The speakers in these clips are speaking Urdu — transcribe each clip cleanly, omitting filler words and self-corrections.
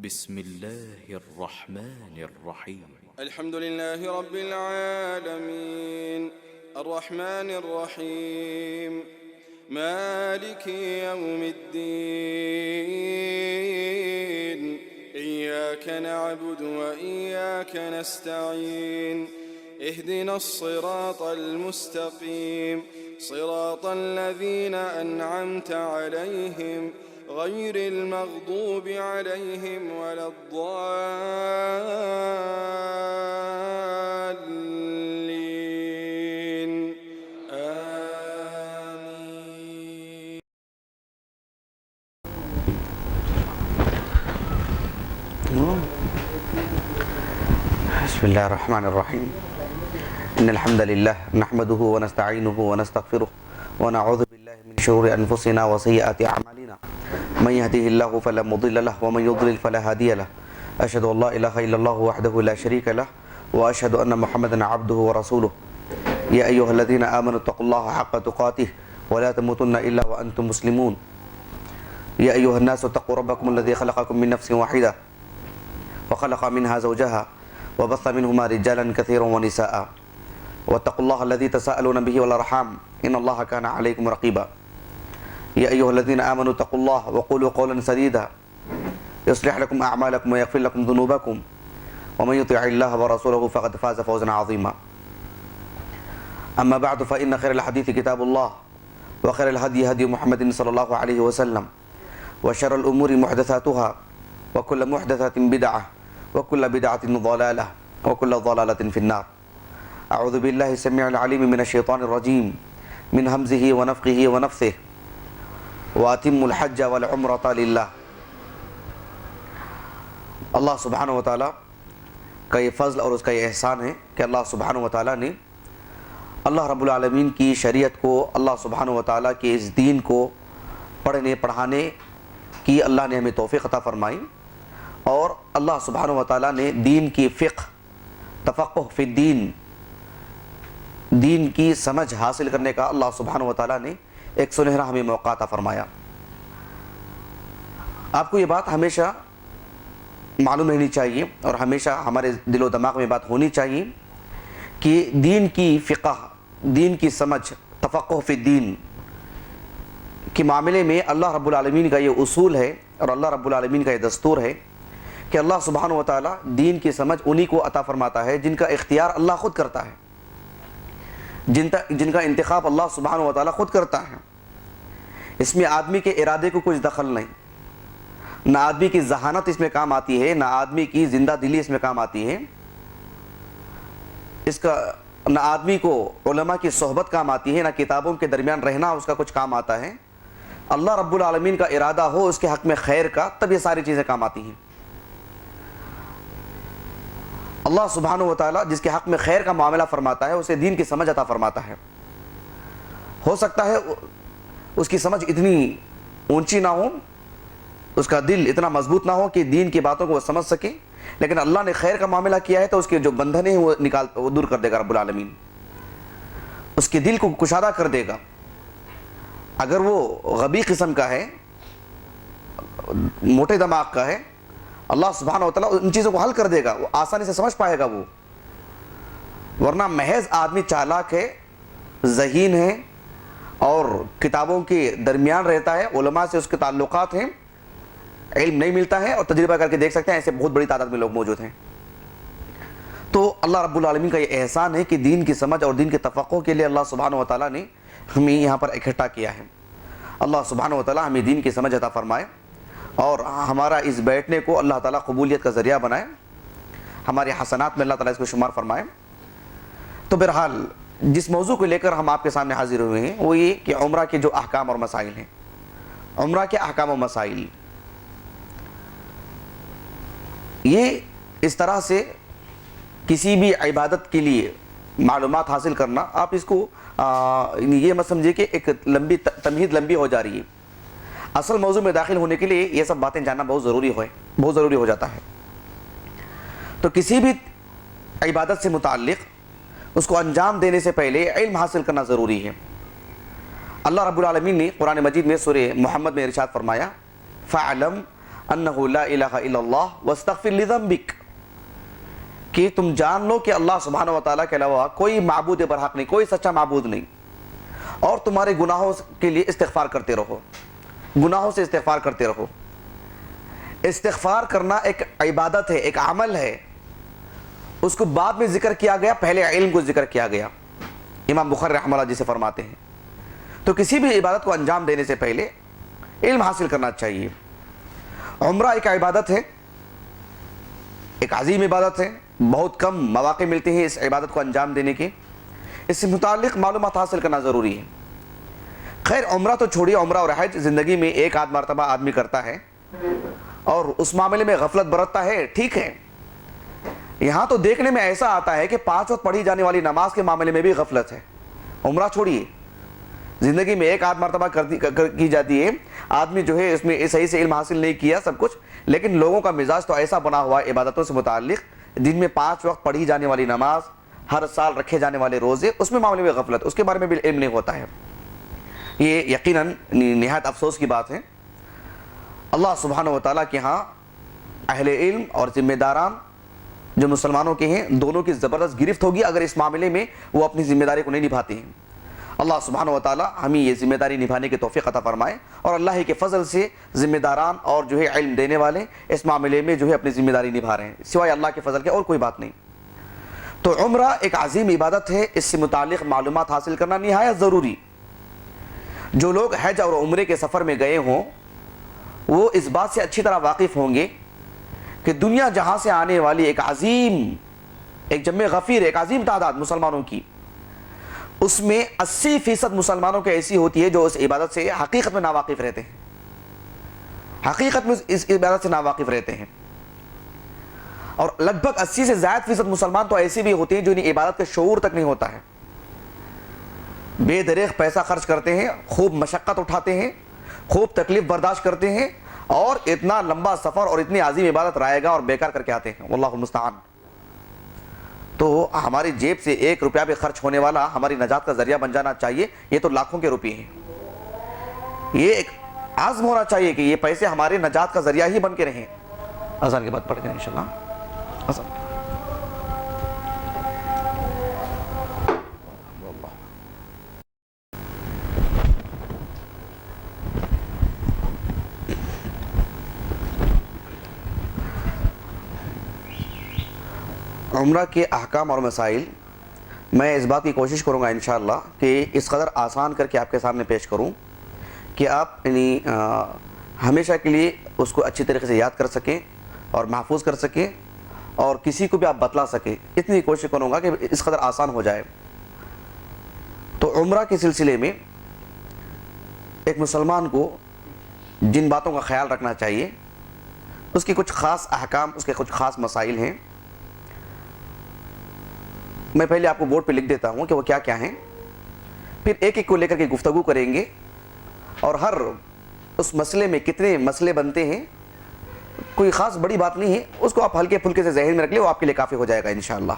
بسم الله الرحمن الرحيم الحمد لله رب العالمين الرحمن الرحيم مالك يوم الدين إياك نعبد وإياك نستعين اهدنا الصراط المستقيم صراط الذين أنعمت عليهم غير المغضوب عليهم ولا الضالين آمين. بسم الله الرحمن الرحيم إن الحمد لله نحمده ونستعينه ونستغفره ونعوذ بالله من شرور أنفسنا وسيئات أعمالنا من يهده الله فلا مضل له ومن يضلل فلا هادي له أشهد أن لا إله إلا الله وحده لا شريك له وأشهد أن محمدا عبده ورسوله يا أيها الذين آمنوا اتقوا الله حق تقاته ولا تموتن إلا وأنتم مسلمون يا أيها الناس اتقوا ربكم الذي خلقكم من نفس واحدة وخلق منها زوجها وبث منهما رجالا كثيرا ونساء واتقوا الله الذي تساءلون به والأرحام إن الله كان عليكم رقيبا يا أيها الذين آمنوا اتقوا الله وقولوا قولا سديدا يصلح لكم أعمالكم ويغفر لكم ذنوبكم ومن يطع الله ورسوله فقد فاز فوزا عظيما أما بعد فإن خير الحديث كتاب الله وخير الهدي هدي محمد صلى الله عليه وسلم وشر الأمور محدثاتها وكل محدثة بدعة وكل بدعة ضلالة وكل ضلالة في النار أعوذ بالله السميع العليم من الشيطان الرجيم من همزه ونفخه ونفثه وأتم الحج والعمرة لله. اللہ سبحانہ و تعالیٰ کا یہ فضل اور اس کا یہ احسان ہے کہ اللہ سبحانہ و تعالیٰ نے اللہ رب العالمین کی شریعت کو، اللہ سبحانہ و تعالیٰ کے اس دین کو پڑھنے پڑھانے کی اللہ نے ہمیں توفیق عطا فرمائی، اور اللہ سبحانہ و تعالیٰ نے دین کی فقہ، تفقہ فی الدین، دین کی سمجھ حاصل کرنے کا اللہ سبحانہ و تعالیٰ نے ایک سنہرا ہمیں موقع عطا فرمایا۔ آپ کو یہ بات ہمیشہ معلوم رہنی چاہیے اور ہمیشہ ہمارے دل و دماغ میں بات ہونی چاہیے کہ دین کی فقہ، دین کی سمجھ، تفقہ فی الدین کے معاملے میں اللہ رب العالمین کا یہ اصول ہے اور اللہ رب العالمین کا یہ دستور ہے کہ اللہ سبحانہ و تعالیٰ دین کی سمجھ انہی کو عطا فرماتا ہے جن کا اختیار اللہ خود کرتا ہے، جن کا انتخاب اللہ سبحانہ و تعالیٰ خود کرتا ہے۔ اس میں آدمی کے ارادے کو کچھ دخل نہیں، نہ آدمی کی ذہانت اس میں کام آتی ہے، نہ آدمی کی زندہ دلی اس میں کام آتی ہے، نہ آدمی کو علماء کی صحبت کام آتی ہے، نہ کتابوں کے درمیان رہنا اس کا کچھ کام آتا ہے۔ اللہ رب العالمین کا ارادہ ہو اس کے حق میں خیر کا، تب یہ ساری چیزیں کام آتی ہیں۔ اللہ سبحانہ و تعالیٰ جس کے حق میں خیر کا معاملہ فرماتا ہے اسے دین کی سمجھ عطا فرماتا ہے۔ ہو سکتا ہے اس کی سمجھ اتنی اونچی نہ ہو، اس کا دل اتنا مضبوط نہ ہو کہ دین کی باتوں کو وہ سمجھ سکے، لیکن اللہ نے خیر کا معاملہ کیا ہے تو اس کے جو بندھن ہیں وہ دور کر دے گا رب العالمین، اس کے دل کو کشادہ کر دے گا۔ اگر وہ غبی قسم کا ہے، موٹے دماغ کا ہے، اللہ سبحانہ و تعالیٰ ان چیزوں کو حل کر دے گا، وہ آسانی سے سمجھ پائے گا وہ۔ ورنہ محض آدمی چالاک ہے، ذہین ہے اور کتابوں کے درمیان رہتا ہے، علماء سے اس کے تعلقات ہیں، علم نہیں ملتا ہے، اور تجربہ کر کے دیکھ سکتے ہیں ایسے بہت بڑی تعداد میں لوگ موجود ہیں۔ تو اللہ رب العالمین کا یہ احسان ہے کہ دین کی سمجھ اور دین کے تفقہ کے لیے اللہ سبحانہ و تعالیٰ نے ہمیں یہاں پر اکٹھا کیا ہے۔ اللہ سبحانہ و تعالیٰ ہمیں دین کی سمجھ عطا فرمائے اور ہمارا اس بیٹھنے کو اللہ تعالیٰ قبولیت کا ذریعہ بنائے، ہمارے حسنات میں اللہ تعالیٰ اس کو شمار فرمائے۔ تو بہرحال جس موضوع کو لے کر ہم آپ کے سامنے حاضر ہوئے ہیں وہ یہ کہ عمرہ کے جو احکام اور مسائل ہیں، عمرہ کے احکام و مسائل، یہ اس طرح سے کسی بھی عبادت کے لیے معلومات حاصل کرنا، آپ اس کو یہ مت سمجھے کہ ایک لمبی تمہید لمبی ہو جا رہی ہے۔ اصل موضوع میں داخل ہونے کے لیے یہ سب باتیں جاننا بہت ضروری ہو جاتا ہے۔ تو کسی بھی عبادت سے متعلق اس کو انجام دینے سے پہلے علم حاصل کرنا ضروری ہے۔ اللہ رب العالمین نے قرآن مجید میں سورہ محمد میں ارشاد فرمایا فَعْلَمْ انہ لا الہ الا اللہ واستغفر لذنبک، کہ تم جان لو کہ اللہ سبحانہ و تعالیٰ کے علاوہ کوئی معبود برحق نہیں، کوئی سچا معبود نہیں، اور تمہارے گناہوں کے لیے استغفار کرتے رہو، گناہوں سے استغفار کرتے رہو۔ استغفار کرنا ایک عبادت ہے، ایک عمل ہے، اس کو بعد میں ذکر کیا گیا، پہلے علم کو ذکر کیا گیا، امام بخاری رحمہ اللہ جسے فرماتے ہیں۔ تو کسی بھی عبادت کو انجام دینے سے پہلے علم حاصل کرنا چاہیے۔ عمرہ ایک عبادت ہے، ایک عظیم عبادت ہے، بہت کم مواقع ملتے ہیں اس عبادت کو انجام دینے کے، اس سے متعلق معلومات حاصل کرنا ضروری ہے۔ خیر عمرہ تو چھوڑیے، عمرہ اور حج زندگی میں ایک آدھ مرتبہ آدمی کرتا ہے اور اس معاملے میں غفلت برتتا ہے، ٹھیک ہے۔ یہاں تو دیکھنے میں ایسا آتا ہے کہ 5 وقت پڑھی جانے والی نماز کے معاملے میں بھی غفلت ہے۔ عمرہ چھوڑیے، زندگی میں ایک آدھ مرتبہ کی جاتی ہے، آدمی جو ہے اس میں صحیح سے علم حاصل نہیں کیا سب کچھ، لیکن لوگوں کا مزاج تو ایسا بنا ہوا ہے عبادتوں سے متعلق، دن میں 5 وقت پڑھی جانے والی نماز، ہر سال رکھے جانے والے روزے، اس میں معاملے میں غفلت، اس کے بارے میں بھی علم نہیں ہوتا ہے۔ یہ یقیناً نہایت افسوس کی بات ہے۔ اللہ سبحانہ و تعالیٰ کے ہاں اہل علم اور ذمہ داران جو مسلمانوں کے ہیں، دونوں کی زبردست گرفت ہوگی اگر اس معاملے میں وہ اپنی ذمہ داری کو نہیں نبھاتے ہیں۔ اللہ سبحانہ و تعالیٰ ہمیں یہ ذمہ داری نبھانے کی توفیق عطا فرمائے، اور اللہ کے فضل سے ذمہ داران اور جو ہے علم دینے والے اس معاملے میں جو ہے اپنی ذمہ داری نبھا رہے ہیں، سوائے اللہ کے فضل کے اور کوئی بات نہیں۔ تو عمرہ ایک عظیم عبادت ہے، اس سے متعلق معلومات حاصل کرنا نہایت ضروری۔ جو لوگ حج اور عمرے کے سفر میں گئے ہوں وہ اس بات سے اچھی طرح واقف ہوں گے کہ دنیا جہاں سے آنے والی ایک جمع غفیر، ایک عظیم تعداد مسلمانوں کی، اس میں 80% مسلمانوں کی ایسی ہوتی ہے جو اس عبادت سے حقیقت میں ناواقف رہتے ہیں، حقیقت میں اس عبادت سے ناواقف رہتے ہیں، اور لگ بھگ 80 سے زائد فیصد مسلمان تو ایسے بھی ہوتے ہیں جو انہیں عبادت کا شعور تک نہیں ہوتا ہے، بے دریغ پیسہ خرچ کرتے ہیں، خوب مشقت اٹھاتے ہیں، خوب تکلیف برداشت کرتے ہیں، اور اتنا لمبا سفر اور اتنی عظیم عبادت رائے گا اور بیکار کر کے آتے ہیں، واللہ المستعان۔ تو ہماری جیب سے 1 روپیہ بھی خرچ ہونے والا ہماری نجات کا ذریعہ بن جانا چاہیے، یہ تو لاکھوں کے روپے ہیں۔ یہ ایک عزم ہونا چاہیے کہ یہ پیسے ہمارے نجات کا ذریعہ ہی بن کے رہیں۔ اذان کے بعد پڑھ گئے انشاءاللہ اذان۔ عمرہ کے احکام اور مسائل میں اس بات کی کوشش کروں گا انشاءاللہ کہ اس قدر آسان کر کے آپ کے سامنے پیش کروں کہ آپ ہمیشہ کے لیے اس کو اچھی طریقے سے یاد کر سکیں اور محفوظ کر سکیں، اور کسی کو بھی آپ بتلا سکیں، اتنی کوشش کروں گا کہ اس قدر آسان ہو جائے۔ تو عمرہ کے سلسلے میں ایک مسلمان کو جن باتوں کا خیال رکھنا چاہیے، اس کے کچھ خاص احکام، اس کے کچھ خاص مسائل ہیں۔ میں پہلے آپ کو بورڈ پہ لکھ دیتا ہوں کہ وہ کیا کیا ہیں، پھر ایک ایک کو لے کر کے گفتگو کریں گے، اور ہر اس مسئلے میں کتنے مسئلے بنتے ہیں، کوئی خاص بڑی بات نہیں ہے، اس کو آپ ہلکے پھلکے سے ذہن میں رکھ لیں، وہ آپ کے لیے کافی ہو جائے گا انشاءاللہ۔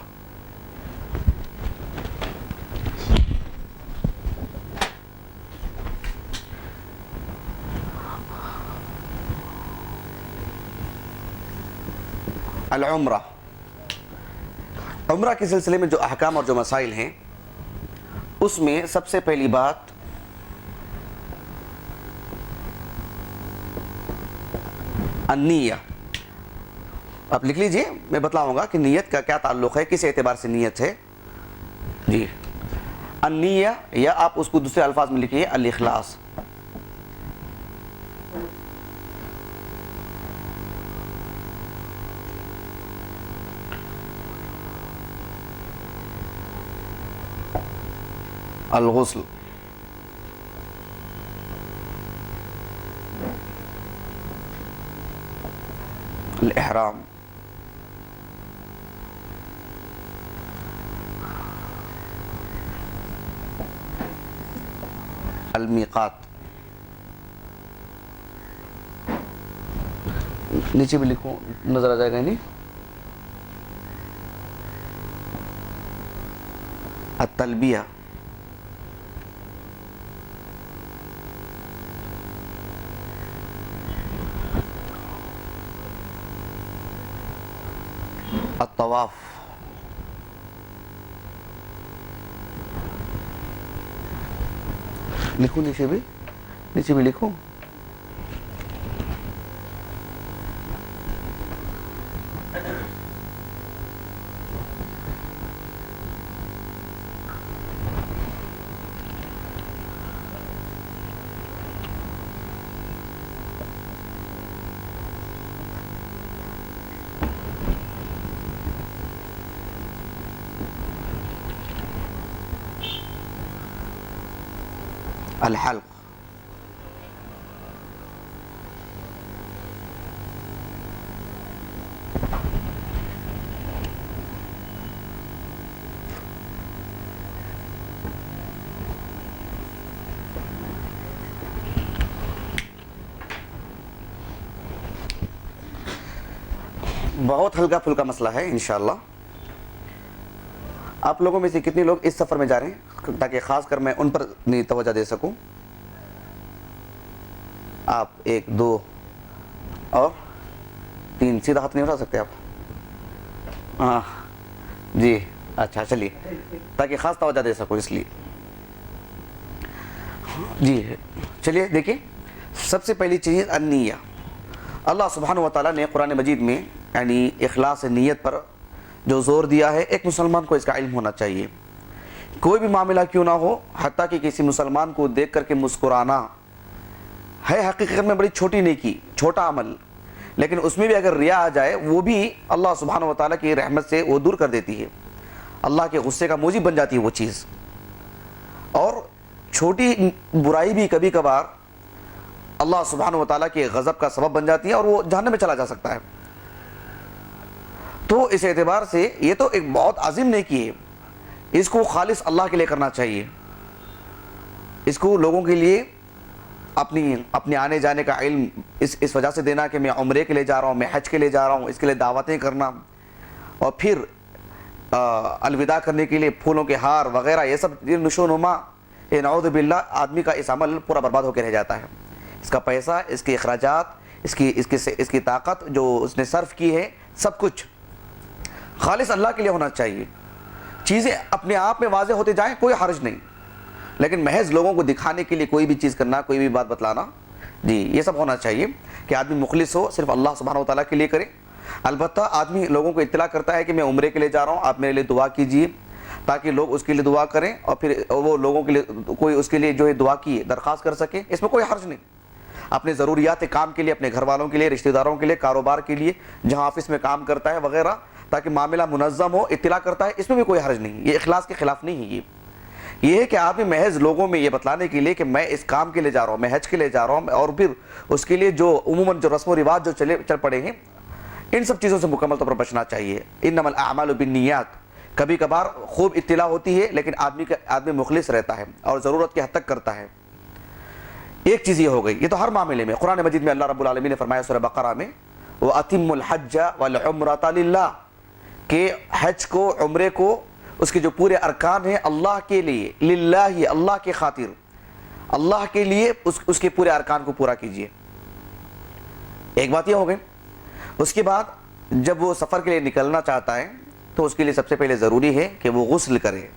العمرہ، عمرہ کے سلسلے میں جو احکام اور جو مسائل ہیں، اس میں سب سے پہلی بات النیہ۔ آپ لکھ لیجئے، میں بتلاؤں گا کہ نیت کا کیا تعلق ہے، کس اعتبار سے نیت ہے۔ جی، النیہ، یا آپ اس کو دوسرے الفاظ میں لکھیے الاخلاص۔ الغسل، الاحرام، المیقات، نیچے بھی لکھو نظر آ جائے گا نہیں، التلبیہ، الطواف. لکھو نیچے بھی لکھو. الحلق. بہت ہلکا پھلکا مسئلہ ہے انشاءاللہ. آپ لوگوں میں سے کتنے لوگ اس سفر میں جا رہے ہیں تاکہ خاص کر میں ان پر توجہ دے سکوں؟ آپ 1 2 اور 3 سیدھا ہاتھ نہیں اٹھا سکتے آپ؟ ہاں جی اچھا چلیے تاکہ خاص توجہ دے سکوں اس لیے. جی چلیے دیکھیں، سب سے پہلی چیز النیہ. اللہ سبحانہ و تعالیٰ نے قرآن مجید میں یعنی اخلاص نیت پر جو زور دیا ہے، ایک مسلمان کو اس کا علم ہونا چاہیے. کوئی بھی معاملہ کیوں نہ ہو، حتیٰ کہ کسی مسلمان کو دیکھ کر کے مسکرانا ہے حقیقت میں بڑی چھوٹی نیکی، چھوٹا عمل، لیکن اس میں بھی اگر ریا آ جائے وہ بھی اللہ سبحانہ و تعالیٰ کی رحمت سے وہ دور کر دیتی ہے، اللہ کے غصے کا موجب بن جاتی ہے وہ چیز. اور چھوٹی برائی بھی کبھی کبھار اللہ سبحانہ و تعالیٰ کے غضب کا سبب بن جاتی ہے اور وہ جہنم میں چلا جا سکتا ہے. تو اس اعتبار سے یہ تو ایک بہت عظیم نیکی ہے، اس کو خالص اللہ کے لیے کرنا چاہیے. اس کو لوگوں کے لیے اپنے آنے جانے کا علم اس وجہ سے دینا کہ میں عمرے کے لیے جا رہا ہوں، میں حج کے لیے جا رہا ہوں، اس کے لیے دعوتیں کرنا، اور پھر الوداع کرنے کے لیے پھولوں کے ہار وغیرہ، یہ سب نشو و نما، نعوذ باللہ آدمی کا اس عمل پورا برباد ہو کے رہ جاتا ہے. اس کا پیسہ، اس کے اخراجات، اس کی طاقت جو اس نے صرف کی ہے، سب کچھ خالص اللہ کے لیے ہونا چاہیے. چیزیں اپنے آپ میں واضح ہوتے جائیں کوئی حرج نہیں، لیکن محض لوگوں کو دکھانے کے لیے کوئی بھی چیز کرنا، کوئی بھی بات بتلانا، جی یہ سب ہونا چاہیے کہ آدمی مخلص ہو، صرف اللہ سبحانہ و تعالیٰ کے لیے کرے. البتہ آدمی لوگوں کو اطلاع کرتا ہے کہ میں عمرے کے لیے جا رہا ہوں، آپ میرے لیے دعا کیجیے، تاکہ لوگ اس کے لیے دعا کریں اور پھر وہ لوگوں کے لیے کوئی اس کے لیے جو ہے دعا کی درخواست کر سکے. اس میں کوئی حرج نہیں. اپنے ضروریات کام کے لیے، اپنے گھر والوں کے لیے، رشتہ داروں کے لیے، کاروبار کے لیے، جہاں آفس میں کام کرتا ہے وغیرہ، تاکہ معاملہ منظم ہو، اطلاع کرتا ہے، اس میں بھی کوئی حرج نہیں. یہ اخلاص کے خلاف نہیں ہے. یہ ہے کہ آدمی محض لوگوں میں یہ بتلانے کے لیے کہ میں اس کام کے لیے جا رہا ہوں، میں حج کے لیے جا رہا ہوں، اور پھر اس کے لیے جو عموماً جو رسم و رواج جو چل پڑے ہیں، ان سب چیزوں سے مکمل طور پر بچنا چاہیے. انما الاعمال بالنیات. کبھی کبھار خوب اطلاع ہوتی ہے لیکن آدمی مخلص رہتا ہے اور ضرورت کی حد تک کرتا ہے. ایک چیز یہ ہو گئی. یہ تو ہر معاملے میں قرآن مجید میں اللہ رب العالمین نے فرمایا سورہ بقرہ میں، وَأَتِمُّ الْحَجَّ وَالْعُمْرَةَ لِلَّهِ، کہ حج کو، عمرے کو، اس کے جو پورے ارکان ہیں اللہ کے لیے، للہ، اللہ کے خاطر، اللہ کے لیے اس کے پورے ارکان کو پورا کیجئے. ایک بات یہ ہو گئی. اس کے بعد جب وہ سفر کے لیے نکلنا چاہتا ہے تو اس کے لیے سب سے پہلے ضروری ہے کہ وہ غسل کرے،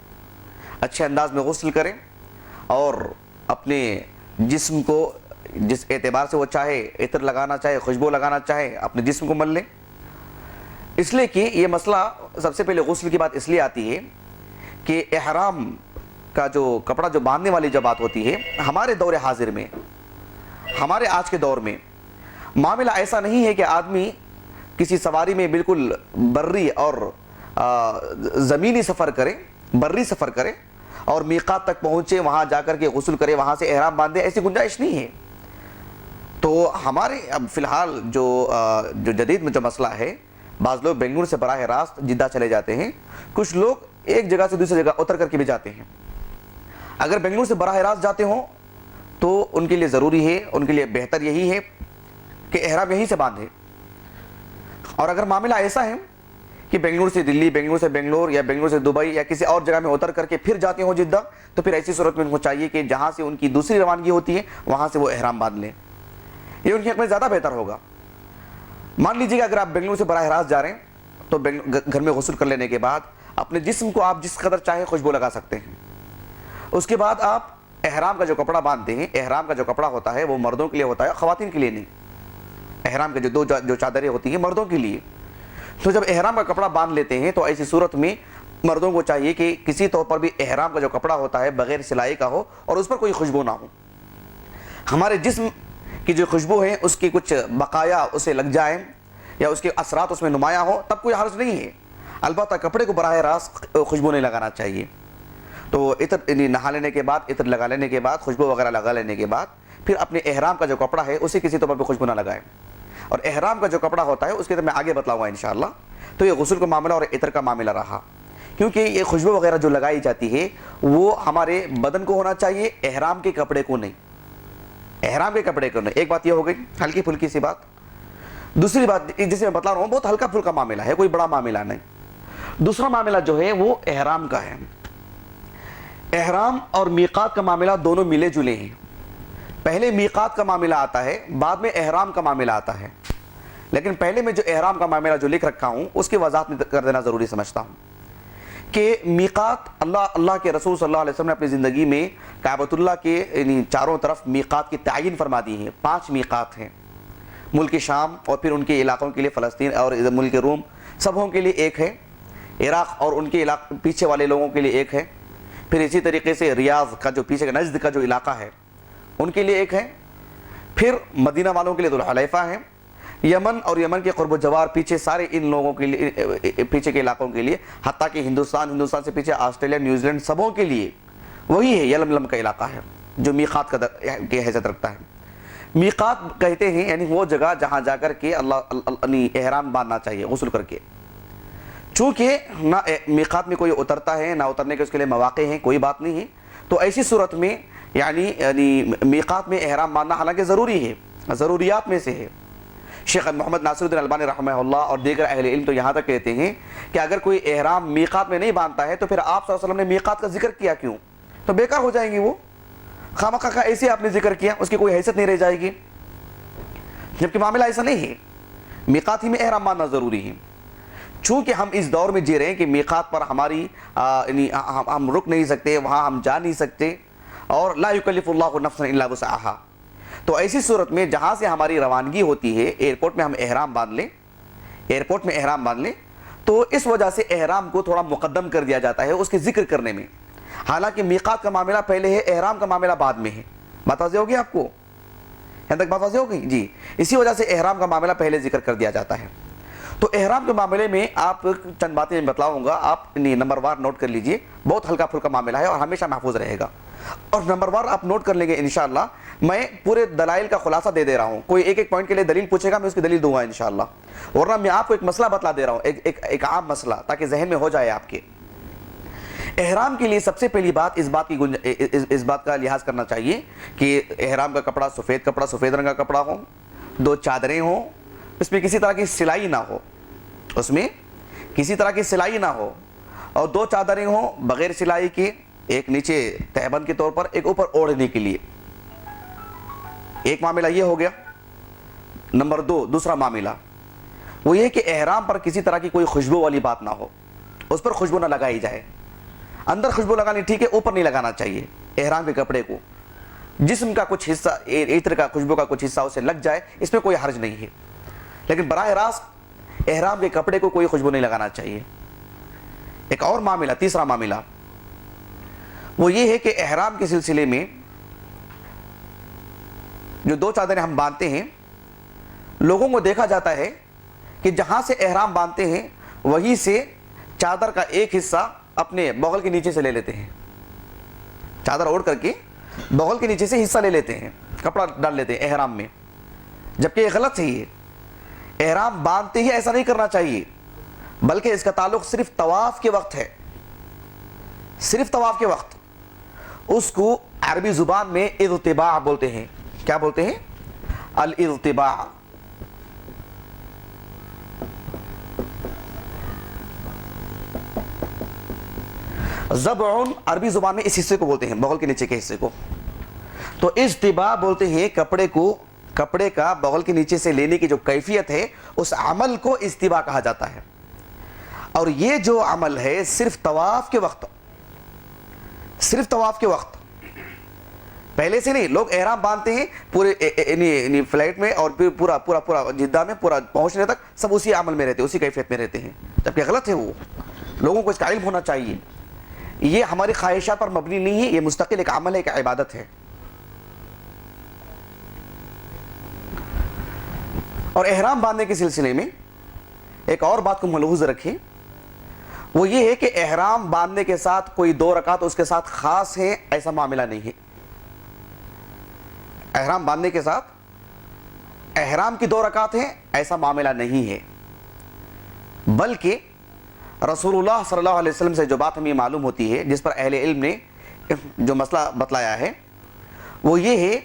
اچھے انداز میں غسل کرے، اور اپنے جسم کو جس اعتبار سے وہ چاہے، عطر لگانا چاہے، خوشبو لگانا چاہے، اپنے جسم کو مل لے. اس لیے کہ یہ مسئلہ سب سے پہلے غسل کی بات اس لیے آتی ہے کہ احرام کا جو کپڑا جو باندھنے والی جو بات ہوتی ہے، ہمارے دور حاضر میں، ہمارے آج کے دور میں معاملہ ایسا نہیں ہے کہ آدمی کسی سواری میں بالکل بری اور زمینی سفر کرے، بری سفر کرے اور میقات تک پہنچے، وہاں جا کر کے غسل کرے، وہاں سے احرام باندھے، ایسی گنجائش نہیں ہے. تو ہمارے اب فی الحال جو جدید میں جو مسئلہ ہے، بعض لوگ بنگلور سے براہ راست جدہ چلے جاتے ہیں، کچھ لوگ ایک جگہ سے دوسری جگہ اتر کر کے بھی جاتے ہیں. اگر بنگلور سے براہ راست جاتے ہوں تو ان کے لیے ضروری ہے، ان کے لیے بہتر یہی ہے کہ احرام یہیں سے باندھے. اور اگر معاملہ ایسا ہے کہ بنگلور سے دلی، بنگلور سے بنگلور، یا بنگلور سے دبئی یا کسی اور جگہ میں اتر کر کے پھر جاتے ہوں جدہ، تو پھر ایسی صورت میں ان کو چاہیے کہ جہاں سے ان کی دوسری روانگی ہوتی ہے وہاں سے وہ احرام باندھ لیں. یہ ان کے حق میں زیادہ بہتر ہوگا. مان لیجیے کہ اگر آپ بنگلور سے براہ راست جا رہے ہیں تو گھر میں غسل کر لینے کے بعد اپنے جسم کو آپ جس قدر چاہے خوشبو لگا سکتے ہیں. اس کے بعد آپ احرام کا جو کپڑا باندھتے ہیں، احرام کا جو کپڑا ہوتا ہے وہ مردوں کے لیے ہوتا ہے، خواتین کے لیے نہیں. احرام کے جو چادریں ہوتی ہیں مردوں کے لیے. تو جب احرام کا کپڑا باندھ لیتے ہیں تو ایسی صورت میں مردوں کو چاہیے کہ کسی طور پر بھی احرام کا جو کپڑا ہوتا ہے بغیر سلائی کا ہو اور اس پر کوئی خوشبو نہ ہو. ہمارے جسم کی جو خوشبو ہے اس کی کچھ بقایا اسے لگ جائیں یا اس کے اثرات اس میں نمایاں ہو تب کوئی حرج نہیں ہے. البتہ کپڑے کو براہ راست خوشبو نہیں لگانا چاہیے. تو عطر نہا لینے کے بعد، عطر لگا لینے کے بعد، خوشبو وغیرہ لگا لینے کے بعد پھر اپنے احرام کا جو کپڑا ہے اسے کسی طور پر خوشبو نہ لگائیں. اور احرام کا جو کپڑا ہوتا ہے اس کے تو میں آگے بتلاؤں گا انشاءاللہ. تو یہ غسل کا معاملہ اور عطر کا معاملہ رہا. کیونکہ یہ خوشبو وغیرہ جو لگائی جاتی ہے وہ ہمارے بدن کو ہونا چاہیے، احرام کے کپڑے کو نہیں. احرام کے کپڑے کو نہیں. ایک بات یہ ہو گئی ہلکی پھلکی سی بات. دوسری بات جسے میں بتلا رہا ہوں بہت ہلکا پھلکا معاملہ ہے، کوئی بڑا معاملہ نہیں. دوسرا معاملہ جو ہے وہ احرام کا ہے. احرام اور میقات کا معاملہ دونوں ملے جلے ہیں. پہلے میقات کا معاملہ آتا ہے، بعد میں احرام کا معاملہ آتا ہے. لیکن پہلے میں جو احرام کا معاملہ جو لکھ رکھا ہوں اس کی وضاحت کر دینا ضروری سمجھتا ہوں کہ میقات اللہ کے رسول صلی اللہ علیہ وسلم نے اپنی زندگی میں کعبۃ اللہ کے چاروں طرف میقات کی تعین فرما دی ہے. 5 میقات ہیں. ملک شام اور پھر ان کے علاقوں کے لیے فلسطین اور ملک روم سبوں کے لیے ایک ہے. عراق اور ان کے پیچھے والے لوگوں کے لیے ایک ہے. پھر اسی طریقے سے ریاض کا جو پیچھے نجد کا جو علاقہ ہے ان کے لیے ایک ہے. پھر مدینہ والوں کے لیے ذوالحلیفہ ہے. یمن اور یمن کے قرب و جوار پیچھے سارے ان لوگوں کے لیے، پیچھے کے علاقوں کے لیے، حتیٰ کہ ہندوستان سے پیچھے آسٹریلیا، نیوزی لینڈ سبوں کے لیے وہی ہے. یلملم کا علاقہ ہے جو میقات کی حیثیت رکھتا ہے. میقات کہتے ہیں یعنی وہ جگہ جہاں جا کر کے احرام باندھنا چاہیے غسل کر کے. چونکہ نہ میقات میں کوئی اترتا ہے نہ اترنے کے اس کے لیے مواقع ہیں، کوئی بات نہیں ہے. تو ایسی صورت میں یعنی میقات میں احرام باندھنا حالانکہ ضروری ہے، ضروریات میں سے ہے. شیخ محمد ناصر الدین البانی رحمہ اللہ اور دیگر اہل علم تو یہاں تک کہتے ہیں کہ اگر کوئی احرام میقات میں نہیں باندھتا ہے تو پھر آپ صلی اللہ علیہ وسلم نے میقات کا ذکر کیا کیوں؟ تو بیکار ہو جائیں گی وہ. خامخواہ کا ایسے آپ نے ذکر کیا، اس کی کوئی حیثیت نہیں رہ جائے گی. جبکہ معاملہ ایسا نہیں ہے. میقات ہی میں احرام باندھنا ضروری ہے. چونکہ ہم اس دور میں جی رہے ہیں کہ میقات پر ہماری ہم رک نہیں سکتے، وہاں ہم جا نہیں سکتے، اور لا یکلف اللہ نفسا الا وسعها. تو ایسی صورت میں جہاں سے ہماری روانگی ہوتی ہے ایئرپورٹ میں ہم احرام باندھ لیں، تو اس وجہ سے احرام کو تھوڑا مقدم کر دیا جاتا ہے اس کے ذکر کرنے میں. حالانکہ میقات کا معاملہ پہلے ہے، احرام کا معاملہ بعد میں ہے. بات واضح ہوگی آپ کو؟ یہاں تک بات واضح ہو گئی جی. اسی وجہ سے احرام کا معاملہ پہلے ذکر کر دیا جاتا ہے. تو احرام کے معاملے میں آپ چند باتیں بتلاؤں گا، آپ نمبر وار نوٹ کر لیجئے. بہت ہلکا پھلکا معاملہ ہے اور ہمیشہ محفوظ رہے گا. اور نمبر وار آپ نوٹ کر لیں گے انشاءاللہ. میں پورے دلائل کا خلاصہ دے رہا ہوں. کوئی ایک پوائنٹ کے لیے دلیل پوچھے گا میں اس کی دلیل دوں گا انشاءاللہ. ورنہ میں آپ کو ایک مسئلہ بتلا دے رہا ہوں، ایک عام مسئلہ، تاکہ ذہن میں ہو جائے آپ کے. احرام کے لیے سب سے پہلی بات اس بات کا لحاظ کرنا چاہیے کہ احرام کا کپڑا سفید رنگ کا کپڑا ہو، 2 چادریں ہوں، اس میں کسی طرح کی سلائی نہ ہو، اور 2 چادریں ہوں بغیر سلائی کے، ایک نیچے تہبند کے طور پر، ایک اوپر اوڑھنے کے لیے. ایک معاملہ یہ ہو گیا. نمبر 2 دوسرا معاملہ وہ یہ کہ احرام پر کسی طرح کی کوئی خوشبو والی بات نہ ہو، اس پر خوشبو نہ لگائی جائے. اندر خوشبو لگانی ٹھیک ہے، اوپر نہیں لگانا چاہیے. احرام کے کپڑے کو جسم کا کچھ حصہ، عطر کا خوشبو کا کچھ حصہ اسے لگ جائے، اس میں کوئی حرج نہیں ہے. لیکن براہ راست احرام کے کپڑے کو کوئی خوشبو نہیں لگانا چاہیے. ایک اور معاملہ، تیسرا معاملہ وہ یہ ہے کہ احرام کے سلسلے میں جو 2 چادریں ہم باندھتے ہیں، لوگوں کو دیکھا جاتا ہے کہ جہاں سے احرام باندھتے ہیں وہیں سے چادر کا ایک حصہ اپنے بغل کے نیچے سے لے لیتے ہیں. چادر اوڑھ کر کے بغل کے نیچے سے حصہ لے لیتے ہیں، کپڑا ڈال لیتے ہیں احرام میں. جبکہ یہ غلط ہے. یہ احرام باندھتے ہی ایسا نہیں کرنا چاہیے، بلکہ اس کا تعلق صرف طواف کے وقت ہے. صرف طواف کے وقت. اس کو عربی زبان میں اضطباع بولتے ہیں. کیا بولتے ہیں؟ الاضطباع. ضبع عربی زبان میں اس حصے کو بولتے ہیں، بغل کے نیچے کے حصے کو. تو اضطباع بولتے ہیں کپڑے کا بغل کے نیچے سے لینے کی جو کیفیت ہے اس عمل کو اضطباع کہا جاتا ہے. اور یہ جو عمل ہے صرف طواف کے وقت، صرف طواف کے وقت، پہلے سے نہیں. لوگ احرام باندھتے ہیں پورے فلائٹ میں اور پھر پورا جدہ میں پورا پہنچنے تک سب اسی عمل میں رہتے ہیں، اسی کیفیت میں رہتے ہیں، جبکہ غلط ہے. وہ لوگوں کو اس کا علم ہونا چاہیے. یہ ہماری خواہشات پر مبنی نہیں ہے، یہ مستقل ایک عمل ہے، ایک عبادت ہے. اور احرام باندھنے کے سلسلے میں ایک اور بات کو ملحوظ رکھیں، وہ یہ ہے کہ احرام باندھنے کے ساتھ کوئی 2 رکعت اس کے ساتھ خاص ہے، ایسا معاملہ نہیں ہے. احرام باندھنے کے ساتھ احرام کی 2 رکعت ہیں، ایسا معاملہ نہیں ہے. بلکہ رسول اللہ صلی اللہ علیہ وسلم سے جو بات ہمیں معلوم ہوتی ہے، جس پر اہل علم نے جو مسئلہ بتلایا ہے، وہ یہ ہے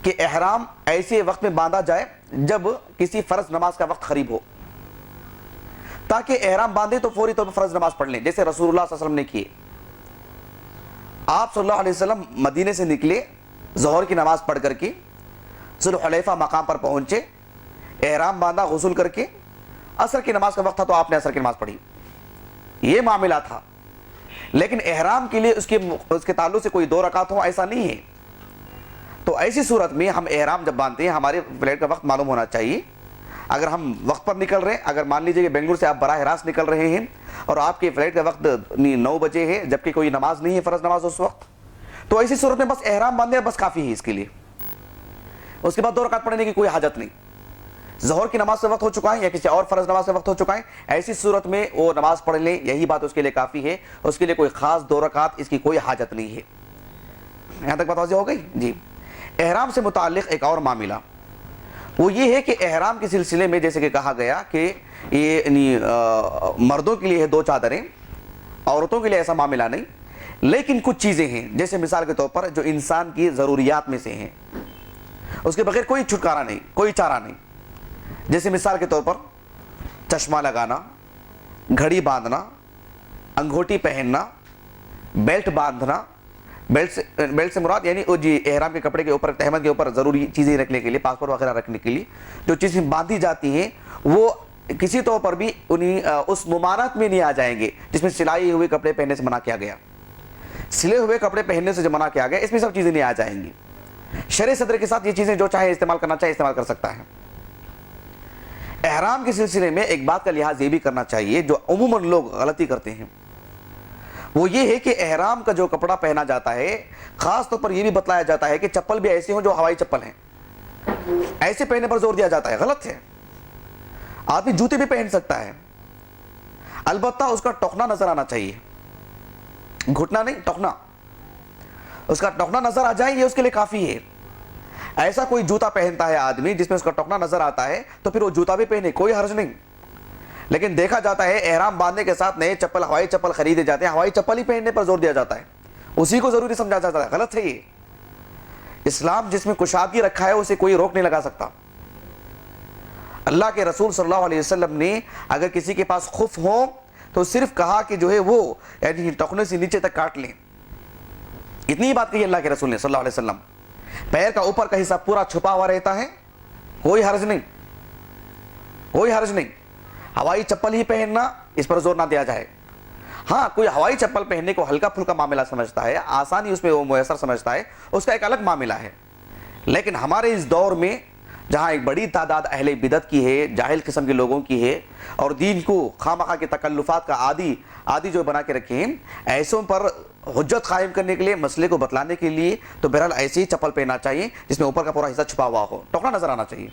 کہ احرام ایسے وقت میں باندھا جائے جب کسی فرض نماز کا وقت قریب ہو، تاکہ احرام باندھے تو فوری طور پر فرض نماز پڑھ لیں، جیسے رسول اللہ صلی اللہ علیہ وسلم نے کیے. آپ صلی اللہ علیہ وسلم مدینے سے نکلے، ظہر کی نماز پڑھ کر کے ذوالحلیفہ مقام پر پہنچے، احرام باندھا غسل کر کے، عصر کی نماز کا وقت تھا تو آپ نے عصر کی نماز پڑھی. یہ معاملہ تھا. لیکن احرام کے لیے اس کے تعلق سے کوئی 2 رکعت ہو، ایسا نہیں ہے. تو ایسی صورت میں ہم احرام جب باندھتے ہیں، ہمارے فلائٹ کا وقت معلوم ہونا چاہیے. اگر ہم وقت پر نکل رہے ہیں، اگر مان لیجئے کہ بنگلور سے آپ براہ راست نکل رہے ہیں اور آپ کے فلائٹ کا وقت 9 بجے ہے، جبکہ کوئی نماز نہیں ہے، فرض نماز اس وقت، تو ایسی صورت میں بس احرام باندھے بس کافی ہے اس کے لیے. اس کے بعد 2 رکعت پڑھنے کی کوئی حاجت نہیں. ظہر کی نماز سے وقت ہو چکا ہے یا کسی اور فرض نماز سے وقت ہو چکا ہے، ایسی صورت میں وہ نماز پڑھ لیں، یہی بات اس کے لیے کافی ہے. اس کے لیے کوئی خاص 2 رکعت اس کی کوئی حاجت نہیں ہے. یہاں تک بات واضح ہو گئی جی. احرام سے متعلق ایک اور معاملہ وہ یہ ہے کہ احرام کے سلسلے میں جیسے کہ کہا گیا کہ یہ مردوں کے لیے ہے 2 چادریں، عورتوں کے لیے ایسا معاملہ نہیں. لیکن کچھ چیزیں ہیں، جیسے مثال کے طور پر جو انسان کی ضروریات میں سے ہیں، اس کے بغیر کوئی چھٹکارا نہیں، کوئی چارہ نہیں. جیسے مثال کے طور پر چشمہ لگانا، گھڑی باندھنا، انگوٹھی پہننا، بیلٹ باندھنا. بیلٹ سے مراد یعنی جی احرام کے کپڑے کے اوپر، تہمت کے اوپر ضروری چیزیں رکھنے کے لیے، پاسپورٹ وغیرہ رکھنے کے لیے جو چیزیں باندھی جاتی ہیں، وہ کسی طور پر بھی اس ممانعت میں نہیں آ جائیں گے جس میں سلائی ہوئے کپڑے پہننے سے منع کیا گیا. سلے ہوئے کپڑے پہننے سے جو منع کیا گیا، اس میں سب چیزیں نہیں آ جائیں گی. شرع صدر کے ساتھ یہ چیزیں جو چاہے استعمال کرنا چاہے استعمال کر سکتا ہے. احرام کے سلسلے میں ایک بات کا لحاظ یہ بھی کرنا چاہیے جو عموماً لوگ غلطی کرتے ہیں، وہ یہ ہے کہ احرام کا جو کپڑا پہنا جاتا ہے، خاص طور پر یہ بھی بتلایا جاتا ہے کہ چپل بھی ایسے ہوں جو ہوائی چپل ہیں، ایسے پہننے پر زور دیا جاتا ہے. غلط ہے. آدمی جوتے بھی پہن سکتا ہے، البتہ اس کا ٹوکنا نظر آنا چاہیے، گھٹنا نہیں، ٹوکنا. اس کا ٹوکنا نظر آ جائے یہ اس کے لیے کافی ہے. ایسا کوئی جوتا پہنتا ہے آدمی جس میں اس کا ٹوکنا نظر آتا ہے تو پھر وہ جوتا بھی پہنے، کوئی حرج نہیں. لیکن دیکھا جاتا ہے احرام باندھنے کے ساتھ نئے چپل، ہوائی چپل خریدے جاتے ہیں، ہوائی چپل ہی پہننے پر زور دیا جاتا ہے، اسی کو ضروری سمجھا جاتا ہے. غلط ہے یہ. اسلام جس میں کشادگی رکھا ہے اسے کوئی روک نہیں لگا سکتا. اللہ کے رسول صلی اللہ علیہ وسلم نے اگر کسی کے پاس خف ہو تو صرف کہا کہ جو ہے وہ یعنی ٹخنے سے نیچے تک کاٹ لیں، اتنی ہی بات کہی اللہ کے رسول نے صلی اللہ علیہ وسلم. پیر کا اوپر کا حصہ پورا چھپا ہوا رہتا ہے، کوئی حرج نہیں، کوئی حرج نہیں. ہوائی چپل ہی پہننا، اس پر زور نہ دیا جائے. ہاں کوئی ہوائی چپل پہننے کو ہلکا پھلکا معاملہ سمجھتا ہے، آسانی اس میں وہ میسر سمجھتا ہے، اس کا ایک الگ معاملہ ہے. لیکن ہمارے اس دور میں جہاں ایک بڑی تعداد اہل بدعت کی ہے، جاہل قسم کے لوگوں کی ہے، اور دین کو خواہ کے تکلفات کا عادی جو بنا کے رکھے ہیں، ایسوں پر حجت قائم کرنے کے لیے، مسئلے کو بتلانے کے لیے تو بہرحال ایسی ہی چپل پہننا چاہیے جس میں اوپر کا پورا حصہ چھپا ہوا ہو، ٹوکنا نظر آنا چاہیے.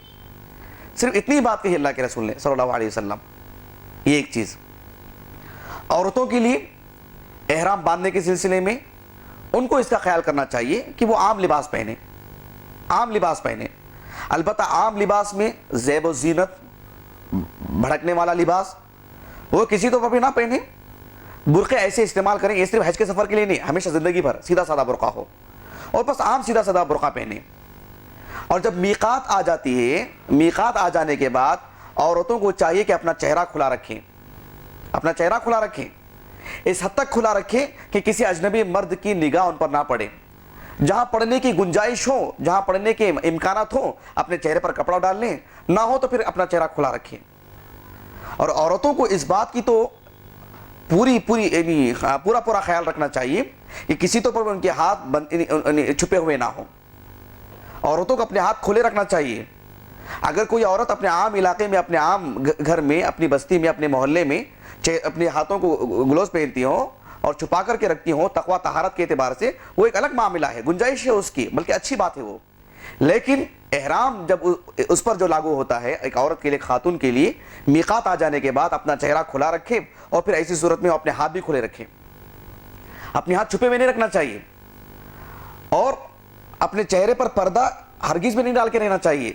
صرف اتنی بات کہی اللہ کے رسول نے صلی اللہ علیہ وسلم. یہ ایک چیز. عورتوں کے لیے احرام باندھنے کے سلسلے میں ان کو اس کا خیال کرنا چاہیے کہ وہ عام لباس پہنے، عام لباس پہنے. البتہ عام لباس میں زیب و زینت، بھڑکنے والا لباس وہ کسی طور پر بھی نہ پہنے. برقعے ایسے استعمال کریں، یہ صرف حج کے سفر کے لیے نہیں، ہمیشہ زندگی بھر سیدھا سادہ برقع ہو اور بس عام سیدھا سادہ برقع پہنے. اور جب میقات آ جاتی ہے، میقات آ جانے کے بعد عورتوں کو چاہیے کہ اپنا چہرہ کھلا رکھیں، اپنا چہرہ کھلا رکھیں، اس حد تک کھلا رکھیں کہ کسی اجنبی مرد کی نگاہ ان پر نہ پڑے. جہاں پڑھنے کی گنجائش ہو، جہاں پڑھنے کے امکانات ہوں، اپنے چہرے پر کپڑا ڈال لیں، نہ ہو تو پھر اپنا چہرہ کھلا رکھیں. اور عورتوں کو اس بات کی تو پورا خیال رکھنا چاہیے کہ کسی طور پر ان کے ہاتھ چھپے ہوئے نہ ہوں. عورتوں کو اپنے ہاتھ کھلے رکھنا چاہیے. اگر کوئی عورت اپنے عام علاقے میں, اپنے عام گھر میں, اپنی بستی میں, اپنے محلے میں اپنے ہاتھوں کو گلوز پہنتی ہوں اور چھپا کر کے رکھتی ہوں تقویٰ طہارت کے اعتبار سے, وہ ایک الگ معاملہ ہے, گنجائش ہے اس کی, بلکہ اچھی بات ہے وہ. لیکن احرام جب اس پر جو لاگو ہوتا ہے ایک عورت کے لیے, خاتون کے لیے, میقات آ جانے کے بعد اپنا چہرہ کھلا رکھے اور پھر ایسی صورت میں اپنے ہاتھ بھی کھلے رکھے. اپنے ہاتھ چھپے ہوئے نہیں رکھنا چاہیے اور اپنے چہرے پر پردہ ہرگز میں نہیں ڈال کے رہنا چاہیے.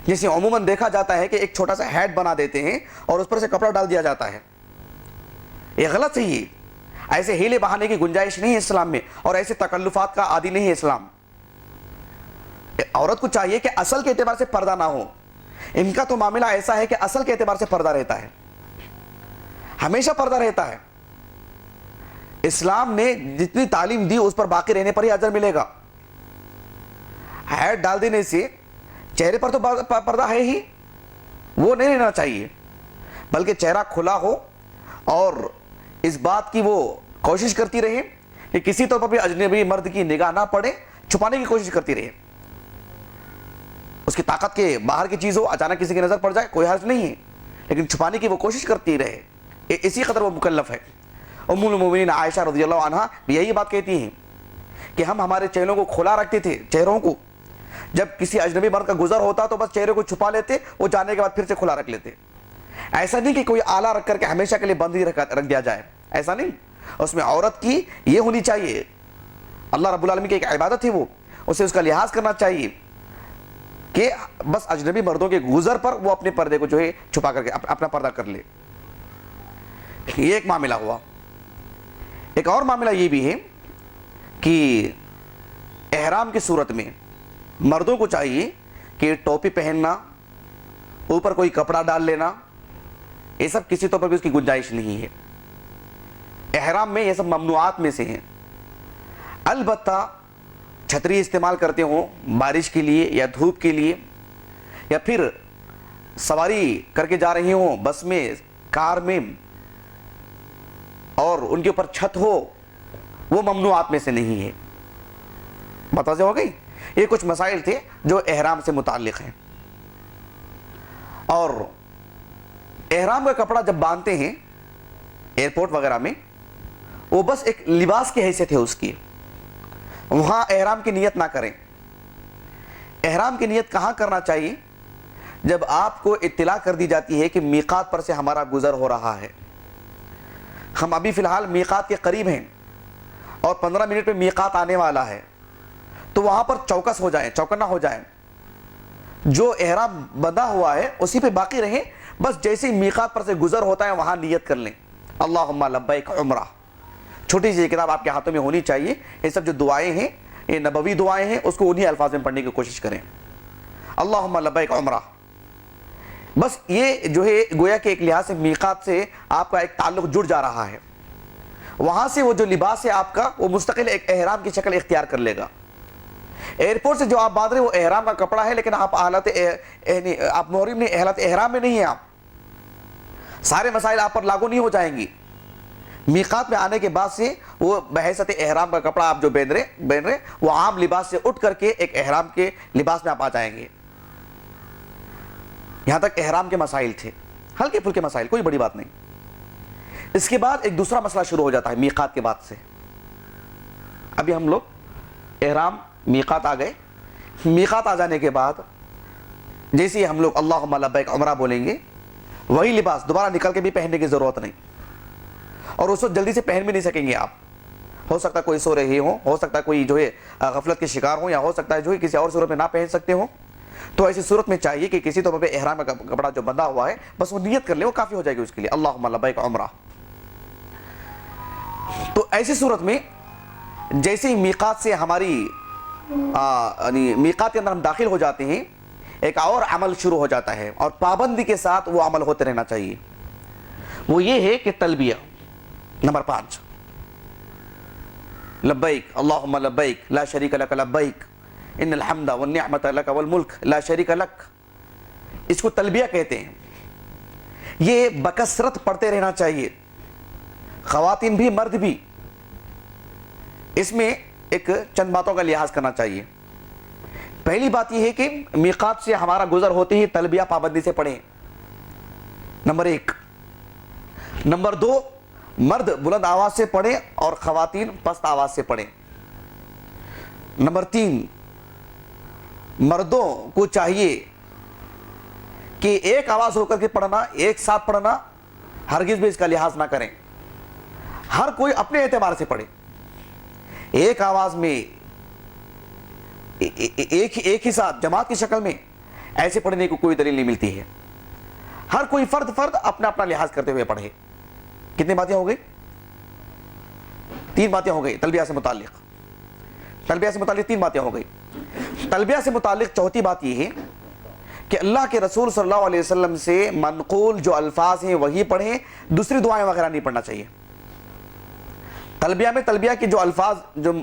جیسے عموماً دیکھا جاتا ہے کہ ایک چھوٹا سا ہیٹ بنا دیتے ہیں اور اس پر سے کپڑا ڈال دیا جاتا ہے. یہ غلط ہے. یہ ایسے ہیلے بہانے کی گنجائش نہیں ہے اسلام میں, اور ایسے تکلفات کا عادی نہیں ہے اسلام. عورت کو چاہیے کہ اصل کے اعتبار سے پردہ نہ ہو. ان کا تو معاملہ ایسا ہے کہ اصل کے اعتبار سے پردہ رہتا ہے, ہمیشہ پردہ رہتا ہے. اسلام نے جتنی تعلیم دی اس پر باقی رہنے پر ہی اجر ملے گا. ہیٹ ڈال دینے سے چہرے پر تو پردہ ہے ہی, وہ نہیں رہنا چاہیے, بلکہ چہرہ کھلا ہو اور اس بات کی وہ کوشش کرتی رہے کہ کسی طور پر بھی اجنبی مرد کی نگاہ نہ پڑے, چھپانے کی کوشش کرتی رہے. اس کی طاقت کے باہر کی چیز ہو, اچانک کسی کی نظر پڑ جائے کوئی حرج نہیں ہے, لیکن چھپانے کی وہ کوشش کرتی رہے. اسی قدر وہ مکلف ہے. ام المومنین عائشہ رضی اللہ عنہا بھی یہی بات کہتی ہیں کہ ہم ہمارے چہروں کو کھلا رکھتے تھے, چہروں کو. جب کسی اجنبی مرد کا گزر ہوتا تو بس چہرے کو چھپا لیتے, وہ جانے کے بعد پھر سے کھلا رکھ لیتے. ایسا نہیں کہ کوئی آلہ رکھ کر کے ہمیشہ کے لیے بند ہی رکھ دیا جائے, ایسا نہیں. اس میں عورت کی یہ ہونی چاہیے, اللہ رب العالمین کی ایک عبادت ہے وہ, اسے اس کا لحاظ کرنا چاہیے کہ بس اجنبی مردوں کے گزر پر وہ اپنے پردے کو جو ہے چھپا کر کے اپنا پردہ کر لے. یہ ایک معاملہ ہوا. ایک اور معاملہ یہ بھی ہے کہ احرام کی صورت میں مردوں کو چاہیے کہ ٹوپی پہننا, اوپر کوئی کپڑا ڈال لینا, یہ سب کسی طور پر بھی اس کی گنجائش نہیں ہے. احرام میں یہ سب ممنوعات میں سے ہیں. البتہ چھتری استعمال کرتے ہوں بارش کے لیے یا دھوپ کے لیے, یا پھر سواری کر کے جا رہی ہوں بس میں, کار میں, اور ان کے اوپر چھت ہو, وہ ممنوعات میں سے نہیں ہے. متوجہ ہو گئی؟ یہ کچھ مسائل تھے جو احرام سے متعلق ہیں. اور احرام کا کپڑا جب باندھتے ہیں ایئرپورٹ وغیرہ میں, وہ بس ایک لباس کی حیثیت ہے اس کی, وہاں احرام کی نیت نہ کریں. احرام کی نیت کہاں کرنا چاہیے؟ جب آپ کو اطلاع کر دی جاتی ہے کہ میقات پر سے ہمارا گزر ہو رہا ہے, ہم ابھی فی الحال میقات کے قریب ہیں اور 15 منٹ پہ میقات آنے والا ہے, تو وہاں پر چوکس ہو جائیں, چوکنا ہو جائیں. جو احرام بندھا ہوا ہے اسی پہ باقی رہیں, بس جیسے میقات پر سے گزر ہوتا ہے وہاں نیت کر لیں, اللہم لبیک عمرہ. چھوٹی سی کتاب آپ کے ہاتھوں میں ہونی چاہیے. یہ سب جو دعائیں ہیں, یہ نبوی دعائیں ہیں, اس کو انہی الفاظ میں پڑھنے کی کوشش کریں. اللہم لبیک عمرہ. بس یہ جو ہے گویا کہ ایک لحاظ سے میقات سے آپ کا ایک تعلق جڑ جا رہا ہے. وہاں سے وہ جو لباس ہے آپ کا, وہ مستقل ایک احرام کی شکل اختیار کر لے گا. ایئرپورٹ سے جو آپ باندھ رہے ہیں وہ احرام کا کپڑا ہے, لیکن آپ آپ محرم نہیں, حالت احرام میں نہیں ہیں. آپ سارے مسائل آپ پر لاگو نہیں ہو جائیں گی. میقات میں آنے کے بعد سے وہ بحیثیت احرام کا کپڑا آپ جو پہن رہے وہ عام لباس سے اٹھ کر کے ایک احرام کے لباس میں آپ آ جائیں گے. یہاں تک احرام کے مسائل تھے, ہلکے پھلکے مسائل, کوئی بڑی بات نہیں. اس کے بعد ایک دوسرا مسئلہ شروع ہو جاتا ہے میقات کے بعد سے. ابھی ہم لوگ احرام میقات آ گئے, میقات آ جانے کے بعد جیسے ہی ہم لوگ اللہم لبیک عمرہ بولیں گے, وہی لباس دوبارہ نکل کے بھی پہننے کی ضرورت نہیں, اور اس وقت جلدی سے پہن بھی نہیں سکیں گے آپ. ہو سکتا ہے کوئی سو رہے ہوں, ہو سکتا ہے کوئی جو ہے غفلت کے شکار ہوں, یا ہو سکتا ہے جو ہے کسی اور صورت میں نہ پہن سکتے ہوں. تو ایسی صورت میں چاہیے کہ کسی طور پہ احرام کا کپڑا جو بندھا ہوا ہے بس وہ نیت کر لے, وہ کافی ہو جائے گی اس کے لیے, اللہم لبیک عمرہ. تو ایسی صورت میں جیسے ہی میقات سے ہماری میقات کے اندر ہم داخل ہو جاتے ہیں, ایک اور عمل شروع ہو جاتا ہے, اور پابندی کے ساتھ وہ عمل ہوتے رہنا چاہیے. وہ یہ ہے کہ تلبیہ نمبر 5, لبیک اللہم لبیک لا شریک لک لبیک ان الحمد والنعمت لک والملک لا شریک لک. اس کو تلبیہ کہتے ہیں. یہ بکثرت پڑھتے رہنا چاہیے. خواتین بھی مرد بھی اس میں ایک چند باتوں کا لحاظ کرنا چاہیے. پہلی بات یہ ہے کہ میقات سے ہمارا گزر ہوتے ہی تلبیہ پابندی سے پڑھیں، نمبر 1. نمبر 2، مرد بلند آواز سے پڑھیں اور خواتین پست آواز سے پڑھیں. نمبر 3، مردوں کو چاہیے کہ ایک آواز ہو کر کے پڑھنا، ایک ساتھ پڑھنا، ہرگز بھی اس کا لحاظ نہ کریں. ہر کوئی اپنے اعتبار سے پڑھے. ایک آواز میں ایک ہی ساتھ جماعت کی شکل میں ایسے پڑھنے کو کوئی دلیل نہیں ملتی ہے. ہر کوئی فرد اپنا اپنا لحاظ کرتے ہوئے پڑھے. کتنی باتیں ہو گئی؟ 3 باتیں ہو گئی تلبیہ سے متعلق. تلبیہ سے متعلق 3 باتیں ہو گئی. تلبیہ سے متعلق چوتھی بات یہ ہے کہ اللہ کے رسول صلی اللہ علیہ وسلم سے منقول جو الفاظ ہیں وہی پڑھیں، دوسری دعائیں وغیرہ نہیں پڑھنا چاہیے. تلبیہ میں تلبیہ کے جو الفاظ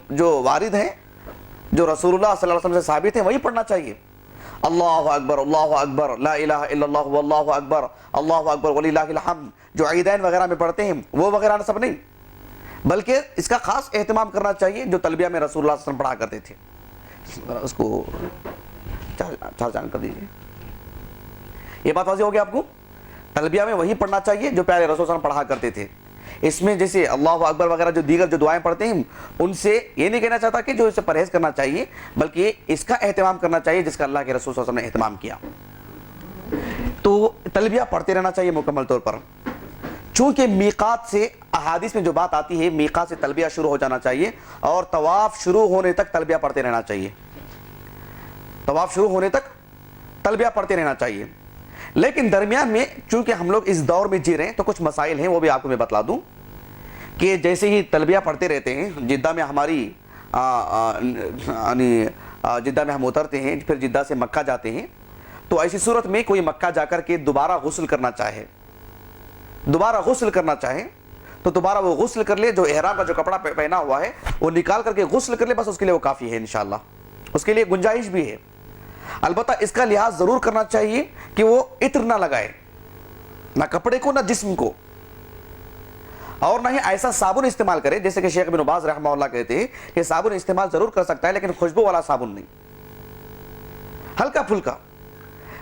جو وارد ہیں، جو رسول اللہ صلی اللہ علیہ وسلم سے ثابت ہیں، وہی پڑھنا چاہیے. اللہ اکبر، اللہ اکبر، لا الہ الا اللہ واللہ اکبر، اللہ اکبر وللہ الحمد، جو عیدین وغیرہ میں پڑھتے ہیں وہ وغیرہ سب نہیں، بلکہ اس کا خاص اہتمام کرنا چاہیے جو تلبیہ میں رسول اللہ صلی اللہ علیہ وسلم پڑھا کرتے تھے. اس کو چار جان کر دیجیے. یہ بات واضح ہو گیا آپ کو؟ تلبیہ میں وہی پڑھنا چاہیے جو پیارے رسول صلی اللہ علیہ وسلم پڑھا کرتے تھے. اس میں جیسے اللہ اکبر وغیرہ جو دیگر جو دعائیں پڑھتے ہیں ان سے یہ نہیں کہنا چاہتا کہ جو اسے پرہیز کرنا چاہیے، بلکہ اس کا اہتمام کرنا چاہیے جس کا اللہ کے رسول صلی اللہ علیہ وسلم نے اہتمام کیا. تو تلبیہ پڑھتے رہنا چاہیے مکمل طور پر. چونکہ میقات سے احادیث میں جو بات آتی ہے، میقات سے تلبیہ شروع ہو جانا چاہیے اور طواف شروع ہونے تک تلبیہ پڑھتے رہنا چاہیے. طواف شروع ہونے تک تلبیہ پڑھتے رہنا چاہیے. لیکن درمیان میں چونکہ ہم لوگ اس دور میں جی رہے ہیں تو کچھ مسائل ہیں، وہ بھی آپ کو میں بتلا دوں کہ جیسے ہی تلبیہ پڑھتے رہتے ہیں، جدہ میں ہماری جدہ میں ہم اترتے ہیں، پھر جدہ سے مکہ جاتے ہیں، تو ایسی صورت میں کوئی مکہ جا کر کے دوبارہ غسل کرنا چاہے تو دوبارہ وہ غسل کر لے. جو احرام کا جو کپڑا پہنا ہوا ہے وہ نکال کر کے غسل کر لے، بس اس کے لیے وہ کافی ہے. انشاءاللہ اس کے لیے گنجائش بھی ہے. البتہ اس کا لحاظ ضرور کرنا چاہیے کہ وہ عطر نہ لگائے، نہ کپڑے کو نہ جسم کو، اور نہ ہی ایسا صابن استعمال کرے جیسے کہ شیخ ابن باز رحمہ اللہ کہتے ہیں کہ صابن استعمال ضرور کر سکتا ہے لیکن خوشبو والا صابن نہیں، ہلکا پھلکا.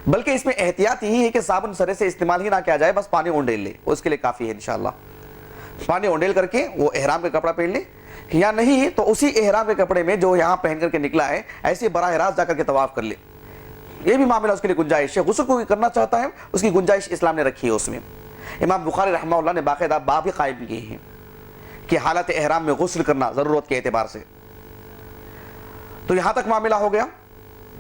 بلکہ اس میں احتیاط یہی ہے کہ صابن سرے سے استعمال ہی نہ کیا جائے، بس پانی اونڈیل لے، اس کے لیے کافی ہے. انشاءاللہ پانی اونڈیل کر کے وہ احرام کا کپڑا پہن لے، یا نہیں تو اسی احرام کے کپڑے میں جو یہاں پہن کر کے نکلا ہے ایسے براہ راست جا کر کے طواف کر لے. یہ بھی معاملہ اس کے لیے گنجائش ہے. غسل کو کرنا چاہتا ہے اس کی گنجائش اسلام نے رکھی ہے. اس میں امام بخاری رحمہ اللہ نے باقاعدہ باب ہی قائم کیے ہیں کہ حالت احرام میں غسل کرنا ضرورت کے اعتبار سے. تو یہاں تک معاملہ ہو گیا.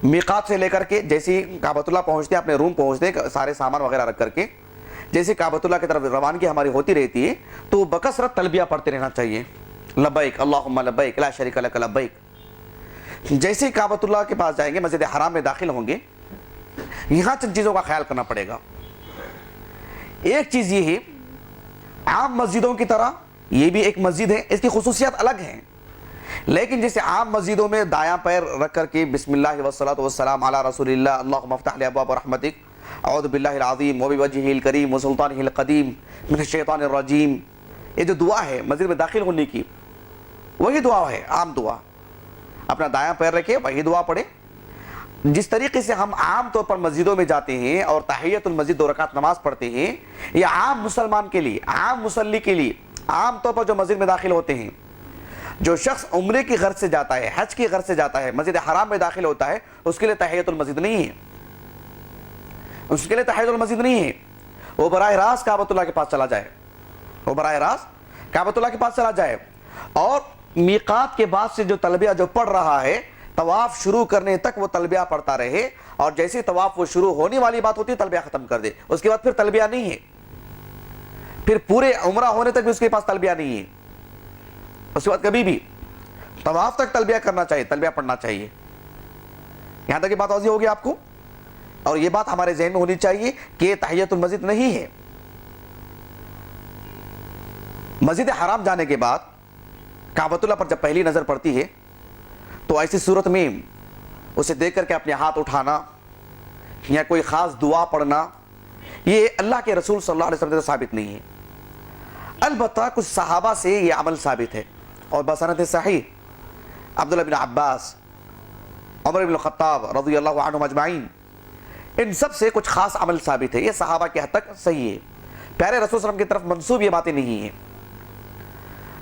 میقات سے لے کر کے جیسے کعبۃ اللہ پہنچتے ہیں، اپنے روم پہنچتے ہیں سارے سامان وغیرہ رکھ کر کے، جیسے کعبۃ اللہ کی طرف روانگی ہماری ہوتی رہتی ہے تو بکثرت تلبیہ پڑھتے رہنا چاہیے. لبیک اللہم لبیک لا شریک لک لبیک. جیسے ہی کعبۃ اللہ کے پاس جائیں گے، مسجد حرام میں داخل ہوں گے، یہاں چند چیزوں کا خیال کرنا پڑے گا. ایک چیز یہ ہے، عام مسجدوں کی طرح یہ بھی ایک مسجد ہے، اس کی خصوصیات الگ ہیں، لیکن جیسے عام مسجدوں میں دایاں پیر رکھ کر کے بسم اللہ والصلاۃ والسلام علی رسول اللہ اللہم افتح لی ابواب رحمتک اعوذ باللہ العظیم وبوجہہ الکریم وسلطانہ القدیم من الشیطان الرجیم، یہ جو دعا ہے مسجد میں داخل ہونے کی، وہی دعا ہے، عام دعا. اپنا دایاں پیر رکھے، وہی دعا پڑھے. جس طریقے سے ہم عام طور پر مسجدوں میں جاتے ہیں اور تحیۃ المسجد 2 رکعت نماز پڑھتے ہیں، یہ عام مسلمان کے لیے، عام مصلی کے لیے عام طور پر جو مسجد میں داخل ہوتے ہیں، جو شخص عمرے کی غرض سے جاتا ہے، حج کی غرض سے جاتا ہے، مسجد حرام میں داخل ہوتا ہے، اس کے لیے تحیۃ المسجد نہیں ہے. اس کے لیے تحیۃ المسجد نہیں ہے. وہ براہ راست کعبۃ اللہ کے پاس چلا جائے، اور میقات کے بعد سے جو تلبیہ جو پڑھ رہا ہے طواف شروع کرنے تک وہ تلبیہ پڑھتا رہے، اور جیسے طواف وہ شروع ہونے والی بات ہوتی ہے تلبیہ ختم کر دے. اس کے بعد پھر تلبیہ نہیں ہے، پھر پورے عمرہ ہونے تک بھی اس کے پاس تلبیہ نہیں ہے. اس کے بعد کبھی بھی طواف تک تلبیہ کرنا چاہیے، تلبیہ پڑھنا چاہیے. یہاں تک یہ بات واضح ہوگی آپ کو. اور یہ بات ہمارے ذہن میں ہونی چاہیے کہ تحیۃ المسجد نہیں ہے. مسجد حرام جانے کے بعد کعبۃ اللہ پر جب پہلی نظر پڑتی ہے تو ایسی صورت میں اسے دیکھ کر کے اپنے ہاتھ اٹھانا یا کوئی خاص دعا پڑھنا، یہ اللہ کے رسول صلی اللہ علیہ وسلم سے ثابت نہیں ہے. البتہ کچھ صحابہ سے یہ عمل ثابت ہے اور بسند صحیح، عبداللہ بن عباس، عمر بن الخطاب رضی اللہ عنہم اجمعین، ان سب سے کچھ خاص عمل ثابت ہے، یہ صحابہ کی حد تک صحیح ہے، پیارے رسول صلی اللہ علیہ وسلم کی طرف منسوب یہ باتیں نہیں ہیں۔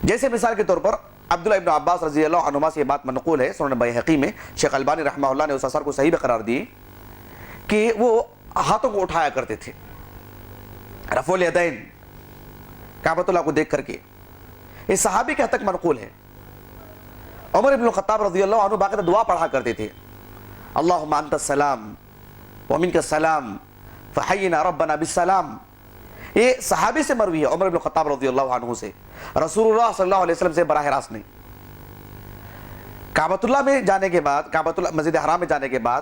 جیسے مثال کے طور پر عبداللہ ابن عباس رضی اللہ عنہما سے یہ بات منقول ہے، سنن بیہقی میں، شیخ البانی رحمہ اللہ نے اس اثر کو صحیح بھی قرار دی کہ وہ ہاتھوں کو اٹھایا کرتے تھے، رفع الیدین، کعبۃ اللہ کو دیکھ کر کے، اس صحابی کے حد تک منقول ہے۔ عمر بن الخطاب رضی اللہ عنہ باقاعدہ دعا پڑھا کرتے تھے، اللہم انت السلام ومنک السلام فحینا ربنا بالسلام، یہ صحابی سے مروی ہے، عمر بن الخطاب رضی اللہ عنہ سے، رسول اللہ صلی اللہ علیہ وسلم سے براہ راست نہیں۔ کعبۃ اللہ میں جانے کے بعد، کعبۃ اللہ مسجد حرام میں جانے کے بعد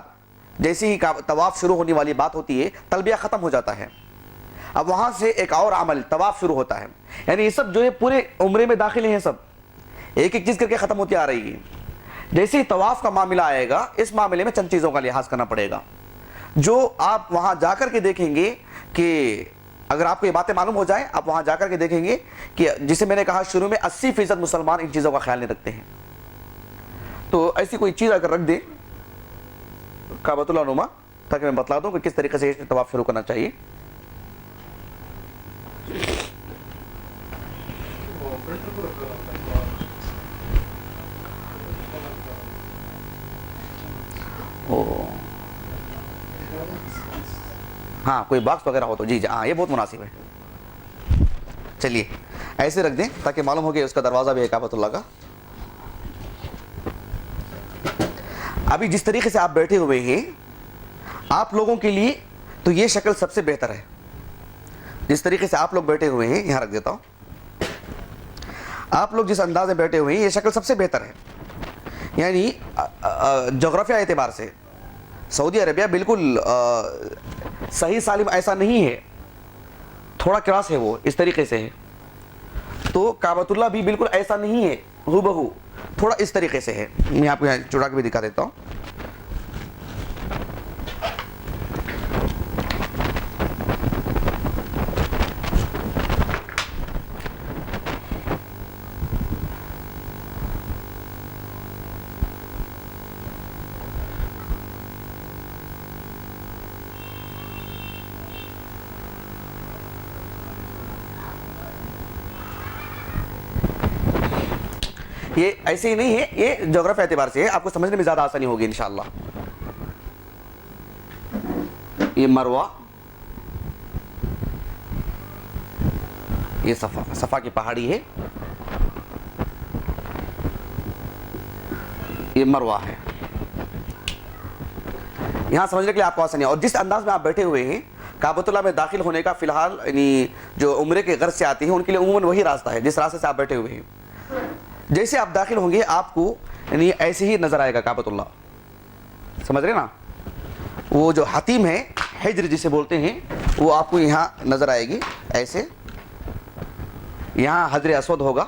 جیسے ہی طواف شروع ہونے والی بات ہوتی ہے، تلبیہ ختم ہو جاتا ہے، اب وہاں سے ایک اور عمل طواف شروع ہوتا ہے، یعنی یہ سب جو ہے پورے عمرے میں داخل ہیں، سب ایک ایک چیز کر کے ختم ہوتی آ رہی ہے۔ جیسے ہی طواف کا معاملہ آئے گا، اس معاملے میں چند چیزوں کا لحاظ کرنا پڑے گا، جو آپ وہاں جا کر کے دیکھیں گے کہ اگر آپ کو یہ باتیں معلوم ہو جائیں، آپ وہاں جا کر کے دیکھیں گے کہ جسے میں نے کہا شروع میں 80% مسلمان ان چیزوں کا خیال نہیں رکھتے ہیں، تو ایسی کوئی چیز اگر رکھ دیں کعبۃ اللہ نما، تاکہ میں بتلا دوں کہ کس طریقے سے طواف شروع کرنا چاہیے۔ ہاں کوئی باکس وغیرہ ہو تو جی ہاں، یہ بہت مناسب ہے، چلیے ایسے رکھ دیں تاکہ معلوم ہو کہ اس کا دروازہ بھی ہے کعبۃ اللہ کا۔ ابھی جس طریقے سے آپ بیٹھے ہوئے ہیں، آپ لوگوں کے لیے تو یہ شکل سب سے بہتر ہے، جس طریقے سے آپ لوگ بیٹھے ہوئے ہیں، یہاں رکھ دیتا ہوں، آپ لوگ جس انداز میں بیٹھے ہوئے ہیں یہ شکل سب سے بہتر ہے، یعنی جغرافیہ اعتبار سے سعودی عربیہ بالکل صحیح سالم ایسا نہیں ہے، تھوڑا کراس ہے، وہ اس طریقے سے ہے، تو کعبۃ اللہ بھی بالکل ایسا نہیں ہے ہو بہو، تھوڑا اس طریقے سے ہے، میں آپ کو یہاں چڑا کے بھی دکھا دیتا ہوں۔ یہ ایسے ہی نہیں ہے، یہ جغرافیہ اعتبار سے ہے، آپ کو سمجھنے میں زیادہ آسانی ہوگی انشاءاللہ۔ یہ مروہ، یہ صفا کی پہاڑی ہے، یہ مروہ ہے، یہاں سمجھنے کے لیے آپ کو آسانی ہے۔ اور جس انداز میں آپ بیٹھے ہوئے ہیں، کعبۃ اللہ میں داخل ہونے کا فی الحال یعنی جو عمرے کے غرض سے آتے ہیں ان کے لیے عموماً وہی راستہ ہے جس راستے سے آپ بیٹھے ہوئے ہیں، جیسے آپ داخل ہوں گے آپ کو یعنی ایسے ہی نظر آئے گا کعبۃ اللہ، سمجھ رہے نا، وہ جو حتیم ہے، حجر جسے بولتے ہیں، وہ آپ کو یہاں نظر آئے گی ایسے، یہاں حجر اسود ہوگا،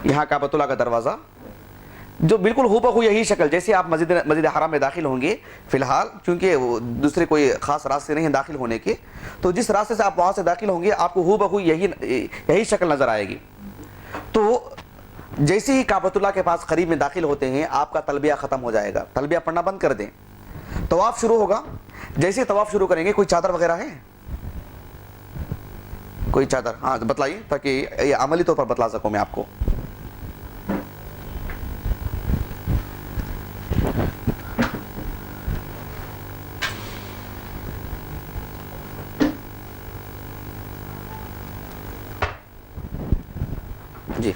یہاں کعبۃ اللہ کا دروازہ، جو بالکل ہو بہو یہی شکل جیسے آپ مسجد حرام میں داخل ہوں گے، فی الحال چونکہ دوسرے کوئی خاص راستے نہیں ہیں داخل ہونے کے، تو جس راستے سے آپ وہاں سے داخل ہوں گے آپ کو ہو بہو یہی شکل نظر آئے گی۔ تو جیسے ہی کعبۃ اللہ کے پاس قریب میں داخل ہوتے ہیں آپ کا تلبیہ ختم ہو جائے گا، تلبیہ پڑھنا بند کر دیں، طواف شروع ہوگا، جیسے طواف شروع کریں گے کوئی چادر وغیرہ ہے، کوئی چادر، ہاں بتلائیے تاکہ یہ عملی طور پر بتلا سکوں میں آپ کو۔ جی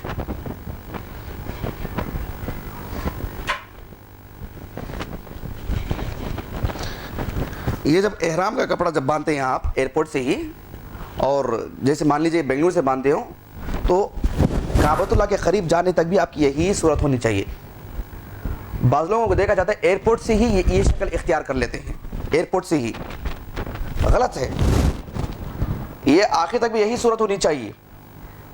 یہ جب احرام کا کپڑا جب باندھتے ہیں آپ ایئرپورٹ سے ہی، اور جیسے مان لیجئے بنگلور سے باندھتے ہو، تو کعبۃ اللہ کے قریب جانے تک بھی آپ کی یہی صورت ہونی چاہیے۔ بعض لوگوں کو دیکھا جاتا ہے ایئرپورٹ سے ہی یہ شکل اختیار کر لیتے ہیں، ایئرپورٹ سے ہی، غلط ہے، یہ آخر تک بھی یہی صورت ہونی چاہیے۔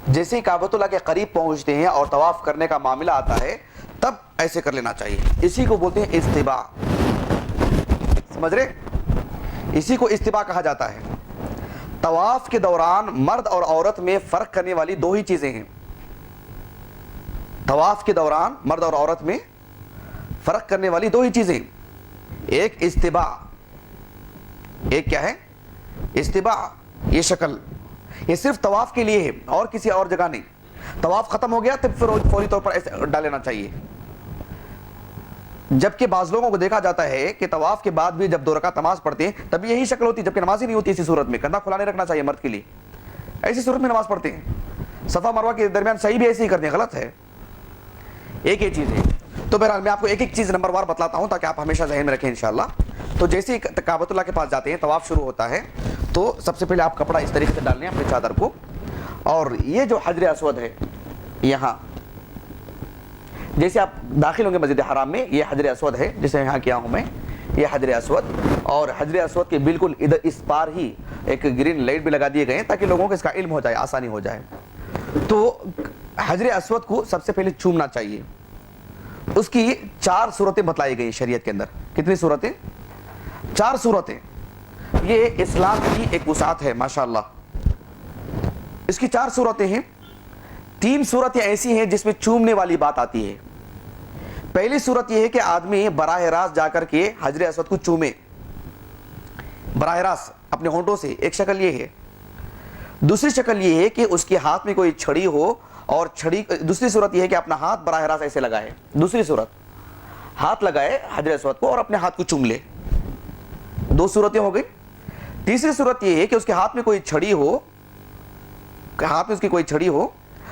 جیسے ہی کعبۃ اللہ کے قریب پہنچتے ہیں اور طواف کرنے کا معاملہ آتا ہے تب ایسے کر لینا چاہیے، اسی کو بولتے ہیں استباع، سمجھ رہے، اسی کو استباع کہا جاتا ہے۔ طواف کے دوران مرد اور عورت میں فرق کرنے والی دو ہی چیزیں ہیں. طواف کے دوران مرد اور عورت میں فرق کرنے والی دو ہی چیزیں, ایک استباع, ایک کیا ہے, استباع. یہ شکل یہ صرف طواف کے لیے ہے اور کسی اور جگہ نہیں. طواف ختم ہو گیا تو پھر فوری طور پر ایسے ڈال لینا چاہیے. جبکہ بعض لوگوں کو دیکھا جاتا ہے کہ طواف کے بعد بھی جب 2 رکعت نماز پڑھتے ہیں تب یہی شکل ہوتی ہے, جبکہ نماز ہی نہیں ہوتی. اسی صورت میں کندھا کھلا نہیں رکھنا چاہیے مرد کے لیے, ایسی صورت میں نماز پڑھتے ہیں. صفا مروہ کے درمیان صحیح بھی ایسے ہی کرتے ہیں, غلط ہے. ایک یہ چیز ہے. تو بہرحال میں آپ کو ایک ایک چیز نمبر وار بتلاتا ہوں تاکہ آپ ہمیشہ ذہن میں رکھیں انشاءاللہ. تو جیسے ہی کعبۃ اللہ کے پاس جاتے ہیں, طواف شروع ہوتا ہے, تو سب سے پہلے آپ کپڑا اس طریقے سے ڈالنے ہیں اپنے چادر کو, اور یہ جو حجر اسود ہے یہاں, جیسے آپ داخل ہوں گے مسجد حرام میں, یہ حجر اسود ہے جسے یہاں کیا ہوں میں, یہ حجر اسود. اور حجر اسود کے بالکل ادھر اس پار ہی ایک گرین لائٹ بھی لگا دیے گئے ہیں تاکہ لوگوں کو اس کا علم ہو جائے, آسانی ہو جائے. تو حجر اسود کو سب سے پہلے چومنا چاہیے. اس کی 4 صورتیں بتلائی گئی شریعت کے اندر. کتنی صورتیں؟ 4 صورتیں. یہ اسلام کی ایک وسعت ہے ماشاءاللہ. اس کی 4 صورتیں ہیں. 3 صورتیں ایسی ہیں جس میں چومنے والی بات آتی ہے. پہلی صورت یہ ہے کہ آدمی براہ راست جا کر کے حجر اسود کو چومے, براہ راست اپنے ہونٹوں سے. ایک شکل یہ ہے. دوسری شکل یہ ہے کہ اس کے ہاتھ میں کوئی چھڑی ہو, اور چھڑی, دوسری صورت یہ ہے کہ اپنا ہاتھ براہ راست ایسے لگائے. دوسری صورت, ہاتھ لگائے حجر اسود کو اور اپنے ہاتھ کو چوم لے. 2 صورتیں ہو گئی. تیسری صورت یہ ہے کہ اس کے ہاتھ میں کوئی چھڑی ہو, ہاتھ میں اس کی کوئی چھڑی ہو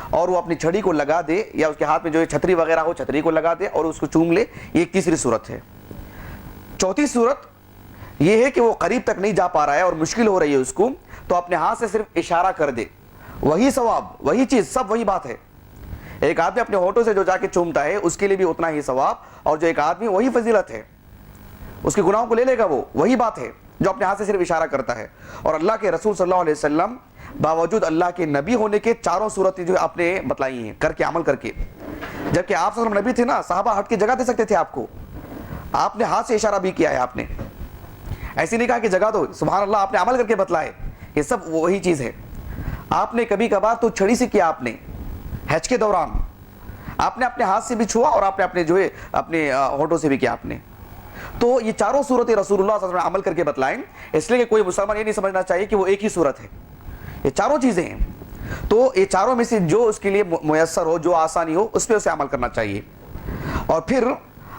اور وہ اپنی چھڑی کو لگا دے, یا اس کے ہاتھ میں جو چھتری وغیرہ ہو چھتری کو لگا دے اور اس کو چوم لے. یہ ایک تیسری صورت ہے. چوتھی صورت یہ ہے کہ وہ قریب تک نہیں جا پا رہا ہے اور مشکل ہو رہی ہے اس کو, تو اپنے ہاتھ سے صرف اشارہ کر دے. وہی ثواب, وہی چیز, سب وہی بات ہے. ایک آدمی اپنے ہونٹوں سے جو جا کے چومتا ہے اس کے لیے بھی اتنا ہی ثواب, اور جو ایک آدمی وہی فضیلت ہے, اس کے گناہوں کو لے لے گا. وہ وہی بات ہے جو اپنے ہاتھ سے صرف اشارہ کرتا ہے. اور اللہ کے رسول صلی اللہ علیہ وسلم باوجود اللہ کے نبی ہونے کے 4 صورتیں جو آپ نے بتلائی ہیں کر کے, عمل کر کے. جبکہ آپ صلی اللہ علیہ وسلم نبی تھے نا, صحابہ ہٹ کے جگہ دے سکتے تھے آپ کو, آپ نے ہاتھ سے اشارہ بھی کیا ہے. آپ نے ایسے نہیں کہا کہ جگہ دو, سبحان اللہ, آپ نے عمل کر کے بتلائے. یہ سب وہی چیز ہے. آپ نے کبھی کبھار تو چھڑی سے کیا, آپ نے حج کے دوران آپ نے اپنے ہاتھ سے بھی چھوا, اور آپ نے اپنے جو ہے اپنے ہونٹوں سے بھی کیا آپ نے. تو یہ 4 صورتیں رسول اللہ صلی اللہ علیہ وسلم نے عمل کر کے بتلائیں. اس لیے کہ کوئی مسلمان یہ نہیں سمجھنا چاہیے کہ وہ ایک ہی صورت ہے. یہ 4 چیزیں ہیں. تو یہ 4 میں سے جو اس کے لیے میسر ہو, جو آسانی ہو, اس پہ اسے عمل کرنا چاہیے. اور پھر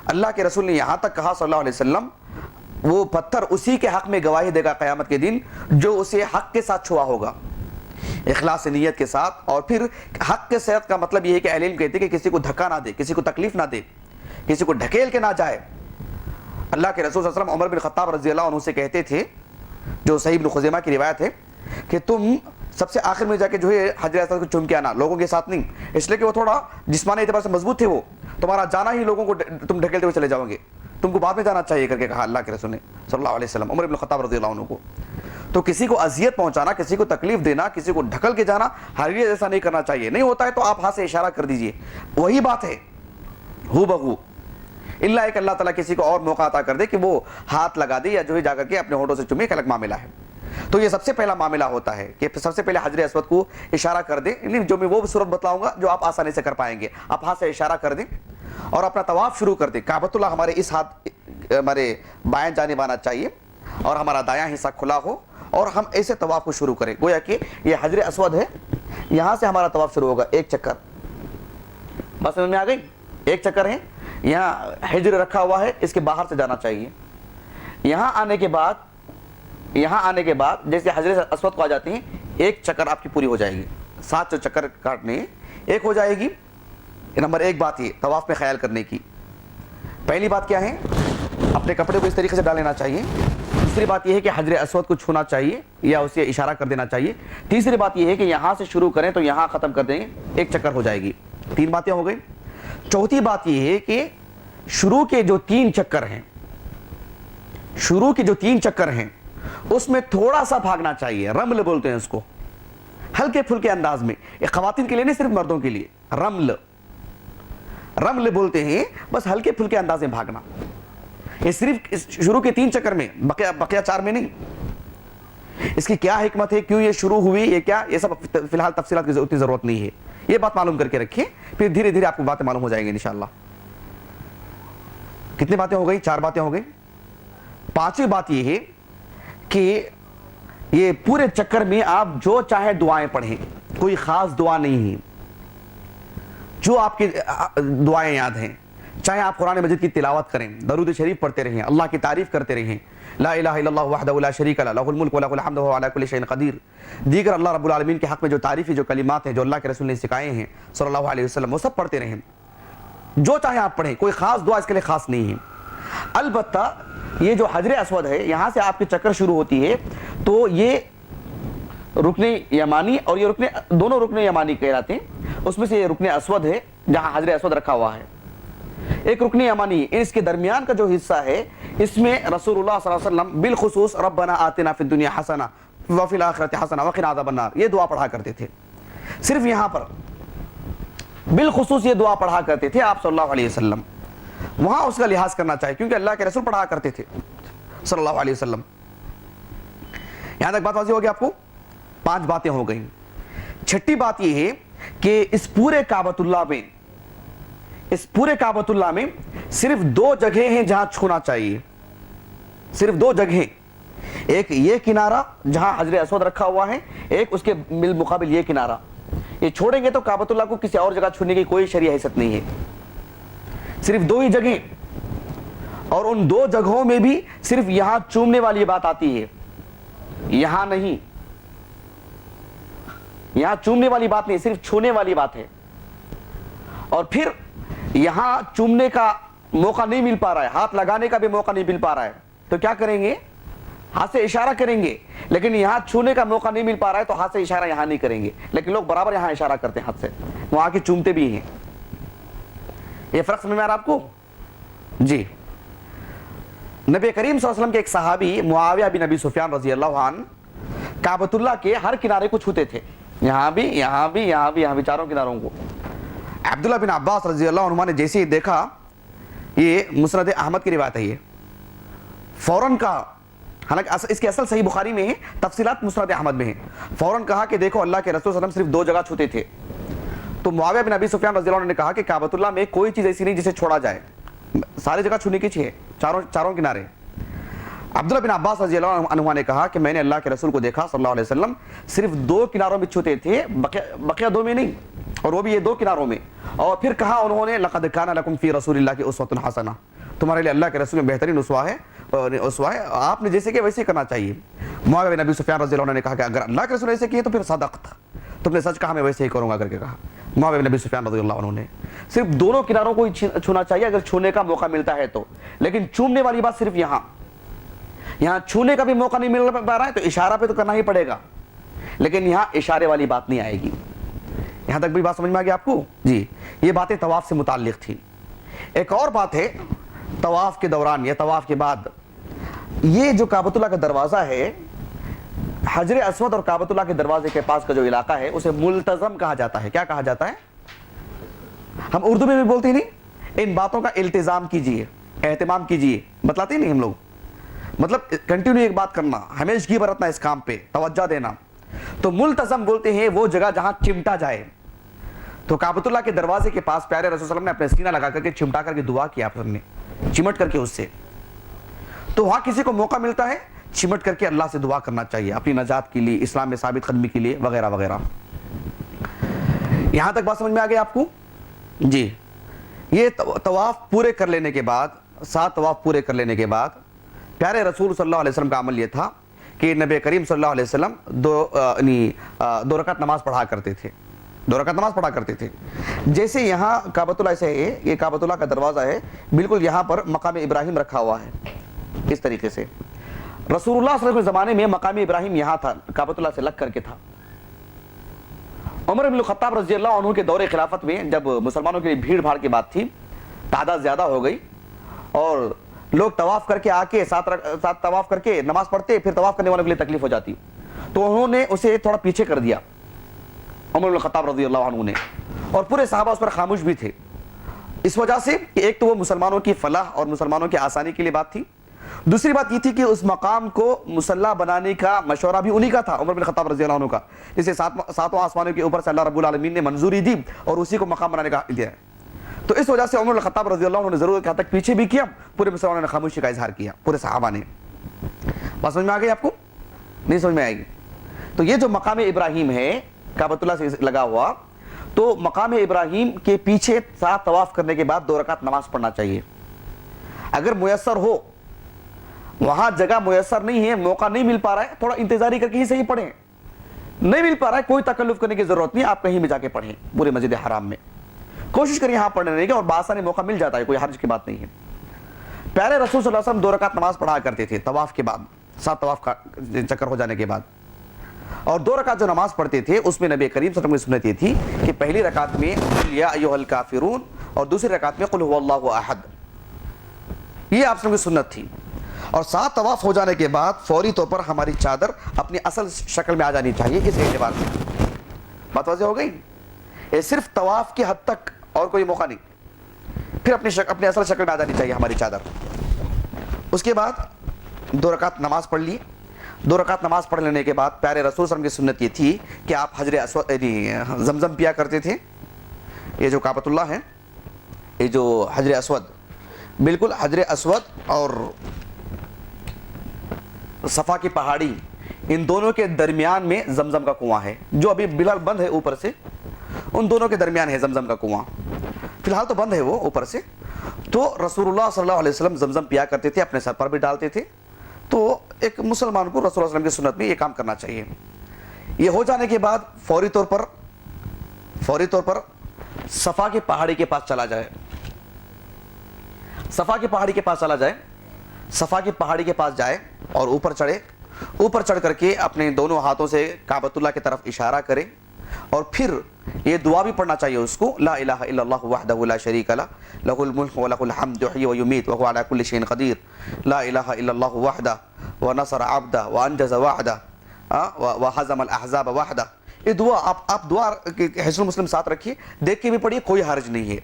اللہ کے رسول نے یہاں تک کہا صلی اللہ علیہ وسلم, وہ پتھر اسی کے حق میں گواہی دے گا قیامت کے دن جو اسے حق کے ساتھ چھوا ہوگا, اخلاص نیت کے ساتھ. اور پھر حق کے صحت کا مطلب یہ ہے کہ اہل علم کہتے ہیں کہ کسی کو دھکا نہ دے, کسی کو تکلیف نہ دے, کسی کو ڈھکیل کے نہ جائے. اللہ کے رسول صلی اللہ علیہ وسلم عمر بن خطاب رضی اللہ عنہ سے کہتے تھے, جو صحیح ابن خزیمہ کی روایت ہے, کہ تم سب سے آخر میں جا کے جو ہے حجر اسود کو چوم کے آنا, لوگوں کے ساتھ نہیں. اس لیے کہ وہ تھوڑا جسمانی اعتبار سے مضبوط تھے, وہ تمہارا جانا ہی لوگوں کو تم ڈھکیلتے ہوئے چلے جاؤ گے, تم کو بعد میں جانا چاہیے کر کے کہا اللہ کے رسول نے صلی اللہ علیہ وسلم عمر بن خطاب رضی اللہ عنہ کو. تو کسی کو اذیت پہنچانا, کسی کو تکلیف دینا, کسی کو ڈھکل کے جانا, ہرگز ایسا نہیں کرنا چاہیے. نہیں ہوتا ہے تو آپ ہاتھ سے اشارہ کر دیجئے, وہی بات ہے ہو بہو. اللہ ایک اللہ تعالیٰ کسی کو اور موقع عطا کر دے کہ وہ ہاتھ لگا دے یا جو ہے جا کر کے اپنے ہونٹوں سے چومے, ایک الگ معاملہ ہے. تو یہ سب سے پہلا معاملہ ہوتا ہے کہ سب سے پہلے حجر اسود کو اشارہ کر دیں. جو میں وہ صورت بتلاؤں گا جو آپ آسانی سے کر پائیں گے. آپ ہاتھ سے اشارہ کر دیں اور اپنا طواف شروع کر دیں. کعبۃ اللہ ہمارے اس ہاتھ ہمارے بائیں جانب آنا چاہیے اور ہمارا دایاں حصہ کھلا ہو, اور ہم ایسے طواف کو شروع کریں گویا کہ یہ حجر اسود ہے, یہاں سے ہمارا طواف شروع ہوگا. ایک چکر, بس سمجھ میں آ گئی, ایک چکر ہے. یہاں حجر رکھا ہوا ہے, اس کے باہر سے جانا چاہیے. یہاں آنے کے بعد جیسے حجر اسود کو آ جاتی ہیں, ایک چکر آپ کی پوری ہو جائے گی. 7 جو چکر کاٹنے ہیں, ایک ہو جائے گی. نمبر 1 بات یہ طواف میں خیال کرنے کی. پہلی بات کیا ہے, اپنے کپڑے کو اس طریقے سے ڈال لینا چاہیے. دوسری بات یہ ہے کہ حجر اسود کو چھونا چاہیے یا اسے اشارہ کر دینا چاہیے. تیسری بات یہ ہے کہ یہاں سے شروع کریں تو یہاں ختم کر دیں گے, ایک چکر ہو جائے گی. 3 باتیں ہو گئی. چوتھی بات یہ ہے کہ شروع کے جو 3 چکر ہیں اس میں تھوڑا سا بھاگنا چاہیے. رمل بولتے ہیں اس کو, ہلکے پھلکے انداز میں. یہ خواتین کے لیے نہیں, صرف مردوں کے لیے. رمل بولتے ہیں, بس ہلکے پھلکے انداز میں بھاگنا. یہ صرف شروع کے 3 چکر میں, بقیہ 4 میں نہیں. اس کی کیا حکمت ہے, کیوں یہ شروع ہوئی, یہ کیا, یہ سب فی الحال تفصیلات کی اتنی ضرورت نہیں ہے. یہ بات معلوم کر کے رکھیں, پھر دھیرے دھیرے آپ کو باتیں معلوم ہو جائیں گے انشاءاللہ. کتنی باتیں ہو گئی؟ 4 باتیں ہو گئی. 5ویں بات یہ ہے کہ یہ پورے چکر میں آپ جو چاہے دعائیں پڑھیں, کوئی خاص دعا نہیں ہے, جو آپ کی دعائیں یاد ہیں. چاہے آپ قرآن مجید کی تلاوت کریں, درود شریف پڑھتے رہیں, اللہ کی تعریف کرتے رہیں, لا الہ الا اللہ وحدہ لا شریک لہ لہ الملک ولہ الحمد وہو علی کل شیء قدیر, دیگر اللہ رب العالمین کے حق میں جو تعریفی جو کلمات ہیں جو اللہ کے رسول نے سکھائے ہیں صلی اللہ علیہ وسلم, وہ سب پڑھتے رہیں. جو چاہے آپ پڑھیں, کوئی خاص دعا اس کے لیے خاص نہیں ہے. البتہ یہ جو حجر اسود ہے, یہاں سے آپ کی چکر شروع ہوتی ہے, تو یہ رکن یمانی اور یہ رکن, دونوں رکن یمانی کہلاتے ہیں. اس میں سے یہ رکن اسود ہے جہاں حجر اسود رکھا ہوا ہے. ایک رکن یمانی, اس کے درمیان کا جو حصہ ہے اس میں رسول اللہ صلی اللہ علیہ وسلم بالخصوص ربنا آتنا فی الدنیا حسنہ وفی الآخرۃ حسنہ وقنا عذاب النار, یہ دعا پڑھا کرتے تھے. صرف یہاں پر بالخصوص یہ دعا پڑھا کرتے تھے آپ صلی اللہ علیہ وسلم. وہاں اس کا لحاظ کرنا چاہیے کیونکہ اللہ کے رسول پڑھا کرتے تھے صلی اللہ علیہ وسلم. یہاں تک بات واضح ہوگی آپ کو. 5 باتیں ہو گئیں. 6ٹھی بات یہ ہے کہ اس پورے کعبۃ اللہ میں صرف 2 جگہیں ہیں جہاں چھونا چاہیے, صرف 2 جگہیں. ایک یہ کنارہ جہاں حجر اسود رکھا ہوا ہے, ایک اس کے بالمقابل یہ کنارہ. یہ چھوڑیں گے تو کعبۃ اللہ کو کسی اور جگہ چھونے کی کوئی شرعی حیثیت نہیں ہے. صرف 2 ہی جگہیں, اور ان 2 جگہوں میں بھی صرف یہاں چومنے والی بات آتی ہے, یہاں نہیں. یہاں چومنے والی بات نہیں, صرف چھونے والی بات ہے. اور پھر یہاں چومنے کا موقع نہیں مل پا رہا ہے, ہاتھ لگانے کا بھی موقع نہیں مل پا رہا ہے, تو کیا کریں گے؟ ہاتھ سے اشارہ کریں گے. لیکن یہاں چھونے کا موقع نہیں مل پا رہا ہے تو ہاتھ سے اشارہ یہاں نہیں کریں گے, لیکن لوگ برابر یہاں اشارہ کرتے ہیں ہاتھ سے, وہاں کے چومتے بھی ہیں. یہ فرق سمجھ میں آ رہا آپ کو؟ جی. نبی کریم صلی اللہ علیہ وسلم کے ایک صحابی معاویہ بن ابی سفیان رضی اللہ عنہ کعبۃ اللہ کے ہر کنارے کو چھوتے تھے, یہاں بھی, یہاں بھی, یہاں بھی, یہاں بھی, چاروں کناروں کو. عبداللہ بن عباس رضی اللہ عنہ نے جیسے ہی دیکھا, یہ مسند احمد کی روایت ہے, یہ فوراً کہا, حالانکہ اس کے اصل صحیح بخاری میں ہے, تفصیلات مسند احمد میں ہیں, فوراً کہا کہ دیکھو اللہ کے رسول صلی اللہ علیہ وسلم صرف 2 جگہ چھوتے تھے. تو معاویہ بن ابی سفیان رضی اللہ عنہ نے کہا کہ کعبۃ اللہ میں کوئی چیز ایسی نہیں جسے چھوڑا جائے, ساری جگہ چھونے کی چاہیے, چاروں کنارے. عبداللہ بن عباس رضی اللہ عنہ نے کہا کہ میں نے اللہ کے رسول کو دیکھا صلی اللہ علیہ وسلم صرف 2 کناروں میں چھوتے تھے, بقیہ 2 میں نہیں, اور وہ بھی یہ 2 کناروں میں. اور پھر کہا انہوں نے لقد کان لکم فی رسول اللہ کی اسوۃ حسنہ, تمہارے لیے اللہ کے رسول میں بہترین اسوہ ہے, آپ نے جیسے کہ ویسے کرنا چاہیے. معاویہ بن ابی سفیان رضی اللہ عنہ نے کہا کہ اگر اللہ کے رسول ایسے کیے تو پھر صدقت, تم نے سچ کہا, میں ویسے ہی کروں گا کر کے کہا. معاویہ بن ابی سفیان رضی اللہ عنہ نے صرف دونوں کناروں کو چھونا چاہیے اگر چھونے کا موقع ملتا ہے تو, لیکن چومنے والی بات صرف یہاں چھونے کا بھی موقع نہیں مل پا رہا ہے تو اشارہ پہ تو کرنا ہی پڑے گا, لیکن یہاں اشارے والی بات نہیں آئے گی. یہاں تک بھی بات سمجھ میں آ گئی آپ کو؟ جی. یہ باتیں طواف سے متعلق تھی. ایک اور بات ہے, طواف کے دوران یا طواف کے بعد یہ جو کعبۃ اللہ کا دروازہ ہے, حجر اسود اور کعبۃ اللہ کے دروازے کے پاس کا جو علاقہ ہے اسے ملتزم کہا جاتا ہے. کیا کہا جاتا ہے؟ ہم اردو میں بھی بولتے نہیں, ان باتوں کا التزام کیجئے, اہتمام کیجئے, بتلاتے نہیں ہم لوگ, مطلب کنٹینیو ایک بات کرنا, ہمیشگی برتنا اس کام پہ, توجہ دینا. تو ملتزم بولتے ہیں وہ جگہ جہاں چمٹا جائے. تو کعبۃ اللہ کے دروازے کے پاس پیارے رسول صلی اللہ علیہ وسلم نے اپنے سینہ لگا کر کے چمٹا کر کے دعا کیا, آپ نے چمٹ کر کے اس سے. تو وہاں کسی کو موقع ملتا ہے چمٹ کر کے اللہ سے دعا کرنا چاہیے اپنی نجات کے لیے, اسلام میں ثابت قدمی کے لیے, وغیرہ وغیرہ. یہاں تک بات سمجھ میں آ گئی آپ کو؟ جی. یہ طواف پورے کر لینے کے بعد, 7 طواف پورے کر لینے کے بعد پیارے رسول صلی اللہ علیہ وسلم کا عمل یہ تھا کہ نبی کریم صلی اللہ علیہ وسلم 2 رکعت نماز پڑھا کرتے تھے, 2 رکعت نماز پڑھا کرتے تھے. جیسے یہاں کعبۃ اللہ سے ہے, یہ کعبۃ اللہ کا دروازہ ہے, بالکل یہاں پر مقام ابراہیم رکھا ہوا ہے. اس طریقے سے رسول اللہ صلی اللہ علیہ وسلم کے زمانے میں مقام ابراہیم یہاں تھا, کعبۃ اللہ سے لگ کر کے تھا. عمر بن الخطاب رضی اللہ عنہ کے دور خلافت میں جب مسلمانوں کے لیے بھیڑ بھاڑ کی بات تھی, تعداد زیادہ ہو گئی اور لوگ طواف کر کے آ کے 7 طواف کر کے نماز پڑھتے, پھر طواف کرنے والوں کے لیے تکلیف ہو جاتی, تو انہوں نے اسے تھوڑا پیچھے کر دیا عمر بن الخطاب رضی اللہ عنہ نے, اور پورے صحابہ اس پر خاموش بھی تھے. اس وجہ سے کہ ایک تو وہ مسلمانوں کی فلاح اور مسلمانوں کی آسانی کے لیے بات تھی, دوسری بات یہ تھی کہ اس مقام کو مصلی بنانے کا مشورہ بھی انہی کا تھا، عمر بن خطاب رضی اللہ عنہ کا، جسے ساتوں آسمانوں کے اوپر سے اللہ رب العالمین نے منظوری دی اور اسی کو مقام بنانے کا دیا ہے۔ تو اس وجہ سے عمر بن خطاب رضی اللہ عنہ نے ضرورت کے حد تک پیچھے بھی کیا، پورے مسلمانوں نے خاموشی کا اظہار کیا، پورے صحابہ نے۔ بات سمجھ میں آ گئی آپ کو؟ نہیں سمجھ میں آئے گی؟ تو یہ جو مقام ابراہیم ہے کعبۃ اللہ سے لگا ہوا، تو مقام ابراہیم کے پیچھے 7 طواف کرنے کے بعد 2 رکعت نماز پڑھنا چاہیے۔ اگر میسر ہو، وہاں جگہ میسر نہیں ہے، موقع نہیں مل پا رہا ہے، تھوڑا انتظاری کر کے ہی صحیح پڑھیں، نہیں مل پا رہا ہے کوئی تکلف کرنے کی ضرورت نہیں، آپ کہیں بھی جا کے پڑھیں پورے مسجد حرام میں، کوشش کریں یہاں پڑھنے کی، اور بآسانی موقع مل جاتا ہے، کوئی حرج کی بات نہیں ہے۔ پیارے رسول صلی اللہ علیہ وسلم 2 رکعت نماز پڑھا کرتے تھے طواف کے بعد، 7 طواف کا چکر ہو جانے کے بعد، اور 2 رکعت جو نماز پڑھتے تھے اس میں نبی کریم صلی اللہ علیہ وسلم کی سنت یہ تھی کہ پہلی رکعت میں یا ایھا الکافرون اور دوسری رکعت میں قل ھو اللہ احد، یہ آپ کی سنت تھی۔ اور 7 طواف ہو جانے کے بعد فوری طور پر ہماری چادر اپنی اصل شکل میں آ جانی چاہیے، اس اعتبار سے بات واضح ہو گئی؟ یہ صرف طواف کی حد تک اور کوئی موقع نہیں، پھر اپنی اصل شکل میں آ جانی چاہیے ہماری چادر۔ اس کے بعد 2 رکعت نماز پڑھ لی، 2 رکعت نماز پڑھ لینے کے بعد پیارے رسول صلی اللہ علیہ وسلم کی سنت یہ تھی کہ آپ حجر اسود زمزم پیا کرتے تھے۔ یہ جو کعبۃ اللہ ہے، یہ جو حجر اسود، بالکل حجر اسود اور صفا کی پہاڑی، ان دونوں کے درمیان میں زمزم کا کنواں ہے، جو ابھی بلال بند ہے اوپر سے، ان دونوں کے درمیان ہے زمزم کا کنواں، فی الحال تو بند ہے وہ اوپر سے۔ تو رسول اللہ صلی اللہ علیہ وسلم زمزم پیا کرتے تھے، اپنے سر پر بھی ڈالتے تھے۔ تو ایک مسلمان کو رسول اللہ علیہ وسلم کی سنت میں یہ کام کرنا چاہیے۔ یہ ہو جانے کے بعد فوری طور پر صفا کی پہاڑی کے پاس چلا جائے، صفا کی پہاڑی کے پاس چلا جائے، صفا کی پہاڑی کے پاس جائے اور اوپر چڑھے، اوپر چڑھ کر کے اپنے دونوں ہاتھوں سے کعبۃ اللہ کی طرف اشارہ کرے، اور پھر یہ دعا بھی پڑھنا چاہیے اس کو، لا الہ الا اللہ وحدہ لا شریک لہ لہ الملک ولہ الحمد یحیی ویمیت وہو علی کل شیء قدیر، لا الہ الا اللہ وحدہ ونصر عبدہ وانجز وعدہ وہزم الاحزاب وحدہ۔ یہ دعا آپ دعا حصن مسلم ساتھ رکھیے، دیکھ کے بھی پڑھیے، کوئی حرج نہیں ہے،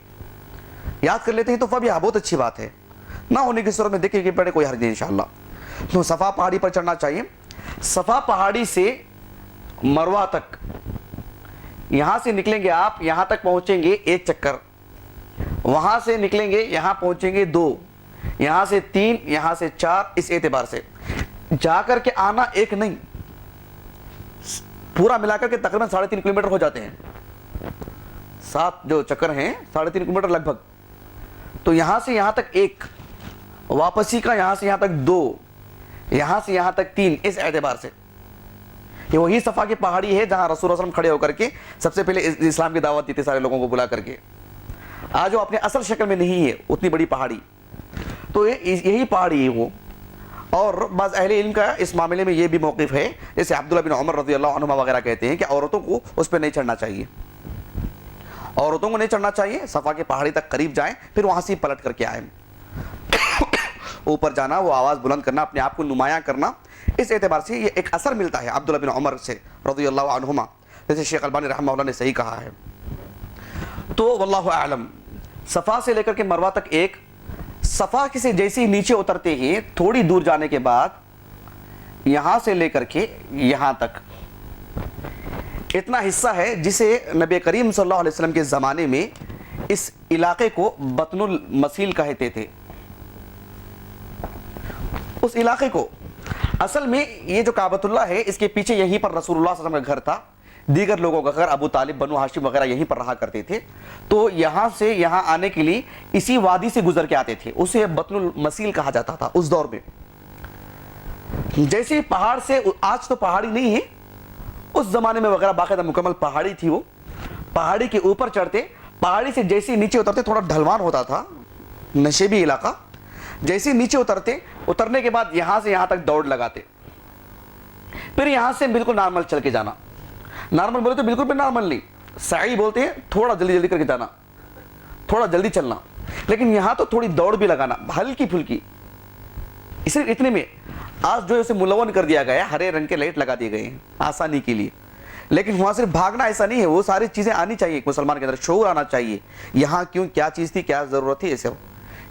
یاد کر لیتے ہیں تو فبیہا، بہت اچھی بات ہے، نہ ہونے کی صورت میں دیکھ کے پڑھے کوئی حرج نہیں انشاءاللہ۔ تو صفا پہاڑی پر چڑھنا چاہیے، صفا پہاڑی سے مروہ تک، یہاں سے نکلیں گے آپ، یہاں تک پہنچیں گے 1 چکر، وہاں سے نکلیں گے یہاں پہنچیں گے 2، یہاں سے 3، یہاں سے 4، اس اعتبار سے جا کر کے آنا 1 نہیں، پورا ملا کر کے تقریباً 3.5 کلومیٹر ہو جاتے ہیں، 7 جو چکر ہیں 3.5 کلومیٹر لگ بھگ۔ تو یہاں سے یہاں تک 1، واپسی کا یہاں سے یہاں تک 2، یہاں سے یہاں تک 3، اس اعتبار سے یہ وہی صفا کی پہاڑی ہے جہاں رسول اللہ صلی اللہ علیہ وسلم کھڑے ہو کر کے سب سے پہلے اسلام کی دعوت دی تھی سارے لوگوں کو بلا کر کے۔ آج وہ اپنے اصل شکل میں نہیں ہے اتنی بڑی پہاڑی، تو یہی پہاڑی ہے وہ۔ اور بعض اہل علم کا اس معاملے میں یہ بھی موقف ہے، جیسے عبداللہ بن عمر رضی اللہ عنہما وغیرہ کہتے ہیں کہ عورتوں کو اس پہ نہیں چڑھنا چاہیے، عورتوں کو نہیں چڑھنا چاہیے، صفا کی پہاڑی تک قریب جائیں، پھر وہاں سے پلٹ کر کے آئیں۔ اوپر جانا، وہ آواز بلند کرنا، اپنے آپ کو نمایاں کرنا، اس اعتبار سے یہ ایک اثر ملتا ہے عبداللہ بن عمر سے رضی اللہ عنہما، جیسے شیخ البانی رحمہ اللہ نے صحیح کہا ہے۔ تو واللہ اعلم، صفا سے لے کر کے مروہ تک 1، صفا سے جیسے ہی نیچے اترتے ہیں تھوڑی دور جانے کے بعد یہاں سے لے کر کے یہاں تک اتنا حصہ ہے جسے نبی کریم صلی اللہ علیہ وسلم کے زمانے میں اس علاقے کو بطن المسیل کہتے تھے۔ اس علاقے کو اصل میں یہ جو کعبۃ اللہ ہے، اس کے پیچھے یہیں پر رسول اللہ صلی اللہ علیہ وسلم کا گھر تھا، دیگر لوگوں کا گھر، ابو طالب، بنو ہاشم وغیرہ یہیں پر رہا کرتے تھے، تو یہاں سے یہاں آنے کے لیے اسی وادی سے گزر کے آتے تھے، اسے بطن المسیل کہا جاتا تھا اس دور میں۔ جیسے پہاڑ سے، آج تو پہاڑی نہیں ہے، اس زمانے میں وغیرہ باقاعدہ مکمل پہاڑی تھی، وہ پہاڑی کے اوپر چڑھتے، پہاڑی سے جیسے ہی نیچے اترتے تھوڑا ڈھلوان ہوتا تھا، نشیبی علاقہ، جیسے نیچے اترنے کے بعد یہاں سے یہاں تک دوڑ لگاتے، پھر یہاں سے بالکل نارمل چل کے جانا، نارمل بولے تو بالکل بھی نارمل نہیں، سعی بولتے ہیں تھوڑا جلدی جلدی کر کے جانا، تھوڑا جلدی چلنا، لیکن یہاں تو تھوڑی دوڑ بھی لگانا ہلکی پھلکی، صرف اتنے میں آج جو ہے اسے ملون کر دیا گیا، ہرے رنگ کے لائٹ لگا دیے گئے ہیں آسانی کے لیے، لیکن وہاں صرف بھاگنا ایسا نہیں ہے، وہ ساری چیزیں آنی چاہیے، ایک مسلمان کے اندر شعور آنا چاہیے، یہاں کیوں، کیا چیز تھی، کیا ضرورت تھی، ایسے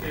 6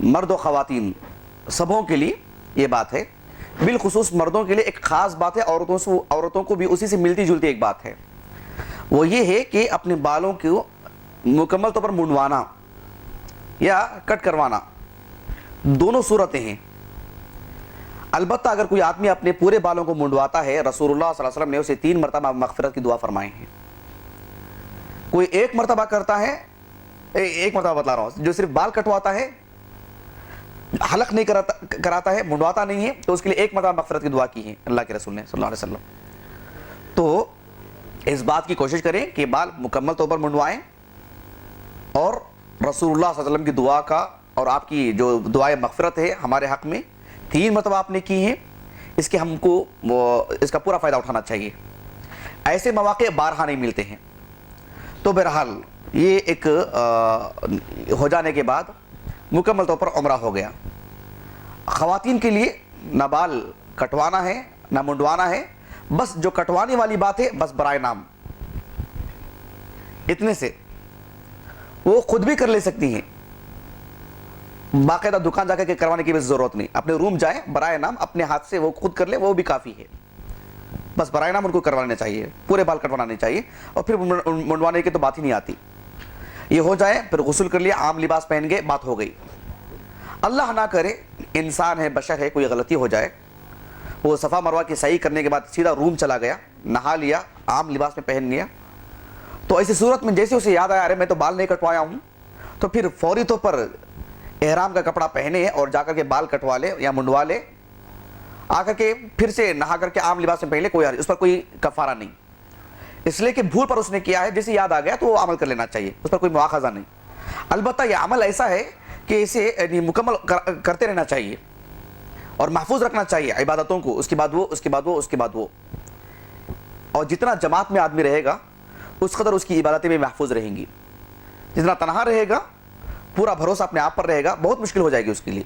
مرد و خواتین سبوں کے لیے یہ بات ہے، بالخصوص مردوں کے لیے ایک خاص بات ہے، عورتوں کو بھی اسی سے ملتی جلتی ایک بات ہے، وہ یہ ہے کہ اپنے بالوں کو مکمل طور پر منڈوانا یا کٹ کروانا، دونوں صورتیں ہیں۔ البتہ اگر کوئی آدمی اپنے پورے بالوں کو منڈواتا ہے، رسول اللہ صلی اللہ علیہ وسلم نے اسے 3 مرتبہ مغفرت کی دعا فرمائے ہیں۔ کوئی ایک مرتبہ کرتا ہے، ایک مرتبہ بتلا رہا ہوں، جو صرف بال کٹواتا ہے، حلق نہیں کراتا ہے، منڈواتا نہیں ہے، تو اس کے لیے 1 مرتبہ مغفرت کی دعا کی ہے اللہ کے رسول نے صلی اللہ علیہ وسلم۔ تو اس بات کی کوشش کریں کہ بال مکمل طور پر منڈوائیں، اور رسول اللہ صلی اللہ علیہ وسلم کی دعا کا اور آپ کی جو دعائے مغفرت ہے ہمارے حق میں 3 مرتبہ آپ نے کی ہیں، اس کے ہم کو اس کا پورا فائدہ اٹھانا چاہیے۔ ایسے مواقع بارہا نہیں ملتے ہیں۔ تو بہرحال یہ ایک ہو جانے کے بعد مکمل طور پر عمرہ ہو گیا۔ خواتین کے لیے نہ بال کٹوانا ہے نہ منڈوانا ہے، بس جو کٹوانے والی بات ہے بس برائے نام، اتنے سے وہ خود بھی کر لے سکتی ہیں، باقاعدہ دکان جا کے کروانے کی بھی ضرورت نہیں، اپنے روم جائیں برائے نام اپنے ہاتھ سے وہ خود کر لے، وہ بھی کافی ہے، بس برائے نام ان کو کروانا چاہیے، پورے بال کٹوانا نہیں چاہیے، اور پھر منڈوانے کی تو بات ہی نہیں آتی۔ یہ ہو جائے پھر غسل کر لیا، عام لباس پہن گئے، بات ہو گئی۔ اللہ نہ کرے انسان ہے، بشر ہے، کوئی غلطی ہو جائے، وہ صفا مروہ کی سعی کرنے کے بعد سیدھا روم چلا گیا، نہا لیا، عام لباس میں پہن لیا، تو ایسی صورت میں جیسے اسے یاد آیا ارے میں تو بال نہیں کٹوایا ہوں، تو پھر فوری طور پر احرام کا کپڑا پہنے اور جا کر کے بال کٹوا لے یا منڈوا لے، آ کر کے پھر سے نہا کر کے عام لباس میں پہن لے، اس پر کوئی کفارہ نہیں، اس لیے کہ بھول پر اس نے کیا ہے، جیسے یاد آ گیا تو وہ عمل کر لینا چاہیے، اس پر کوئی مواخذہ نہیں۔ البتہ یہ عمل ایسا ہے کہ اسے مکمل کرتے رہنا چاہیے اور محفوظ رکھنا چاہیے عبادتوں کو، اس کے بعد وہ، اس کے بعد وہ، اس کے بعد وہ، اور جتنا جماعت میں آدمی رہے گا اس قدر اس کی عبادتیں بھی محفوظ رہیں گی۔ جتنا تنہا رہے گا، پورا بھروسہ اپنے آپ پر رہے گا، بہت مشکل ہو جائے گی اس کے لیے۔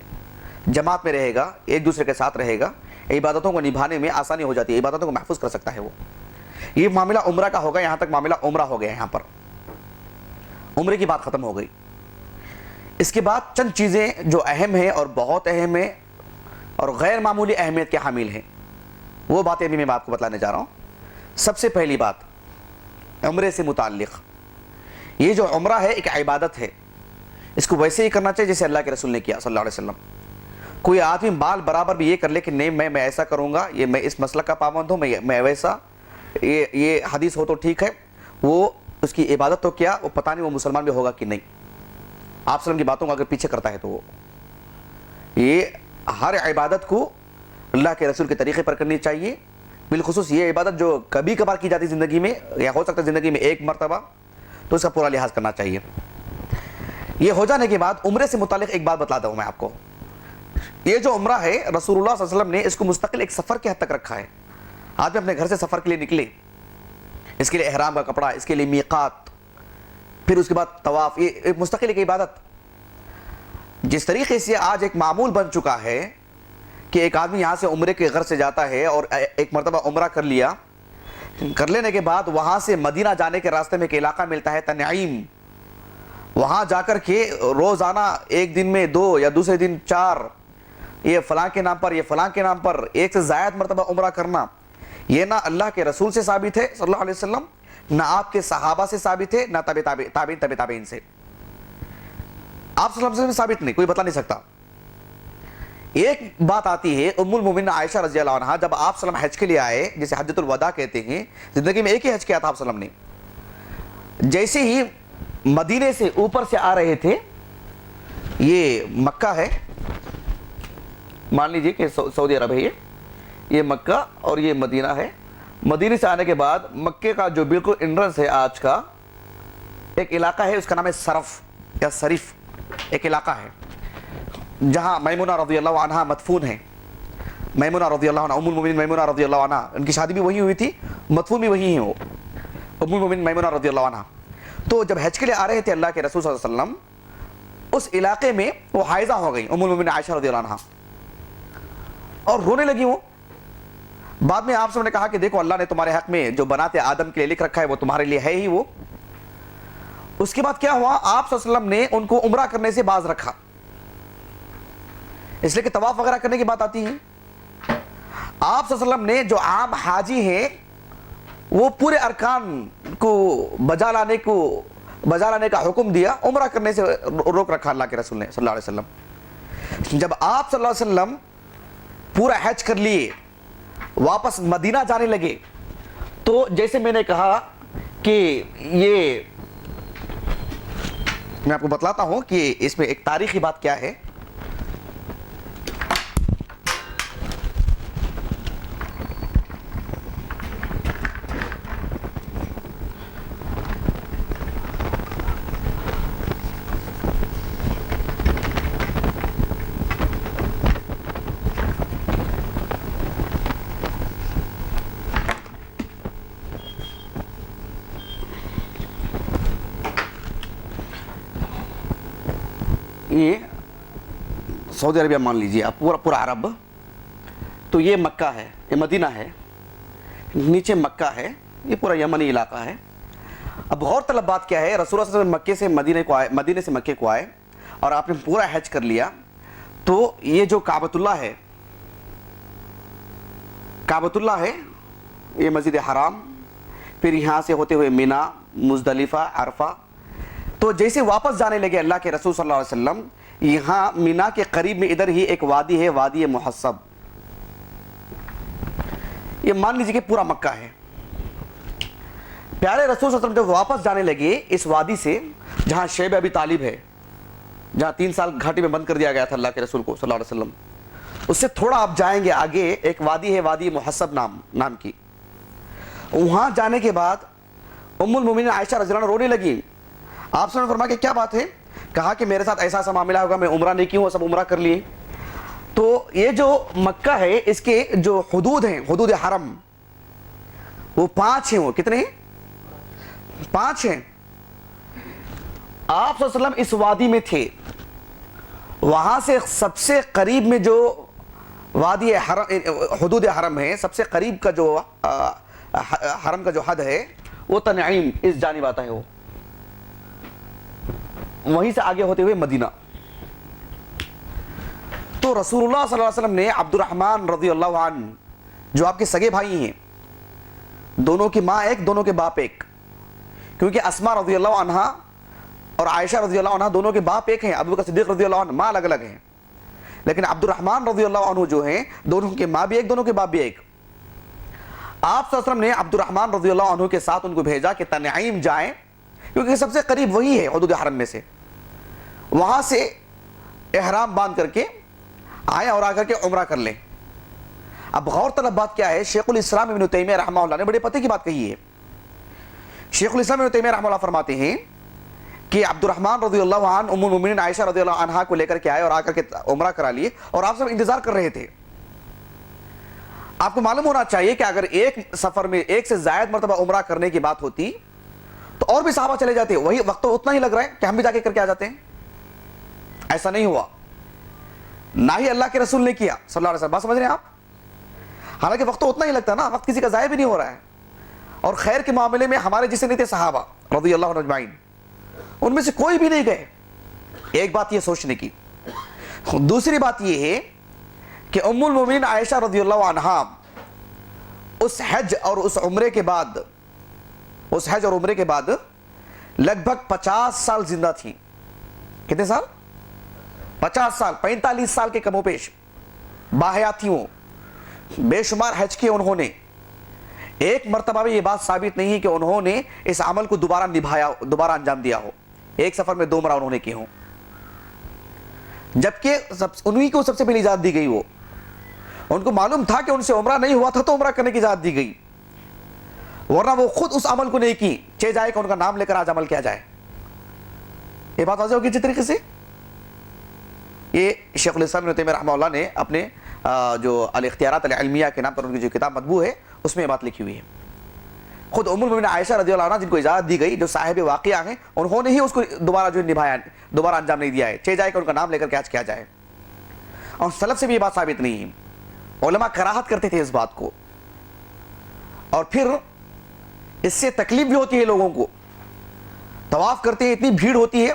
جماعت میں رہے گا، ایک دوسرے کے ساتھ رہے گا، عبادتوں کو نبھانے میں آسانی ہو جاتی ہے، عبادتوں کو محفوظ کر سکتا ہے وہ۔ یہ معاملہ عمرہ کا ہوگا، یہاں تک معاملہ عمرہ ہو گیا، یہاں پر عمرے کی بات ختم ہو گئی۔ اس کے بعد چند چیزیں جو اہم ہیں اور بہت اہم ہیں اور غیر معمولی اہمیت کے حامل ہیں، وہ باتیں بھی میں آپ کو بتلانے جا رہا ہوں۔ سب سے پہلی بات عمرے سے متعلق، یہ جو عمرہ ہے ایک عبادت ہے، اس کو ویسے ہی کرنا چاہیے جیسے اللہ کے رسول نے کیا صلی اللہ علیہ وسلم۔ کوئی آدمی بال برابر بھی یہ کر لے کہ نہیں میں ایسا کروں گا، یہ میں اس مسلک کا پابند ہوں، میں ویسا، یہ حدیث ہو تو ٹھیک ہے، وہ اس کی عبادت تو کیا، وہ پتہ نہیں وہ مسلمان بھی ہوگا کہ نہیں۔ آپ وسلم کی باتوں کو اگر پیچھے کرتا ہے تو وہ، یہ ہر عبادت کو اللہ کے رسول کے طریقے پر کرنی چاہیے، بالخصوص یہ عبادت جو کبھی کبھار کی جاتی زندگی میں، یا ہو سکتا ہے زندگی میں 1 مرتبہ، تو اس کا پورا لحاظ کرنا چاہیے۔ یہ ہو جانے کے بعد عمرے سے متعلق ایک بات بتلاتا ہوں میں آپ کو۔ یہ جو عمرہ ہے رسول اللہ صلی اللہ علیہ وسلم نے اس کو مستقل ایک سفر کے حد تک رکھا ہے۔ آدمی اپنے گھر سے سفر کے لیے نکلے، اس کے لیے احرام کا کپڑا، اس کے لیے میقات، پھر اس کے بعد طواف، یہ ایک مستقل ایک عبادت۔ جس طریقے سے آج ایک معمول بن چکا ہے کہ ایک آدمی یہاں سے عمرے کے گھر سے جاتا ہے اور ایک مرتبہ عمرہ کر لیا، کر لینے کے بعد وہاں سے مدینہ جانے کے راستے میں ایک علاقہ ملتا ہے تنعیم، وہاں جا کر کے روزانہ 1 دن میں 2 یا دوسرے دن 4، یہ فلاں کے نام پر، یہ فلاں کے نام پر 1 سے زائد مرتبہ عمرہ کرنا، یہ نہ اللہ کے رسول سے ثابت ہے صلی اللہ علیہ وسلم، نہ آپ کے صحابہ سے ثابت ہے، نہ تابعین سے، آپ صلی اللہ علیہ وسلم سے ثابت نہیں، کوئی بتا نہیں سکتا۔ ایک بات آتی ہے ام المومنین عائشہ رضی اللہ عنہا، جب آپ صلی اللہ علیہ وسلم حج کے لیے آئے، جسے حجۃ الوداع کہتے ہیں، زندگی میں ایک ہی حج کیا تھا آپ صلی اللہ علیہ وسلم نے، جیسے ہی مدینے سے اوپر سے آ رہے تھے، یہ مکہ ہے، مان لیجئے کہ سعودی عرب ہے، یہ مکہ اور یہ مدینہ ہے۔ مدینے سے آنے کے بعد مکے کا جو بالکل انٹرنس ہے آج کا، ایک علاقہ ہے، اس کا نام ہے صرف یا صریف، ایک علاقہ ہے جہاں میمونہ رضی اللہ عنہا مدفون ہے۔ میمونہ رضی اللہ عنہ، ام المومنین میمونہ رضی اللہ عنہا، ان کی شادی بھی وہی ہوئی تھی، مدفون بھی وہی ہیں وہ، ام المومنین میمونہ رضی اللہ عنہا۔ تو جب حج کے لیے آ رہے تھے اللہ کے رسول صلی اللہ علیہ وسلم، اس علاقے میں وہ حائضہ ہو گئی ام المومنین عائشہ رضی اللہ عنہا، اور رونے لگی وہ۔ بعد میں آپ سب نے کہا کہ دیکھو اللہ نے تمہارے حق میں جو بنات آدم کے لیے لکھ رکھا ہے وہ تمہارے لیے ہے ہی وہ۔ اس کے بعد کیا ہوا، آپ صلی اللہ علیہ وسلم نے ان کو عمرہ کرنے سے باز رکھا، اس لیے کہ طواف وغیرہ کرنے کی بات آتی ہے. آپ صلی اللہ علیہ وسلم نے جو عام حاجی ہیں وہ پورے ارکان کو بجا لانے کا حکم دیا, عمرہ کرنے سے روک رکھا اللہ کے رسول نے صلی اللہ علیہ وسلم. جب آپ صلی اللہ علیہ وسلم پورا حج کر لیے واپس مدینہ جانے لگے تو جیسے میں نے کہا کہ یہ میں آپ کو بتلاتا ہوں کہ اس میں ایک تاریخی بات کیا ہے. یہ سعودی عربیہ مان لیجیے آپ, پورا عرب, تو یہ مکہ ہے, یہ مدینہ ہے, نیچے مکہ ہے, یہ پورا یمنی علاقہ ہے. اب غور طلب بات کیا ہے, رسول اللہ صلی اللہ علیہ وسلم مکے سے مدینے سے مکے کو آئے اور آپ نے پورا حج کر لیا, تو یہ جو کعبۃ اللہ ہے یہ مسجد حرام, پھر یہاں سے ہوتے ہوئے مینا, مزدلفہ, عرفہ. تو جیسے واپس جانے لگے اللہ کے رسول صلی اللہ علیہ وسلم, یہاں مینا کے قریب میں ادھر ہی ایک وادی ہے, وادی محصب. یہ مان لیجیے کہ پورا مکہ ہے. پیارے رسول صلی اللہ علیہ وسلم جب واپس جانے لگے اس وادی سے جہاں شیب ابی طالب ہے, جہاں 3 سال گھاٹی میں بند کر دیا گیا تھا اللہ کے رسول کو صلی اللہ علیہ وسلم, اس سے تھوڑا آپ جائیں گے آگے ایک وادی ہے, وادی محصب نام کی. وہاں جانے کے بعد ام المومنین عائشہ رضی اللہ عنہا رونے لگی. آپ نے فرمایا کہ کیا بات ہے؟ کہا کہ میرے ساتھ ایسا معاملہ ہوگا, میں عمرہ نہیں کی ہوں, سب عمرہ کر لیے. تو یہ جو مکہ ہے اس کے جو حدود ہیں, حدود حرم, وہ 5 ہیں. وہ کتنے ہیں؟ 5 ہیں. آپ صلی اللہ علیہ وسلم اس وادی میں تھے, وہاں سے سب سے قریب میں جو وادی حدود حرم ہے, سب سے قریب کا جو حرم کا جو حد ہے وہ تنعیم اس جانب آتا ہے. وہ وہیں سے آگے ہوتے ہوئے مدینہ. تو رسول اللہ صلی اللہ علیہ وسلم نے عبد الرحمن رضی اللہ عنہ جو آپ کے سگے بھائی ہیں, دونوں کی ماں ایک, دونوں کے باپ ایک, کیونکہ اسماء رضی اللہ عنہا اور عائشہ رضی اللہ عنہا دونوں کے باپ ایک ہیں, ابو بکر صدیق رضی اللہ عنہ ماں الگ الگ ہیں, لیکن عبد الرحمن رضی اللہ عنہ جو ہیں دونوں کے ماں بھی ایک, دونوں کے باپ بھی ایک. آپ صلی اللہ علیہ وسلم نے عبد الرحمن رضی اللہ عنہ کے ساتھ ان کو بھیجا کہ تنعیم جائیں, کیونکہ سب سے قریب وہی ہے حدود حرم میں سے. وہاں سے احرام باندھ کر کے آئیں اور آ کر کے عمرہ کر لیں. اب غور طلب بات کیا ہے, شیخ الاسلام ابن تیمیہ رحمہ اللہ نے بڑے پتے کی بات کہی ہے. شیخ الاسلام ابن تیمیہ رحمہ اللہ فرماتے ہیں کہ عبد الرحمن رضی اللہ عنہ ام المومنین عائشہ رضی اللہ عنہا کو لے کر کے آئے اور آ کر کے عمرہ کرا لیے, اور آپ سب انتظار کر رہے تھے. آپ کو معلوم ہونا چاہیے کہ اگر ایک سفر میں 1 سے زائد مرتبہ عمرہ کرنے کی بات ہوتی تو اور بھی صحابہ چلے جاتے, وہی وقت تو اتنا ہی لگ رہا ہے کہ ہم بھی جا کے کر کے آ جاتے ہیں. ایسا نہیں ہوا, نہ ہی اللہ کے رسول نے کیا صلی اللہ علیہ وسلم. بات سمجھ رہے ہیں آپ؟ حالانکہ وقت تو اتنا ہی لگتا ہے نا, وقت کسی کا ضائع بھی نہیں ہو رہا ہے. اور خیر کے معاملے میں ہمارے جیسے نہیں تھے صحابہ رضی اللہ عنہ اجمعین, ان میں سے کوئی بھی نہیں گئے. ایک بات یہ سوچنے کی. دوسری بات یہ ہے کہ ام المومنین عائشہ رضی اللہ عنہا اس حج اور اس عمرے کے بعد لگ بھگ 50 سال زندہ تھی. کتنے سال؟ 50 سال, 45 سال کے کم و بیش باحیات تھی. وہ بے شمار حج کیے انہوں نے. ایک مرتبہ بھی یہ بات ثابت نہیں ہے کہ انہوں نے اس عمل کو دوبارہ انجام دیا ہو. ایک سفر میں 2 عمرہ انہوں نے کیے ہوں, جبکہ انہی کو سب سے پہلی اجازت دی گئی. وہ ان کو معلوم تھا کہ ان سے عمرہ نہیں ہوا تھا تو عمرہ کرنے کی اجازت دی گئی, ورنہ وہ خود اس عمل کو نہیں کی. چاہے جائے کہ ان کا نام لے کر آج عمل کیا جائے. یہ بات واضح ہوگی اچھی طریقے سے. یہ شیخ الاسلام ابن تیمیہ رحمہ اللہ نے اپنے جو الاختیارات العلمیہ کے نام پر ان کی جو کتاب مطبوع ہے اس میں یہ بات لکھی ہوئی ہے. خود ام المومنین عائشہ رضی اللہ عنہ جن کو اجازت دی گئی, جو صاحب واقعہ ہیں, انہوں نے ہی اس کو دوبارہ انجام نہیں دیا ہے. چاہے جائے کہ ان کا نام لے کر کے حج کیا جائے. اور سلف سے بھی یہ بات ثابت نہیں ہے. علماء کراہت کرتے تھے اس بات کو, اور پھر اس سے تکلیف بھی ہوتی ہے لوگوں کو. طواف کرتے ہیں, اتنی بھیڑ ہوتی ہے,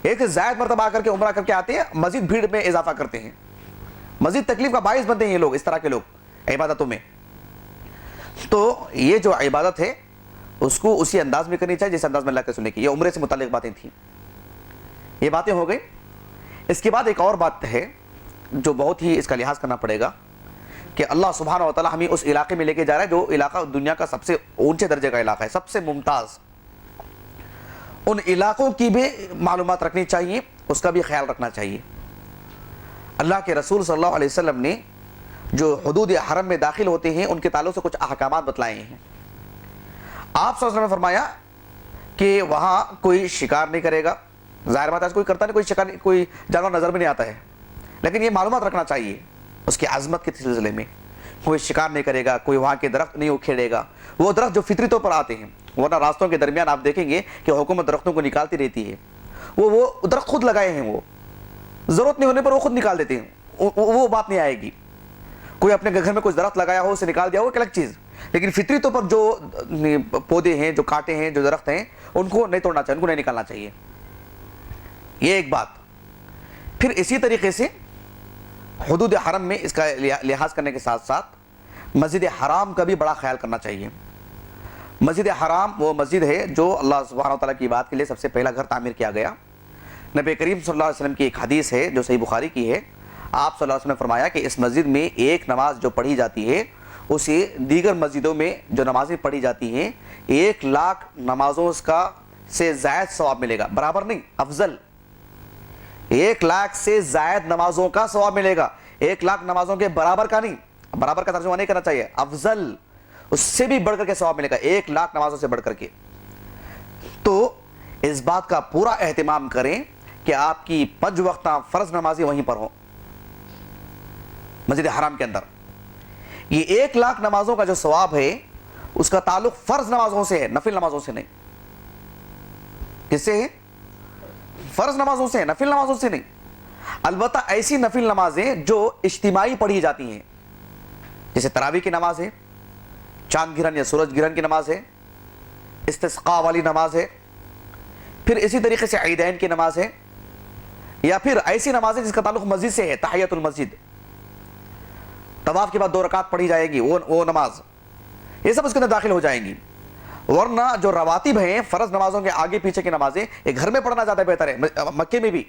1 سے زائد مرتبہ آ کر کے عمرہ کر کے آتے ہیں, مزید بھیڑ میں اضافہ کرتے ہیں. مزید تکلیف کا باعث بنتے ہیں یہ لوگ، اس طرح کے لوگ عبادتوں میں. تو یہ جو عبادت ہے اس کو اسی انداز میں کرنی چاہیے جس انداز میں اللہ کے رسول نے کی. یہ عمرے سے متعلق باتیں تھیں. یہ باتیں ہو گئی. اس کے بعد ایک اور بات ہے جو بہت ہی اس کا لحاظ کرنا پڑے گا کہ اللہ سبحانہ و تعالیٰ ہمیں اس علاقے میں لے کے جا رہا ہے جو علاقہ دنیا کا سب سے اونچے درجے کا علاقہ ہے، سب سے ممتاز. ان علاقوں کی بھی معلومات رکھنی چاہیے، اس کا بھی خیال رکھنا چاہیے. اللہ کے رسول صلی اللہ علیہ وسلم نے جو حدود حرم میں داخل ہوتے ہیں ان کے تعلق سے کچھ احکامات بتلائے ہیں. آپ صلی اللہ علیہ وسلم نے فرمایا کہ وہاں کوئی شکار نہیں کرے گا. ظاہر بات ہے کوئی کرتا نہیں، کوئی شکار، کوئی جانور نظر بھی نہیں آتا ہے، لیکن یہ معلومات رکھنا چاہیے اس کی عظمت کے سلسلے میں. کوئی شکار نہیں کرے گا، کوئی وہاں کے درخت نہیں اکھیڑے گا، وہ درخت جو فطری طور پر آتے ہیں. ورنہ راستوں کے درمیان آپ دیکھیں گے کہ حکومت درختوں کو نکالتی رہتی ہے. وہ درخت خود لگائے ہیں، وہ ضرورت نہیں ہونے پر وہ خود نکال دیتے ہیں، وہ بات نہیں آئے گی. کوئی اپنے گھر میں کچھ درخت لگایا ہو اسے نکال دیا ہو ایک الگ چیز، لیکن فطری طور پر جو پودے ہیں، جو کانٹے ہیں، جو درخت ہیں، ان کو نہیں توڑنا چاہیے، ان کو نہیں نکالنا چاہیے. یہ ایک بات. پھر اسی طریقے سے حدود حرم میں اس کا لحاظ کرنے کے ساتھ ساتھ مسجد حرام کا بھی بڑا خیال کرنا چاہیے. مسجد حرام وہ مسجد ہے جو اللہ سبحانہ وتعالیٰ کی بات کے لیے سب سے پہلا گھر تعمیر کیا گیا. نبی کریم صلی اللہ علیہ وسلم کی ایک حدیث ہے جو صحیح بخاری کی ہے. آپ صلی اللہ علیہ وسلم نے فرمایا کہ اس مسجد میں ایک نماز جو پڑھی جاتی ہے اسے دیگر مسجدوں میں جو نمازیں پڑھی جاتی ہیں 1,00,000 نمازوں کا سے زائد ثواب ملے گا. برابر نہیں، افضل. 1,00,000 سے زائد نمازوں کا ثواب ملے گا. 1,00,000 نمازوں کے برابر کا نہیں، برابر کا ترجمہ نہیں کرنا چاہیے، افضل، اس سے بھی بڑھ کر کے ثواب ملے گا 1,00,000 نمازوں سے بڑھ کر کے. تو اس بات کا پورا اہتمام کریں کہ آپ کی 5 وقتہ فرض نمازیں وہیں پر ہوں مسجد حرام کے اندر. یہ 1,00,000 نمازوں کا جو ثواب ہے اس کا تعلق فرض نمازوں سے ہے، نفل نمازوں سے نہیں. کس سے ہے؟ فرض نمازوں سے ہے، نفل نمازوں سے نہیں. البتہ ایسی نفل نمازیں جو اجتماعی پڑھی جاتی ہیں، جیسے تراویح کی نماز ہے، چاند گرہن یا سورج گرہن کی نماز ہے، استسقاء والی نماز ہے، پھر اسی طریقے سے عیدین کی نماز ہے، یا پھر ایسی نماز ہے جس کا تعلق مسجد سے ہے، تحیۃ المسجد، طواف کے بعد 2 رکعت پڑھی جائے گی وہ نماز، یہ سب اس کے اندر داخل ہو جائیں گی. ورنہ جو رواتب ہیں فرض نمازوں کے آگے پیچھے کی نمازیں یہ گھر میں پڑھنا زیادہ بہتر ہے. مکے میں بھی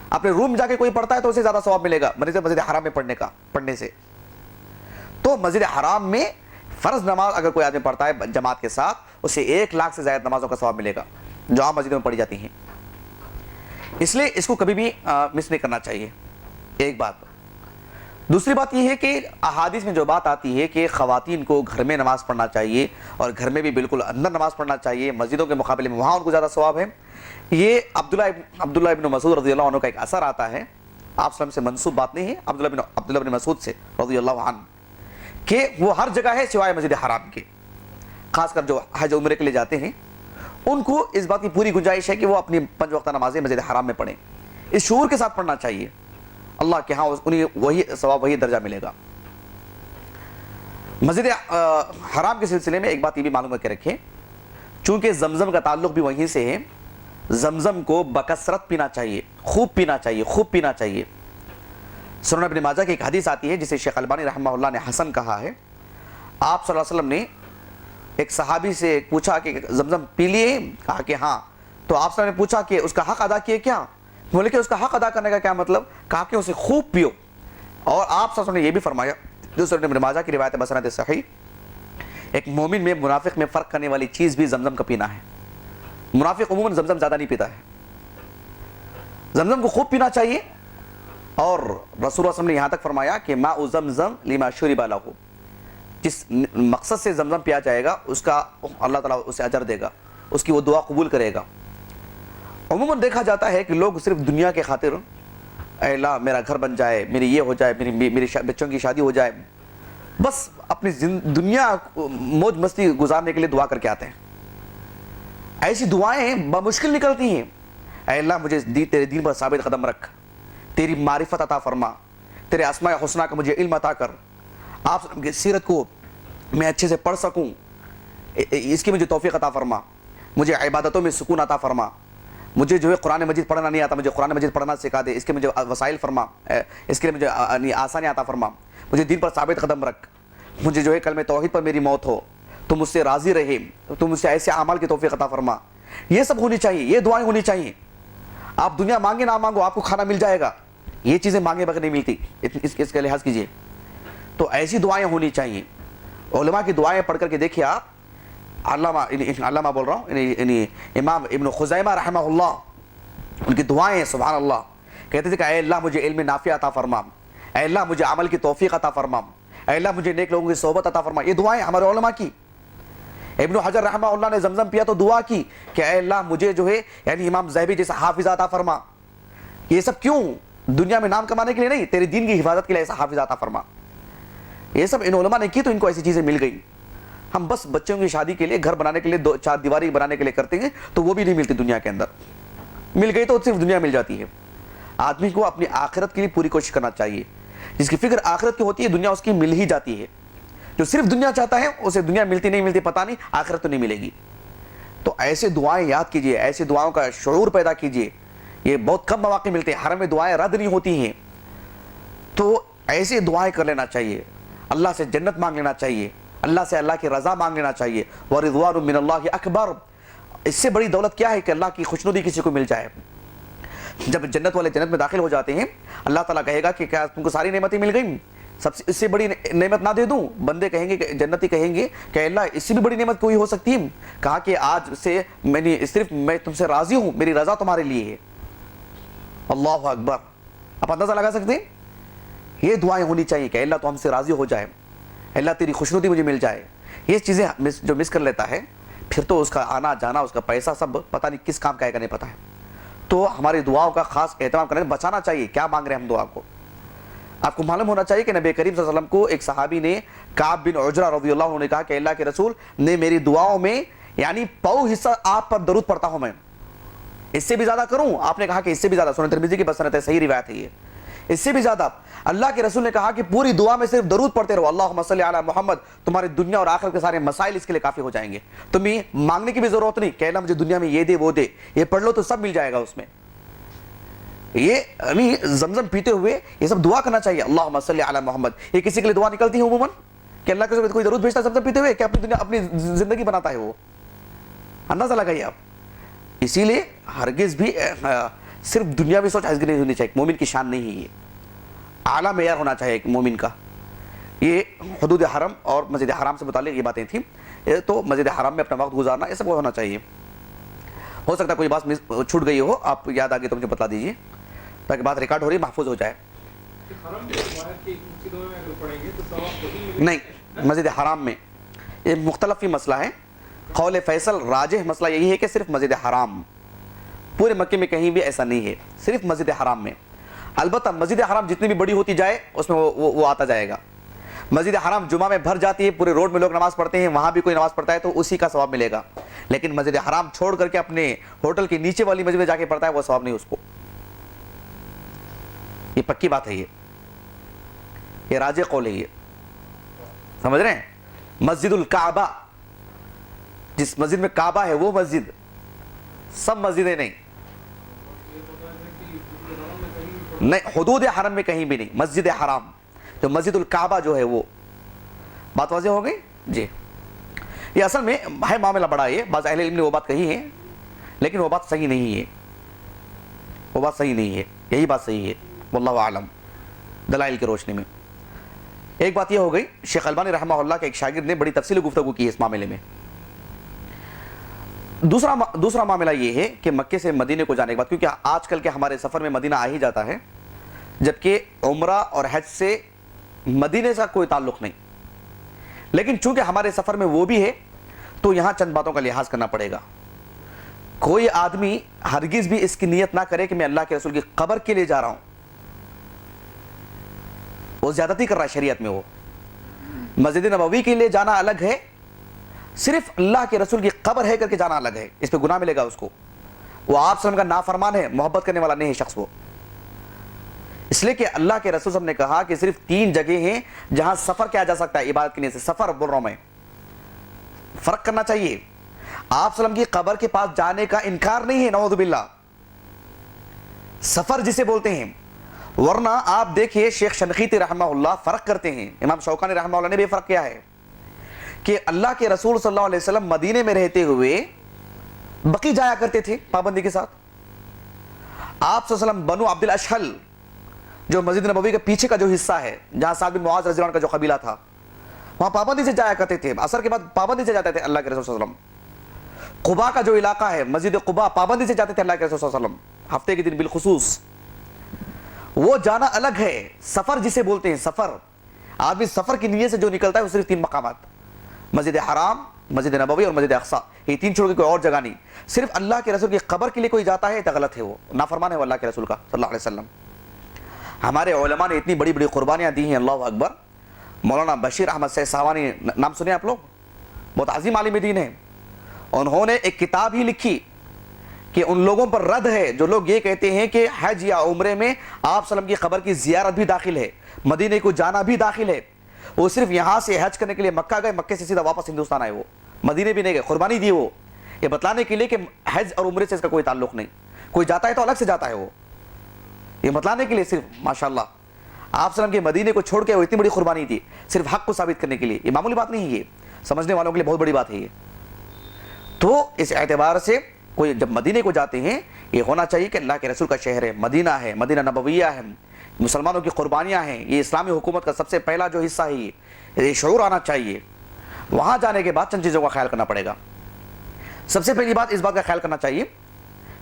اپنے روم جا کے کوئی پڑھتا ہے تو اسے زیادہ ثواب ملے گا مسجد حرام میں پڑھنے سے. تو مسجد حرام میں فرض نماز اگر کوئی آدمی پڑھتا ہے جماعت کے ساتھ اسے 1,00,000 سے زائد نمازوں کا ثواب ملے گا جو عام مسجدوں میں پڑھی جاتی ہیں. اس لیے اس کو کبھی بھی مس نہیں کرنا چاہیے. ایک بات. دوسری بات یہ ہے کہ احادیث میں جو بات آتی ہے کہ خواتین کو گھر میں نماز پڑھنا چاہیے اور گھر میں بھی بالکل اندر نماز پڑھنا چاہیے مسجدوں کے مقابلے میں، وہاں ان کو زیادہ ثواب ہے. یہ عبداللہ ابن مسعود رضی اللہ عنہ کا ایک اثر آتا ہے، آپ صلی اللہ علیہ وسلم سے منسوب بات نہیں ہے، عبداللہ ابن مسعود سے رضی اللہ عنہ، کہ وہ ہر جگہ ہے سوائے مسجد حرام کے. خاص کر جو حج عمرے کے لیے جاتے ہیں ان کو اس بات کی پوری گنجائش ہے کہ وہ اپنی 5 وقتہ نمازیں مسجد حرام میں پڑھیں. اس شعور کے ساتھ پڑھنا چاہیے، اللہ کے ہاں انہیں وہی ثواب وہی درجہ ملے گا. مسجد حرام کے سلسلے میں ایک بات یہ بھی معلوم کر کے رکھیں، چونکہ زمزم کا تعلق بھی وہیں سے ہے، زمزم کو بکثرت پینا چاہیے، خوب پینا چاہیے، خوب پینا چاہیے. سنن ابن ماجہ کی ایک حدیث آتی ہے جسے شیخ البانی رحمہ اللہ نے حسن کہا ہے. آپ صلی اللہ علیہ وسلم نے ایک صحابی سے پوچھا کہ زمزم پی لیے؟ کہا کہ ہاں. تو آپ صلی اللہ علیہ وسلم نے پوچھا کہ اس کا حق ادا کیے کیا؟ بولے کہ اس کا حق ادا کرنے کا کیا مطلب؟ کہا کہ اسے خوب پیو. اور آپ صلی اللہ علیہ وسلم نے یہ بھی فرمایا جو سنن ابن ماجہ کی روایت بسند صحیح، ایک مومن میں منافق میں فرق کرنے والی چیز بھی زمزم کا پینا ہے. منافق عموماً زمزم زیادہ نہیں پیتا ہے، زمزم کو خوب پینا چاہیے. اور رسول اللہ صلی اللہ علیہ وسلم نے یہاں تک فرمایا کہ ماء زمزم لما شرب لہ، جس مقصد سے زمزم پیا جائے گا اس کا اللہ تعالیٰ اسے اجر دے گا، اس کی وہ دعا قبول کرے گا. عموماً دیکھا جاتا ہے کہ لوگ صرف دنیا کے خاطر، اے اللہ میرا گھر بن جائے، میری یہ ہو جائے، میری بچوں کی شادی ہو جائے، بس اپنی دنیا موج مستی گزارنے کے لیے دعا کر کے آتے ہیں. ایسی دعائیں بمشکل نکلتی ہیں. اے اللہ مجھے تیرے دین پر ثابت قدم رکھ، تیری معرفت عطا فرما، تیرے اسماء حسنہ کا مجھے علم عطا کر، آپ کی سیرت کو میں اچھے سے پڑھ سکوں، اس کی مجھے توفیق عطا فرما، مجھے عبادتوں میں سکون عطا فرما، مجھے جو ہے قرآن مجید پڑھنا نہیں آتا، مجھے قرآن مجید پڑھنا سکھا دے، اس کے مجھے وسائل فرما، اس کے لیے مجھے آسانی عطا فرما، مجھے دین پر ثابت قدم رکھ، مجھے جو ہے کلمہ توحید پر میری موت ہو، تم مجھ سے راضی رہے، تم مجھ سے ایسے اعمال کی توفیق عطا فرما. یہ سب ہونی چاہیے، یہ دعائیں ہونی چاہیے. آپ دنیا مانگے نہ مانگو، آپ کو کھانا مل جائے گا. یہ چیزیں مانگے بغیر نہیں ملتی، اس کا لحاظ کیجیے. تو ایسی دعائیں ہونی چاہیے. علماء کی دعائیں پڑھ کر کے دیکھیے آپ. علامہ بول رہا ہوں، امام ابن خزیمہ رحمہ اللہ، ان کی دعائیں سبحان اللہ. کہتے تھے کہ اے اللہ مجھے علم نافع عطا فرما، اے اللہ مجھے عمل کی توفیق عطا فرما، اے اللہ مجھے نیک لوگوں کی صحبت عطا فرما. یہ دعائیں ہمارے علماء کی. ابن حجر رحمہ اللہ نے زمزم پیا تو دعا کی کہ اے اللہ مجھے جو ہے یعنی امام ذہبی جیسا حافظ عطا فرما. یہ سب کیوں؟ دنیا میں نام کمانے کے لیے نہیں، تیرے دین کی حفاظت کے لیے ایسا حافظ عطا فرما. یہ سب ان علماء نے کی تو ان کو ایسی چیزیں مل گئی. ہم بس بچوں کی شادی کے لیے، گھر بنانے کے لیے، 4 دیواری بنانے کے لیے کرتے ہیں تو وہ بھی نہیں ملتی دنیا کے اندر. مل گئی تو صرف دنیا مل جاتی ہے. آدمی کو اپنی آخرت کے لیے پوری کوشش کرنا چاہیے. جس کی فکر آخرت کی ہوتی ہے دنیا اس کی مل ہی جاتی ہے. جو صرف دنیا چاہتا ہے اسے دنیا ملتی نہیں ملتی پتہ نہیں، آخرت تو نہیں ملے گی. تو ایسے دعائیں یاد کیجئے، ایسے دعاؤں کا شعور پیدا کیجئے. یہ بہت کم مواقع ملتے ہیں، حرم میں دعائیں رد نہیں ہوتی ہیں. تو ایسے دعائیں کر لینا چاہیے. اللہ سے جنت مانگ لینا چاہیے، اللہ سے اللہ کی رضا مانگ لینا چاہیے. وَرِضْوَانٌ مِّنَ اللَّهِ أَكْبَرُ. اس سے بڑی دولت کیا ہے کہ اللہ کی خوشنودی کسی کو مل جائے. جب جنت والے جنت میں داخل ہو جاتے ہیں اللہ تعالیٰ کہے گا کہ کیا تم کو ساری نعمتیں مل گئیں، سب سے اس سے بڑی نعمت نہ دے دوں؟ بندے کہیں گے، جنتی کہیں گے کہ اللہ اس سے بھی بڑی نعمت کوئی ہو سکتی ہے؟ کہا کہ آج سے صرف میں تم سے راضی ہوں، میری رضا تمہارے لیے ہے. اللہ اکبر. آپ اندازہ لگا سکتے ہیں؟ یہ دعائیں ہونی چاہیے کہ اللہ تو ہم سے راضی ہو جائے، اللہ تیری خوشنودی مجھے مل جائے. یہ چیزیں جو مس کر لیتا ہے پھر تو اس کا آنا جانا، اس کا پیسہ سب پتہ نہیں کس کام کا ہے کہ نہیں پتہ ہے. تو ہماری دعاؤں کا خاص اہتمام کرنے، بچانا چاہیے کیا مانگ رہے ہیں ہم دعا کو. آپ کو معلوم ہونا چاہیے کہ نبی کریم صلی اللہ علیہ وسلم کو ایک صحابی نے، کعب بن عجرہ رضی اللہ عنہ نے کہا کہ اللہ کے رسول نے میری دعاؤں میں یعنی پاؤ حصہ آپ پر درود پڑھتا ہوں، میں اس سے بھی زیادہ کروں؟ آپ نے کہا کہ اس سے بھی زیادہ. سنن ترمذی کی بسنت ہے، صحیح روایت ہے یہ. اس سے بھی زیادہ اللہ کے رسول نے کہا کہ پوری دعا میں صرف درود پڑھتے رہو، اللہم صلی علی محمد، تمہاری دنیا اور آخرت کے سارے مسائل اس کے لیے کافی ہو جائیں گے. تمہیں مانگنے کی بھی ضرورت نہیں کہ اللہ مجھے دنیا میں یہ دے وہ دے، یہ پڑھ لو تو سب مل جائے گا اس میں. یہ یعنی زمزم پیتے ہوئے یہ سب دعا کرنا چاہیے، اللہم صلی علی محمد. یہ کسی کے لیے دعا نکلتی ہے عموماً کہ اللہ کے کوئی درود بھیجتا ہے زمزم پیتے ہوئے کہ اپنی دنیا اپنی زندگی بناتا ہے وہ؟ اندازہ لگائیے آپ. اسی لیے ہرگز بھی صرف دنیاوی سوچ ہرگز نہیں ہونی چاہیے. مومن کی شان نہیں ہے یہ، اعلیٰ معیار ہونا چاہیے ایک مومن کا. یہ حدود حرم اور مسجد حرام سے متعلق یہ باتیں تھیں. تو مسجد حرام میں اپنا وقت گزارنا یہ سب ہونا چاہیے. ہو سکتا ہے کوئی بات چھوٹ گئی ہو، آپ یاد آگے تو مجھے بتا دیجیے تاکہ بات ریکارڈ ہو رہی محفوظ ہو جائے. نہیں، مسجد حرام میں یہ مختلف ہی مسئلہ ہے. قول فیصل راجح مسئلہ یہی ہے کہ صرف مسجد حرام، پورے مکے میں کہیں بھی ایسا نہیں ہے، صرف مسجد حرام میں. البتہ مسجد حرام جتنی بھی بڑی ہوتی جائے اس میں وہ آتا جائے گا. مسجد حرام جمعہ میں بھر جاتی ہے، پورے روڈ میں لوگ نماز پڑھتے ہیں، وہاں بھی کوئی نماز پڑھتا ہے تو اسی کا ثواب ملے گا. لیکن مسجد حرام چھوڑ کر کے اپنے ہوٹل کے نیچے والی مسجد میں جا کے پڑھتا ہے وہ ثواب نہیں اس کو. یہ پکی بات ہے، یہ راجح قول ہے. یہ سمجھ رہے ہیں؟ مسجد الکعبہ، جس مسجد میں کعبہ ہے وہ مسجد، سب مسجدیں نہیں. نہیں، حدود حرم میں کہیں بھی نہیں، مسجد حرام جو مسجد الکعبہ جو ہے وہ. بات واضح ہو گئی جی. یہ اصل میں ہے معاملہ بڑا. یہ بعض اہل علم نے وہ بات کہی ہے لیکن وہ بات صحیح نہیں ہے، وہ بات صحیح نہیں ہے. یہی بات صحیح ہے واللہ اعلم دلائل کی روشنی میں. ایک بات یہ ہو گئی، شیخ البانی رحمہ اللہ کے ایک شاگرد نے بڑی تفصیلی گفتگو کی اس معاملے میں. دوسرا معاملہ یہ ہے کہ مکے سے مدینے کو جانے کے بعد، کیونکہ آج کل کے ہمارے سفر میں مدینہ آ ہی جاتا ہے، جبکہ عمرہ اور حج سے مدینے سے کوئی تعلق نہیں، لیکن چونکہ ہمارے سفر میں وہ بھی ہے تو یہاں چند باتوں کا لحاظ کرنا پڑے گا. کوئی آدمی ہرگز بھی اس کی نیت نہ کرے کہ میں اللہ کے رسول کی قبر کے لیے جا رہا ہوں، وہ زیادتی کر رہا ہے شریعت میں. وہ مسجد نبوی کے لیے جانا الگ ہے، صرف اللہ کے رسول کی قبر ہے کر کے جانا الگ ہے، اس پہ گناہ ملے گا اس کو. وہ آپ صلی اللہ علیہ وسلم کا نافرمان ہے، محبت کرنے والا نہیں ہے شخص وہ. اس لیے کہ اللہ کے رسول صلی اللہ علیہ وسلم نے کہا کہ صرف 3 جگہیں ہیں جہاں سفر کیا جا سکتا ہے عبادت کے لیے. سفر بول رہا ہوں میں، فرق کرنا چاہیے. آپ صلی اللہ علیہ وسلم کی قبر کے پاس جانے کا انکار نہیں ہے، نعوذ باللہ، سفر جسے بولتے ہیں. ورنہ آپ دیکھیے شیخ شنقیطی رحمہ اللہ فرق کرتے ہیں, امام شوکانی رحمہ اللہ نے بھی فرق کیا ہے کہ اللہ کے رسول صلی اللہ علیہ وسلم مدینے میں رہتے ہوئے بقی جایا کرتے تھے پابندی کے ساتھ. آپ صلی اللہ علیہ وسلم بنو عبد الاشحل جو مسجد نبوی کے پیچھے کا جو حصہ ہے جہاں سعد بن معاذ رضی اللہ عنہ کا جو قبیلہ تھا وہاں پابندی سے جایا کرتے تھے, عصر کے بعد پابندی سے جاتے تھے اللہ کے رسول صلی اللہ علیہ وسلم. قباء کا جو علاقہ ہے مسجد قباء پابندی سے جاتے تھے اللہ کے رسول صلی اللہ علیہ وسلم ہفتے کے دن بالخصوص. وہ جانا الگ ہے, سفر جسے بولتے ہیں سفر. آدمی سفر کی نیت سے جو نکلتا ہے وہ صرف 3 مقامات, مسجد حرام, مسجد نبوی اور مسجد اقصی, یہ 3 چھوڑ کے کوئی اور جگہ نہیں. صرف اللہ کے رسول کی قبر کے لیے کوئی جاتا ہے تو غلط ہے, وہ نافرمان ہے وہ اللہ کے رسول کا صلی اللہ علیہ وسلم. ہمارے علماء نے اتنی بڑی بڑی قربانیاں دی ہیں, اللہ اکبر. مولانا بشیر احمد سہسوانی نام سنے آپ لوگ, بہت عظیم عالم دین ہیں. انہوں نے ایک کتاب ہی لکھی کہ ان لوگوں پر رد ہے جو لوگ یہ کہتے ہیں کہ حج یا عمرے میں آپ صلی اللہ علیہ وسلم کی قبر کی زیارت بھی داخل ہے, مدینے کو جانا بھی داخل ہے. وہ صرف یہاں سے حج کرنے کے لیے مکہ گئے, مکے سے سیدھا واپس ہندوستان آئے, وہ مدینے بھی نہیں گئے. قربانی دی وہ یہ بتلانے کے لیے کہ حج اور عمرے سے اس کا کوئی تعلق نہیں, کوئی جاتا ہے تو الگ سے جاتا ہے, وہ یہ بتلانے کے لیے صرف ماشاءاللہ آپ صلی اللہ علیہ وسلم کے مدینے کو چھوڑ کے وہ اتنی بڑی قربانی تھی صرف حق کو ثابت کرنے کے لیے. یہ معمولی بات نہیں ہے, یہ سمجھنے والوں کے لیے بہت بڑی بات ہے یہ. تو اس اعتبار سے کوئی جب مدینے کو جاتے ہیں یہ ہونا چاہیے کہ اللہ کے رسول کا شہر ہے, مدینہ ہے, مدینہ نبویہ ہے, مسلمانوں کی قربانیاں ہیں, یہ اسلامی حکومت کا سب سے پہلا جو حصہ ہے, یہ شعور آنا چاہیے. وہاں جانے کے بعد چند چیزوں کا خیال کرنا پڑے گا. سب سے پہلی بات اس بات کا خیال کرنا چاہیے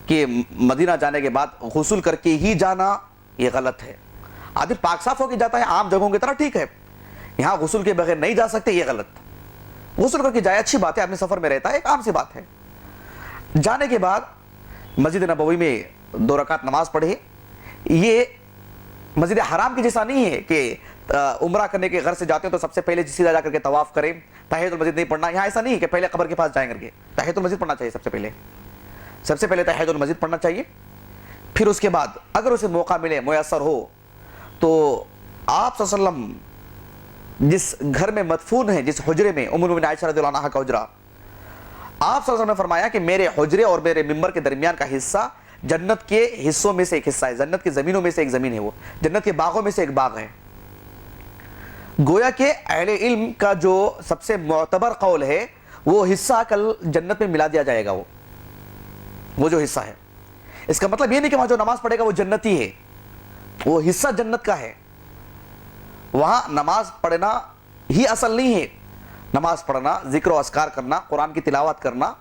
کہ مدینہ جانے کے بعد غسل کر کے ہی جانا یہ غلط ہے. آدمی پاک صاف ہو کے جاتا ہے عام جگہوں کی طرح, ٹھیک ہے, یہاں غسل کے بغیر نہیں جا سکتے, یہ غلط. غسل کر کے جائے اچھی بات ہے, آدمی سفر میں رہتا ہے, ایک عام سی بات ہے. جانے کے بعد مسجد نبوی میں 2 رکعت نماز پڑھے. یہ مسجد حرام کی جیسا نہیں ہے کہ عمرہ کرنے کے گھر سے جاتے ہیں تو سب سے پہلے سیدھا جا کر کے طواف کریں, تحیۃ المسجد نہیں پڑھنا. یہاں ایسا نہیں ہے کہ پہلے قبر کے پاس جائیں کر کے تحیۃ المسجد پڑھنا چاہیے. سب سے پہلے تحیۃ المسجد پڑھنا چاہیے. پھر اس کے بعد اگر اسے موقع ملے, میسر ہو, تو آپ صلی اللہ علیہ وسلم جس گھر میں مدفون ہیں, جس حجرے میں, ام المؤمنین عائشہ رضی اللہ عنہا کا حجرہ, آپ صلی اللہ علیہ وسلم نے فرمایا کہ میرے حجرے اور میرے ممبر کے درمیان کا حصہ جنت کے حصوں میں سے ایک حصہ ہے, جنت کی زمینوں میں سے ایک زمین ہے, وہ جنت کے باغوں میں سے ایک باغ ہے. گویا کہ اہل علم کا جو سب سے معتبر قول ہے وہ حصہ کل جنت میں ملا دیا جائے گا. وہ جو حصہ ہے, اس کا مطلب یہ نہیں کہ وہاں جو نماز پڑھے گا وہ جنتی ہے, وہ حصہ جنت کا ہے. وہاں نماز پڑھنا ہی اصل نہیں ہے. نماز پڑھنا, ذکر و اذکار کرنا, قرآن کی تلاوت کرنا,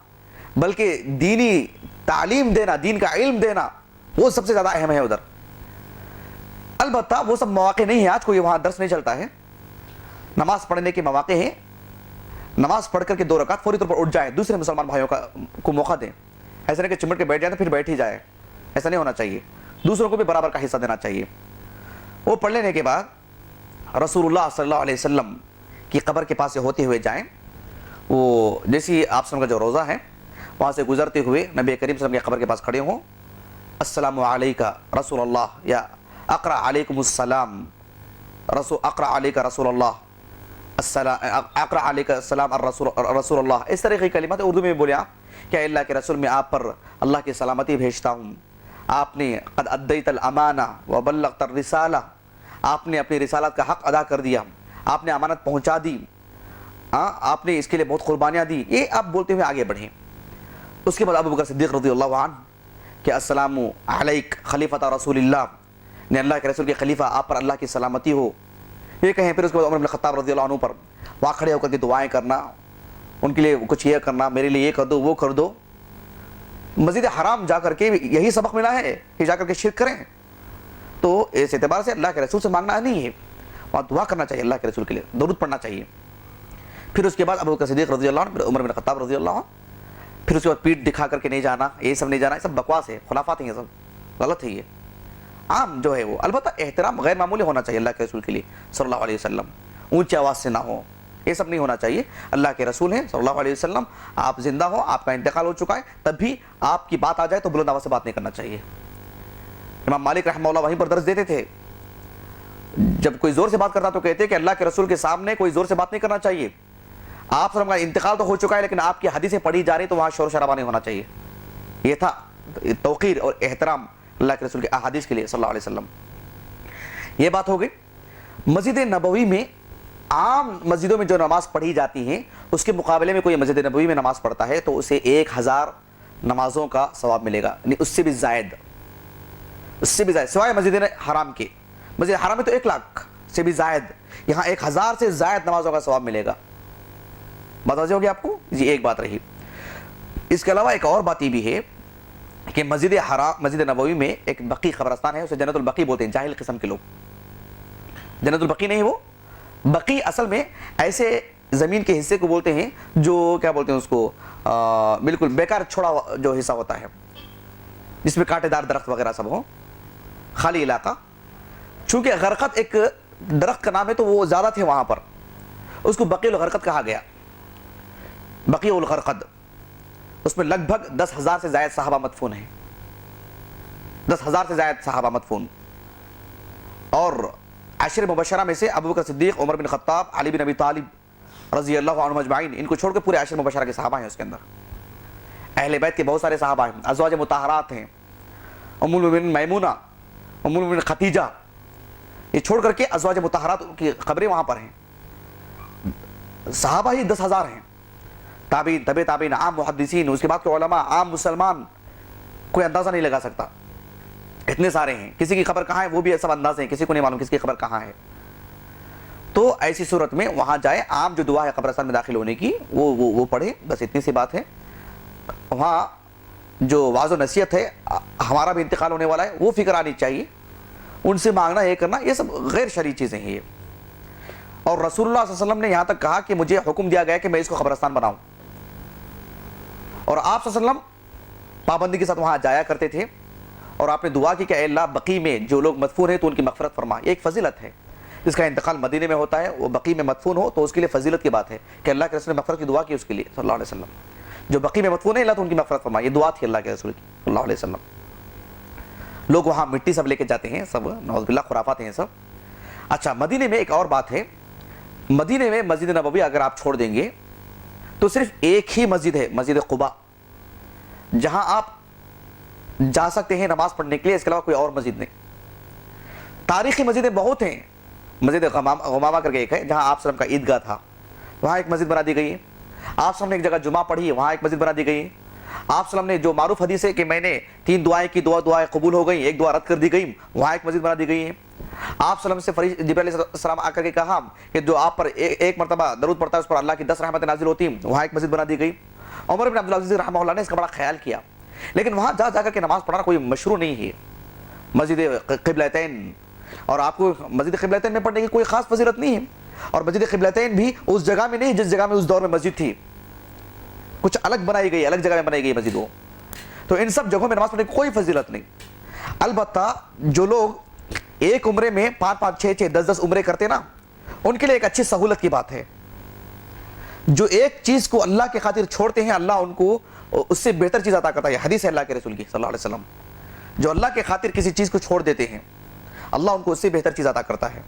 بلکہ دینی تعلیم دینا, دین کا علم دینا, وہ سب سے زیادہ اہم ہے ادھر. البتہ وہ سب مواقع نہیں ہیں, آج کوئی وہاں درس نہیں چلتا ہے. نماز پڑھنے کے مواقع ہیں, نماز پڑھ کر کے 2 رکعت فوری طور پر اٹھ جائیں, دوسرے مسلمان بھائیوں کو موقع دیں. ایسا نہیں کہ چمٹ کے بیٹھ جائیں تو پھر بیٹھ ہی جائے, ایسا نہیں ہونا چاہیے. دوسروں کو بھی برابر کا حصہ دینا چاہیے. وہ پڑھ لینے کے بعد رسول اللہ صلی اللہ علیہ وسلم کی قبر کے پاس سے ہوتے ہوئے جائیں. وہ جیسی آپ صلی اللہ علیہ وسلم کا جو روزہ ہے وہاں سے گزرتے ہوئے نبی کریم صلی اللہ علیہ وسلم کی قبر کے پاس کھڑے ہوں, السلام علیکہ رسول اللہ, یا اقرأ علیکم السلام اقرأ علیکہ رسول اللہ, اقرأ علیکہ السلام رسول اللہ. اس طرح کی کلمات اردو میں بولے آپ کہ اللہ کے رسول, میں آپ پر اللہ کی سلامتی بھیجتا ہوں. آپ نے قد ادیت الامانہ وبلغت الرسالہ, آپ نے اپنی رسالت کا حق ادا کر دیا, آپ نے امانت پہنچا دی, آپ نے اس کے لیے بہت قربانیاں دی. یہ آپ بولتے ہوئے آگے بڑھیں. اس کے بعد ابو بکر صدیق رضی اللہ عنہ کہ السلام علیک خلیفۃ رسول اللہ, نے اللہ کے رسول کے خلیفہ آپ پر اللہ کی سلامتی ہو, یہ کہیں. پھر اس کے بعد عمر بن خطاب رضی اللہ عنہ پر وہاں کھڑے ہو کر کے دعائیں کرنا, ان کے لیے کچھ یہ کرنا, میرے لیے یہ کر دو, وہ کر دو. مسجد حرام جا کر کے یہی سبق ملا ہے کہ جا کر کے شرک کریں. تو اس اعتبار سے اللہ کے رسول سے مانگنا نہیں ہے, وہاں دعا کرنا چاہیے اللہ کے رسول کے لیے, درود پڑھنا چاہیے. پھر اس کے بعد ابو بکر صدیق رضی اللہ عنہ, پھر عمر بن خطاب رضی اللہ عنہ, پھر اس کے بعد پیٹھ دکھا کر کے نہیں جانا, یہ سب نہیں جانا, یہ سب بکواس ہے, خرافات ہیں, یہ سب غلط ہے. یہ عام جو ہے وہ, البتہ احترام غیر معمولی ہونا چاہیے اللہ کے رسول کے لیے صلی اللہ علیہ وسلم, اونچی آواز سے نہ ہو, یہ سب نہیں ہونا چاہیے. اللہ کے رسول ہیں صلی اللہ علیہ وسلم, آپ زندہ ہو, آپ کا انتقال ہو چکا ہے, تب بھی آپ کی بات آ جائے تو بلند آواز سے بات نہیں کرنا چاہیے. امام مالک رحمہ اللہ وہیں پر درس دیتے تھے, جب کوئی زور سے بات کرتا تو کہتے کہ اللہ کے رسول کے سامنے کوئی زور سے بات نہیں کرنا چاہیے. آپ صلی اللہ علیہ وسلم کا انتقال تو ہو چکا ہے لیکن آپ کی حدیثیں پڑھی جا رہی تو وہاں شور شرابہ نہیں ہونا چاہیے. یہ تھا توقیر اور احترام اللہ کے رسول کے احادیث کے لیے صلی اللہ علیہ وسلم. یہ بات ہو گئی. مسجد نبوی میں عام مسجدوں میں جو نماز پڑھی جاتی ہیں اس کے مقابلے میں کوئی مسجد نبوی میں نماز پڑھتا ہے تو اسے 1000 نمازوں کا ثواب ملے گا, یعنی اس سے بھی زائد, سوائے مسجد حرام کے. مسجد حرام میں تو 1 لاکھ سے بھی زائد, یہاں 1000 سے زائد نمازوں کا ثواب ملے گا. بتا ہوگی آپ کو جی. ایک بات رہی. اس کے علاوہ ایک اور بات یہ بھی ہے کہ مسجد نبوی میں ایک بقی قبرستان ہے, اسے جنت البقی بولتے ہیں جاہل قسم کے لوگ. جنت البقی نہیں, وہ بقی اصل میں ایسے زمین کے حصے کو بولتے ہیں جو کیا بولتے ہیں اس کو, بالکل بیکار چھوڑا جو حصہ ہوتا ہے جس میں کانٹے دار درخت وغیرہ سب ہوں, خالی علاقہ. چونکہ غرقد ایک درخت کا نام ہے تو وہ زیادہ تھے وہاں پر, اس کو بقیع الغرقد کہا گیا, بقیع الغرقد. اس میں لگ بھگ 10,000 سے زائد صحابہ مدفون ہیں, 10,000 سے زائد صحابہ مدفون. اور عشر مبشرہ میں سے ابو بکر صدیق, عمر بن خطاب, علی بن ابی طالب رضی اللہ عنہم اجمعین, ان کو چھوڑ کے پورے عشر مبشرہ کے صحابہ ہیں اس کے اندر. اہل بیت کے بہت سارے صحابہ ہیں, ازواج مطہرات ہیں, ام المؤمنین میمونہ, ام المؤمنین خدیجہ, یہ چھوڑ کر کے ازواج مطہرات کی قبریں وہاں پر ہیں. صحابہ ہی 10,000 ہیں. تابعین, تبع تابعین, عام محدثین, اس کے بعد کے علماء, عام مسلمان, کوئی اندازہ نہیں لگا سکتا, اتنے سارے ہیں. کسی کی خبر کہاں ہے وہ بھی سب اندازے ہیں, کسی کو نہیں معلوم کس کی خبر کہاں ہے. تو ایسی صورت میں وہاں جائے, عام جو دعا ہے قبرستان میں داخل ہونے کی وہ پڑھے, بس اتنی سی بات ہے. وہاں جو واعظ و نصیحت ہے, ہمارا بھی انتقال ہونے والا ہے, وہ فکر آنی چاہیے. ان سے مانگنا, یہ کرنا, یہ سب غیر شرعی چیزیں ہیں یہ. اور رسول اللہ صلی اللہ علیہ وسلم نے یہاں تک کہا کہ مجھے حکم دیا گیا کہ میں اس کو قبرستان بناؤں, اور آپ صلی اللہ علیہ وسلم پابندی کے ساتھ وہاں جایا کرتے تھے. اور آپ نے دعا کی کہ اے اللہ بقی میں جو لوگ مدفون ہیں تو ان کی مغفرت فرما. یہ ایک فضیلت ہے, جس کا انتقال مدینے میں ہوتا ہے وہ بقی میں مدفون ہو تو اس کے لیے فضیلت کی بات ہے کہ اللہ کے رسول نے مغفرت کی دعا کی اس کے لیے صلی اللہ علیہ وسلم. جو بقی میں مدفون ہے اللہ تو ان کی مغفرت فرما, یہ دعا تھی اللہ کے رسول کی صلی اللہ علیہ وسلم. لوگ وہاں مٹی سب لے کے جاتے ہیں, سب نعوذ باللہ خرافات ہیں سب. اچھا, مدینے میں ایک اور بات ہے. مدینے میں مسجد نبوی اگر آپ چھوڑ دیں گے تو صرف ایک ہی مسجد ہے, مسجد قباء, جہاں آپ جا سکتے ہیں نماز پڑھنے کے لیے. اس کے علاوہ کوئی اور مسجد نہیں. تاریخی مسجدیں بہت ہیں. مسجد غمامہ کر کے ایک ہے جہاں آپ صلی اللہ علیہ وسلم کا عیدگاہ تھا, وہاں ایک مسجد بنا دی گئی ہے. آپ صلی اللہ علیہ وسلم نے ایک جگہ جمعہ پڑھی ہے, وہاں ایک مسجد بنا دی گئی ہے. آپ صلی اللہ علیہ وسلم نے جو معروف حدیث ہے کہ میں نے 3 دعائیں کی, دعائیں قبول ہو گئیں, ایک دعا رد کر دی گئی, وہاں ایک مسجد بنا دی گئی ہے. آپ صلی اللہ علیہ وسلم سے جبرائیل علیہ السلام آ کر کے کہا کہ جو آپ پر ایک مرتبہ درود پڑتا ہے اس پر اللہ کی 10 رحمتیں نازل ہوتی ہیں, وہاں ایک مسجد بنا دی گئی. عمر بن عبدالعزیز رحمہ اللہ نے اس کا بڑا خیال کیا, لیکن وہاں جا کر کے نماز پڑھنا کوئی مشروع نہیں ہے. مسجد قبلتین, اور آپ کو مسجد قبلتین میں پڑھنے کی کوئی خاص فضیلت نہیں ہے. اور مسجد قبلتین بھی اس جگہ میں نہیں جس جگہ میں اس دور میں مسجد تھی, کچھ الگ بنائی گئی, الگ جگہ میں بنائی گئی مسجد وہ. تو ان سب جگہوں میں نماز پڑھنے کی کوئی فضیلت نہیں. البتہ جو لوگ ایک عمرے میں 5-5, 6-6, 10-10 عمرے کرتے نا, ان کے لیے ایک اچھی سہولت کی بات ہے. جو ایک چیز کو اللہ کے خاطر چھوڑتے ہیں اللہ ان کو اس سے بہتر چیز عطا کرتا ہے. حدیث ہے اللہ کے رسول کی صلی اللہ علیہ وسلم, جو اللہ کے خاطر کسی چیز کو چھوڑ دیتے ہیں اللہ ان کو اس سے بہتر چیز عطا کرتا ہے.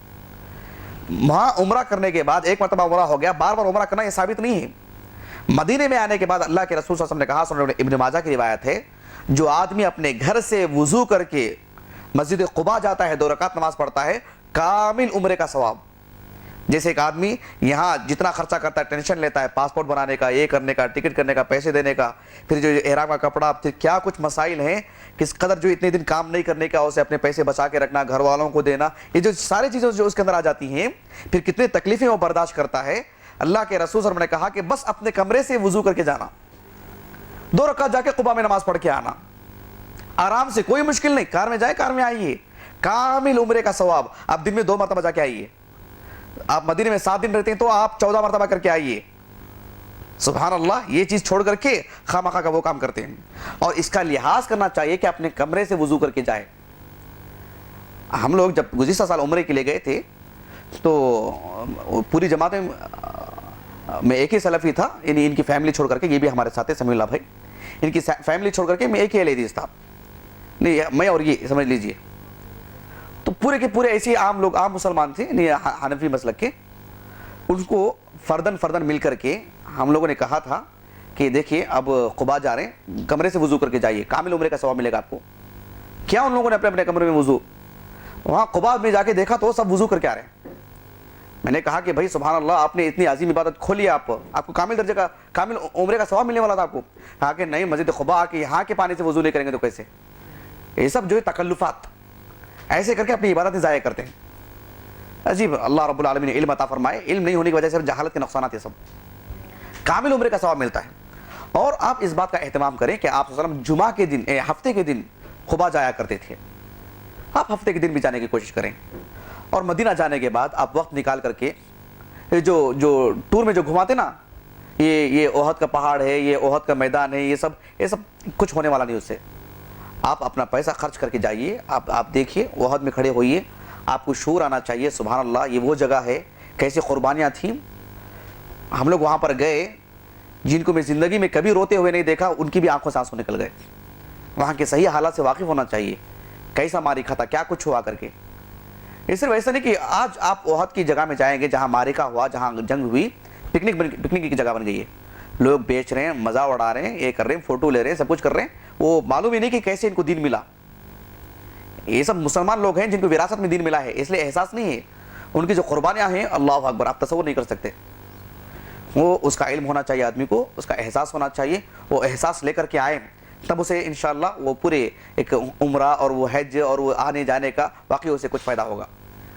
وہاں عمرہ کرنے کے بعد ایک مرتبہ عمرہ ہو گیا, بار بار عمرہ کرنا یہ ثابت نہیں ہے. مدینے میں آنے کے بعد اللہ کے رسول صلی اللہ علیہ وسلم نے کہا, سنن ابن ماجہ کی روایت ہے, جو آدمی اپنے گھر سے وضو کر کے مسجد قباء جاتا ہے, 2 رکعت نماز پڑھتا ہے, کامل عمرے کا ثواب. جیسے ایک آدمی یہاں جتنا خرچہ کرتا ہے, ٹینشن لیتا ہے پاسپورٹ بنانے کا, یہ کرنے کا, ٹکٹ کرنے کا, پیسے دینے کا, پھر جو احرام کا کپڑا, پھر کیا کچھ مسائل ہیں, کس قدر جو اتنے دن کام نہیں کرنے کا, اسے اپنے پیسے بچا کے رکھنا, گھر والوں کو دینا, یہ جو ساری چیزیں جو اس کے اندر آ جاتی ہیں, پھر کتنے تکلیفیں وہ برداشت کرتا ہے. اللہ کے رسول صلی اللہ علیہ وسلم نے کہا کہ بس اپنے کمرے سے وضو کر کے جانا, 2 رکعت جا کے قباء میں نماز پڑھ کے آنا, آرام سے, کوئی مشکل نہیں. کار میں جائے, کار میں آئیے, کامل عمرے کا ثواب. آپ دن میں 2 مرتبہ جا کے آئیے. آپ مدینے میں 7 دن رہتے ہیں تو آپ 14 مرتبہ کر کے آئیے. سبحان اللہ, یہ چیز چھوڑ کر کے خواہ کا وہ کام کرتے ہیں. اور اس کا لحاظ کرنا چاہیے کہ اپنے کمرے سے وضو کر کے جائے. ہم لوگ جب گزشتہ سال عمرے کے لیے گئے تھے تو پوری جماعت میں ایک ہی سلفی تھا, یعنی ان کی فیملی چھوڑ کر کے, یہ بھی ہمارے ساتھ ہے سمیع اللہ بھائی, ان کی فیملی چھوڑ کر کے میں ایک ہی لیڈیز تھا, نہیں میں اور یہ سمجھ لیجئے. تو پورے کے پورے ایسے عام لوگ, عام مسلمان تھے, نہیں حنفی مسلک کے. ان کو فردن مل کر کے ہم لوگوں نے کہا تھا کہ دیکھیے اب قباء جا رہے ہیں, کمرے سے وضو کر کے جائیے, کامل عمرے کا ثواب ملے گا آپ کو. کیا ان لوگوں نے اپنے اپنے کمرے میں وضو؟ وہاں قباء میں جا کے دیکھا تو سب وضو کر کے آ رہے ہیں. میں نے کہا کہ بھائی سبحان اللہ، آپ نے اتنی عظیم عبادت کھولی، آپ کو کامل درجے کا، کامل عمرے کا ثواب ملنے والا تھا آپ کو. کہا کہ نہیں، مسجد قباء آ کے یہاں کے پانی سے وضو نہیں کریں گے تو کیسے؟ یہ سب جو ہے تکلفات ایسے کر کے اپنی عبادتیں ضائع کرتے ہیں. عجیب. اللہ رب العالمین نے علم عطا فرمائے، علم نہیں ہونے کی وجہ سے صرف جہالت کے نقصانات یہ سب. کامل عمرے کا ثواب ملتا ہے. اور آپ اس بات کا اہتمام کریں کہ آپ صلی اللہ علیہ وسلم جمعہ کے دن، ہفتے کے دن قباء جایا کرتے تھے. آپ ہفتے کے دن بھی جانے کی کوشش کریں. اور مدینہ جانے کے بعد آپ وقت نکال کر کے جو ٹور میں جو گھماتے نا، یہ احد کا پہاڑ ہے، یہ احد کا میدان ہے، یہ سب کچھ ہونے والا نہیں اس سے. آپ اپنا پیسہ خرچ کر کے جائیے، آپ دیکھیے، احد میں کھڑے ہوئیے، آپ کو شعور آنا چاہیے سبحان اللہ یہ وہ جگہ ہے، کیسی قربانیاں تھیں. ہم لوگ وہاں پر گئے، جن کو میں زندگی میں کبھی روتے ہوئے نہیں دیکھا، ان کی بھی آنکھوں سے آنسو نکل گئے. وہاں کے صحیح حالات سے واقف ہونا چاہیے، کیسا معرکہ تھا، کیا کچھ ہوا کر کے. یہ صرف ایسا نہیں کہ آج آپ احد کی جگہ میں جائیں گے جہاں معرکہ ہوا، جہاں جنگ ہوئی، پکنک کی جگہ بن گئی ہے. لوگ بیچ رہے ہیں، مزہ اڑا رہے ہیں، یہ کر رہے ہیں، فوٹو لے رہے ہیں، سب کچھ کر رہے ہیں. وہ معلوم ہی نہیں کہ کیسے ان کو دین ملا. یہ سب مسلمان لوگ ہیں جن کو وراثت میں دین ملا ہے، اس لیے احساس نہیں ہے. ان کی جو قربانیاں ہیں اللہ اکبر، آپ تصور نہیں کر سکتے. وہ اس کا علم ہونا چاہیے آدمی کو، اس کا احساس ہونا چاہیے. وہ احساس لے کر کے آئے تب اسے انشاءاللہ وہ پورے ایک عمرہ اور وہ حج اور وہ آنے جانے کا واقعی اسے کچھ فائدہ ہوگا.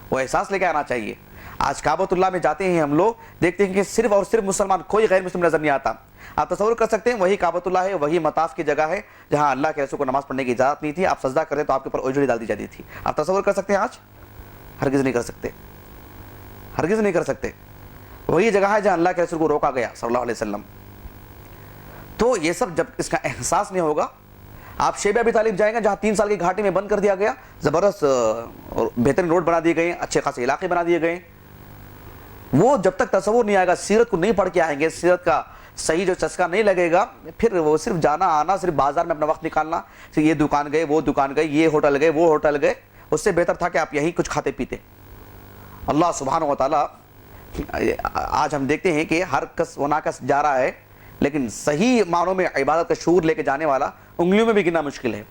وہ احساس لے کے آنا چاہیے. آج کعبۃ اللہ میں جاتے ہیں ہم لوگ، دیکھتے ہیں کہ صرف اور صرف مسلمان، کوئی غیر مسلم نظر نہیں آتا. آپ تصور کر سکتے ہیں وہی کعبۃ اللہ ہے، وہی مطاف کی جگہ ہے جہاں اللہ کے رسول کو نماز پڑھنے کی اجازت نہیں تھی. آپ سجدہ کرتے تو آپ کے اوپر اجڑی ڈال دی جاتی تھی. آپ تصور کر سکتے ہیں آج؟ ہرگز نہیں کر سکتے، ہرگز نہیں کر سکتے. وہی جگہ ہے جہاں اللہ کے رسول کو روکا گیا صلی اللہ علیہ وسلم. تو یہ سب جب اس کا احساس نہیں ہوگا، آپ شیبہ ابی طالب جائیں گے جہاں 3 سال کی گھاٹی میں بند کر دیا گیا، زبردست اور بہترین روڈ بنا دیے گئے، اچھے خاصے علاقے بنا دیے گئے. وہ جب تک تصور نہیں آئے گا، سیرت کو نہیں پڑھ کے آئیں گے، سیرت کا صحیح جو چسکا نہیں لگے گا، پھر وہ صرف جانا آنا، صرف بازار میں اپنا وقت نکالنا، یہ دکان گئے، وہ دکان گئے، یہ ہوٹل گئے، وہ ہوٹل گئے، اس سے بہتر تھا کہ آپ یہیں کچھ کھاتے پیتے. اللہ سبحانہ و تعالیٰ آج ہم دیکھتے ہیں کہ ہر کس و ناکس جا رہا ہے، لیکن صحیح معنوں میں عبادت کا شعور لے کے جانے والا انگلیوں میں بھی گننا مشکل ہے.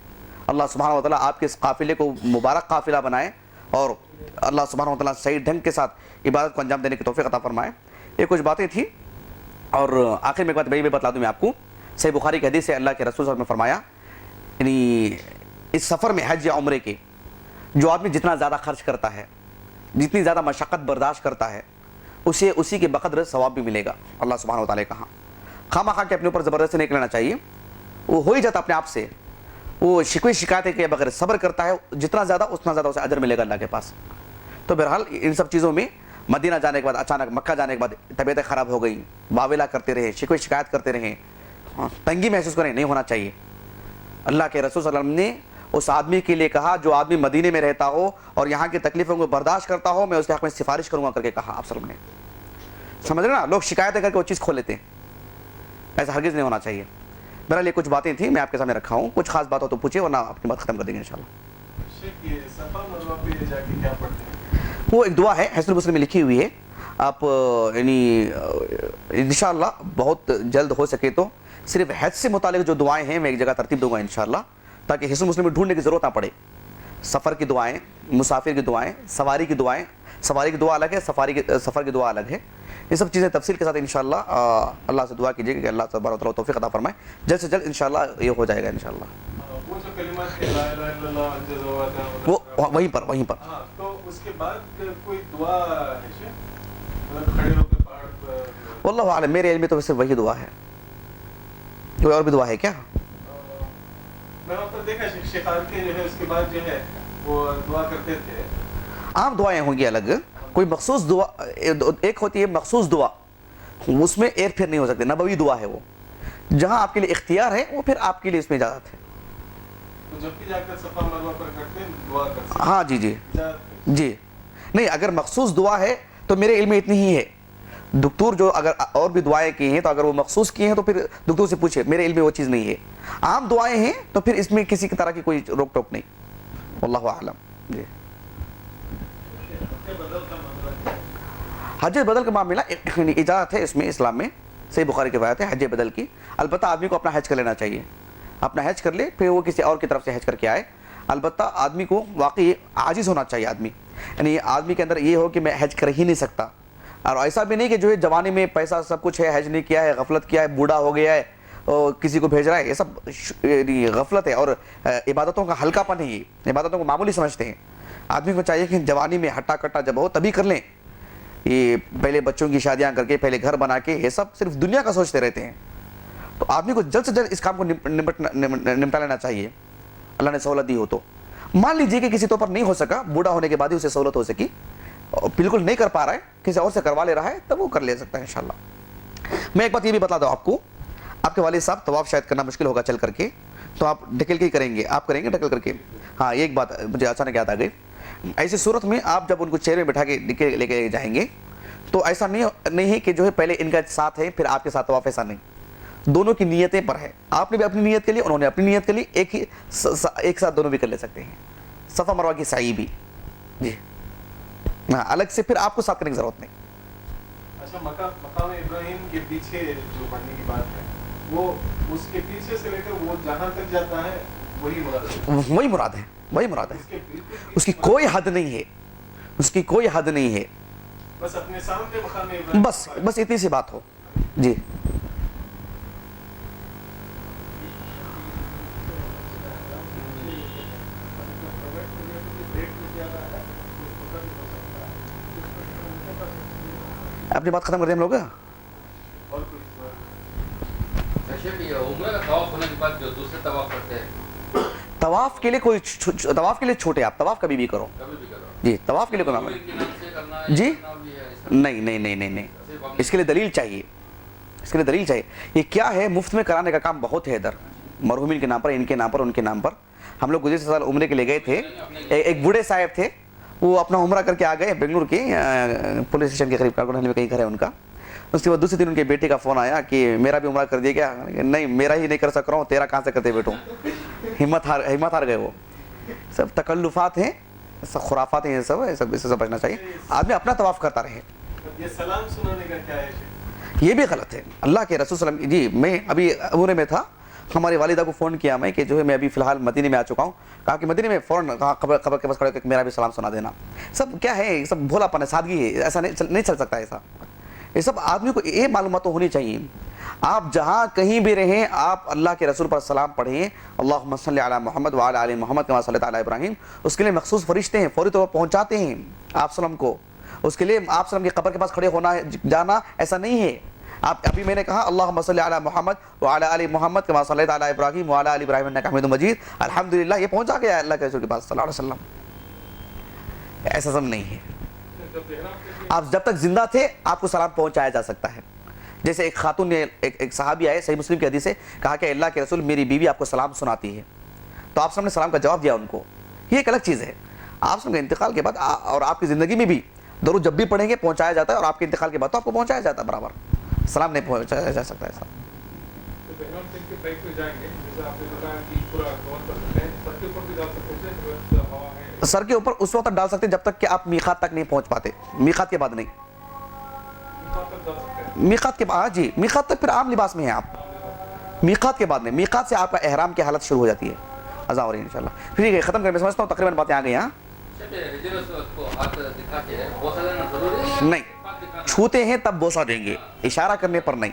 اللہ سبحانہ و تعالیٰ آپ کے اس قافلے کو مبارک قافلہ بنائے اور اللہ سبحانہ و تعالیٰ صحیح ڈھنگ کے ساتھ عبادت کو انجام دینے کی توفیق عطا فرمائے. یہ کچھ باتیں تھیں. اور آخر میں ایک بات بھائی میں بتلا دوں میں آپ کو، صحیح بخاری کی حدیث سے اللہ کے رسول صلی اللہ علیہ وسلم نے فرمایا، یعنی اس سفر میں حج یا عمرے کے جو آدمی جتنا زیادہ خرچ کرتا ہے، جتنی زیادہ مشقت برداشت کرتا ہے، اسے اسی کے بقدر ثواب بھی ملے گا. اللہ سبحانہ و تعالیٰ کہا خواہ مخواہ کے اپنے اوپر زبردستی نہیں لینا چاہیے. وہ ہو ہی جاتا اپنے آپ سے. وہ شکوے شکایتیں کے بغیر صبر کرتا ہے، جتنا زیادہ اتنا زیادہ اسے اجر ملے گا اللہ کے پاس. تو بہرحال ان سب چیزوں میں مدینہ جانے کے بعد اچانک مکہ جانے کے بعد طبیعتیں خراب ہو گئی، واویلا کرتے رہے، شکوے شکایت کرتے رہے، تنگی محسوس کریں، نہیں ہونا چاہیے. اللہ کے رسول صلی اللہ علیہ وسلم نے اس آدمی کے لیے کہا جو آدمی مدینے میں رہتا ہو اور یہاں کی تکلیفوں کو برداشت کرتا ہو، میں اس کے حق میں سفارش کروں گا کر کے کہا آپ صلی اللہ علیہ وسلم نے. سمجھ رہے نا، لوگ شکایتیں کر کے وہ چیز کھول لیتے ہیں، ایسا ہرگز نہیں ہونا چاہیے. بہرحال یہ کچھ باتیں تھیں، میں آپ کے سامنے رکھا ہوں. کچھ خاص بات ہو تو پوچھیے ورنہ اپنی بات ختم کر دیں گے انشاءاللہ. وہ ایک دعا ہے حسن مسلم میں لکھی ہوئی ہے، آپ یعنی انشاءاللہ بہت جلد ہو سکے تو صرف حج سے متعلق جو دعائیں ہیں میں ایک جگہ ترتیب دوں گا انشاءاللہ، تاکہ حسن مسلم میں ڈھونڈنے کی ضرورت نہ پڑے. سفر کی دعائیں، مسافر کی دعائیں، سواری کی دعائیں، سواری کی دعا الگ ہے، سفر کی دعا الگ ہے. یہ سب چیزیں تفصیل کے ساتھ انشاءاللہ اللہ سے دعا کیجیے کہ اللہ تبارک و تعالیٰ توفیق عطا فرمائے. جلد سے جلد انشاءاللہ یہ ہو جائے گا انشاءاللہ. وہ وہیں پر تو اس کے بعد کوئی دعا ہے کھڑے ہو کے پہاڑ پر؟ واللہ عالم، میرے علم میں تو صرف وہی دعا ہے. کوئی اور بھی دعا ہے کیا؟ میں وہاں پر دیکھا شیخ کے جو ہے اس کے بعد جو ہے وہ دعا کرتے تھے. عام دعائیں ہوں گی الگ، کوئی مخصوص دعا ایک ہوتی ہے مخصوص دعا، اس میں ایر پھر نہیں ہو سکتے. نبوی دعا ہے وہ، جہاں آپ کے لیے اختیار ہے وہ پھر آپ کے لیے اس میں اجازت ہے. جب بھی جا کر صفا مروہ پر کرتے ہیں دعا کر سکتے ہیں. ہاں جی نہیں، اگر مخصوص دعا ہے تو میرے علم میں اتنی ہی ہے. دکتور جو اگر اور بھی دعائیں کی ہیں تو اگر وہ مخصوص کی ہیں تو پھر دکتور سے پوچھے، میرے علم میں وہ چیز نہیں ہے. عام دعائیں ہیں تو پھر اس میں کسی طرح کی کوئی روک ٹوک نہیں. واللہ اعلم. جی حج بدل کا معاملہ اجازت ہے اس میں، اسلام میں صحیح بخاری کی روایت ہے حج بدل کی. البتہ آدمی کو اپنا حج کر لینا چاہیے، اپنا حج کر لے، پھر وہ کسی اور کی طرف سے حج کر کے آئے. البتہ آدمی کو واقعی عاجز ہونا چاہیے آدمی، یعنی آدمی کے اندر یہ ہو کہ میں حج کر ہی نہیں سکتا، اور ایسا بھی نہیں کہ جو ہے جوانی میں پیسہ سب کچھ ہے، حج نہیں کیا ہے، غفلت کیا ہے، بوڑھا ہو گیا ہے اور کسی کو بھیج رہا ہے، یہ سب غفلت ہے اور عبادتوں کا ہلکا پن ہے، یہ عبادتوں کو معمولی سمجھتے ہیں۔ آدمی کو چاہیے کہ جوانی میں ہٹا کٹا جب ہو تبھی کر لیں، یہ پہلے بچوں کی شادیاں کر کے پہلے گھر بنا کے یہ سب صرف دنیا کا سوچتے رہتے ہیں۔ تو آدمی کو جلد سے جلد اس کام کو نمٹا لینا چاہیے، اللہ نے سہولت دی ہو تو۔ مان لیجیے کہ کسی طور پر نہیں ہو سکا، بوڑھا ہونے کے بعد ہی اسے سہولت ہو سکی، بالکل نہیں کر پا رہا ہے، کسی اور سے کروا لے رہا ہے، تب وہ کر لے سکتا ہے انشاءاللہ۔ میں ایک بات یہ بھی بتا دوں آپ کو، آپ کے والد صاحب طواف شاید کرنا مشکل ہوگا چل کر کے، تو آپ ڈھکل کے ہی کریں گے، آپ کریں گے ڈھکل کر کے۔ ہاں ایک بات مجھے اچانک یاد آ گئی، ایسی صورت میں آپ جب ان کو چیئر میں بٹھا کے لے کے جائیں گے تو ایسا نہیں ہے کہ جو ہے پہلے ان کا ساتھ ہے پھر آپ کے ساتھ طواف، ایسا نہیں، دونوں کی نیتیں پر ہے، آپ نے بھی اپنی نیت کے لیے، انہوں نے اپنی نیت کے لیے، ایک ساتھ دونوں بھی کر لے سکتے ہیں، صفا مروہ کی سعی بھی جی ہاں، الگ سے پھر آپ کو ساتھ کرنے کی ضرورت نہیں۔ اچھا، مقام ابراہیم کے پیچھے جو پڑھنے کی بات ہے وہ اس کے پیچھے سے لے کر وہ جہاں تک جاتا ہے وہی مراد ہے، وہی مراد ہے، اس کی کوئی حد نہیں ہے، اس کی کوئی حد نہیں ہے، بس اپنے سامنے مقام ابراہیم، بس اتنی سی بات ہو جی۔ اپنی بات ختم کر دیں ہم لوگ۔ طواف کے لیے کوئی طواف کے لیے چھوٹے، آپ طواف کبھی بھی کرو جی، طواف کے لیے کوئی معاملہ جی نہیں، اس کے لیے دلیل چاہیے، اس کے لیے دلیل چاہیے۔ یہ کیا ہے، مفت میں کرانے کا کام بہت ہے ادھر، مرحومین کے نام پر، ان کے نام پر، ان کے نام پر۔ ہم لوگ گزشتہ سال عمرے کے لیے گئے تھے، ایک بوڑھے صاحب تھے، وہ اپنا عمرہ کر کے آ گئے بنگلور کے پولیس اسٹیشن کے قریب، کارگو میں کہیں گھر ہے ان کا۔ اس کے بعد دوسرے دن ان کے بیٹے کا فون آیا کہ میرا بھی عمرہ کر دیا گیا، نہیں میرا ہی نہیں کر سک رہا ہوں، تیرا کہاں سے کرتے بیٹوں، ہمت ہار گئے۔ وہ سب تکلفات ہیں، سب خرافات ہیں، یہ سب اس سے بچنا چاہیے، آدمی اپنا طواف کرتا رہے۔ یہ سلام سنانے کا کیا ہے؟ یہ بھی غلط ہے، اللہ کے رسول صلی اللہ علیہ وسلم جی، میں ابھی عمرے میں تھا، ہماری والدہ کو فون کیا میں کہ جو ہے میں ابھی فی الحال مدینے میں آ چکا ہوں، کہا کہ مدینے میں فوراً خبر کے پاس کھڑے ہو کہ میرا بھی سلام سنا دینا۔ سب کیا ہے، سب بھولا پن ہے، سادگی ہے، ایسا نہیں چل سکتا ایسا۔ یہ سب آدمی کو یہ معلومات ہونی چاہیے، آپ جہاں کہیں بھی رہیں آپ اللہ کے رسول پر سلام پڑھیں، اللہم صلی علی محمد وعلی آل محمد کما صلیت علی ابراہیم، اس کے لیے مخصوص فرشتے ہیں، فوری طور پر پہنچاتے ہیں آپ سلام کو، اس کے لیے آپ سلام کی قبر کے پاس کھڑے ہونا جانا ایسا نہیں ہے۔ آپ ابھی میں نے کہا اللہم صلی علی محمد وعلی آل محمد کما صلیت علی ابراہیم وعلی آل ابراہیم انک حمید مجید، الحمدللہ، یہ پہنچا گیا اللہ کے رسول کے پاس صلی اللہ علیہ وسلم، ایسا سب نہیں ہے۔ آپ جب تک زندہ تھے آپ کو سلام پہنچایا جا سکتا ہے، جیسے ایک خاتون نے ایک صحابی آئے، صحیح مسلم کی حدیث ہے، کہا کہ اللہ کے رسول میری بیوی آپ کو سلام سناتی ہے، تو آپ نے سلام کا جواب دیا ان کو، یہ ایک الگ چیز ہے۔ آپ کے انتقال کے بعد اور آپ کی زندگی میں بھی درود جب بھی پڑھیں گے پہنچایا جاتا ہے، اور آپ کے انتقال کے بعد تو آپ کو پہنچایا جاتا ہے برابر، سلام نہیں پہنچایا جا سکتا ایسا۔ سر کے اوپر اس وقت ڈال سکتے جب تک کہ آپ میقات تک نہیں پہنچ پاتے، میقات کے بعد نہیں، میقات کے بعد جی، میقات تک پھر عام لباس میں ہیں آپ، میقات کے بعد نہیں، میقات سے آپ کا احرام کی حالت شروع ہو جاتی ہے، اذان ہو رہی ہے انشاءاللہ۔ پھر یہ ختم کرنے میں سمجھتا ہوں تقریباً باتیں آ گئی ہیں۔ نہیں، چھوتے ہیں تب بوسہ دیں گے، اشارہ کرنے پر نہیں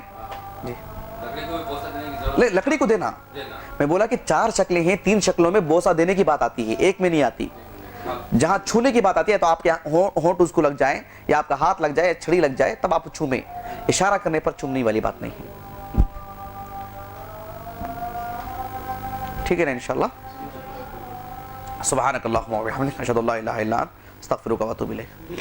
جی۔ لکڑی کو دینا، میں بولا کہ 4 شکلیں ہیں، 3 شکلوں میں بوسہ دینے کی بات آتی ہے، ایک میں نہیں آتی۔ جہاں چھونے کی بات آتی ہے تو آپ کے ہونٹ اس کو لگ جائیں، یا آپ کا ہاتھ لگ جائے، یا چھڑی لگ جائے، تب آپ چھومیں، اشارہ کرنے پر چومنے والی بات نہیں ہے، ٹھیک ہے نا انشاءاللہ۔ سبحانک اللہم و بحمدک، اشہد ان لا الہ الا انت، استغفرک و اتوب الیک۔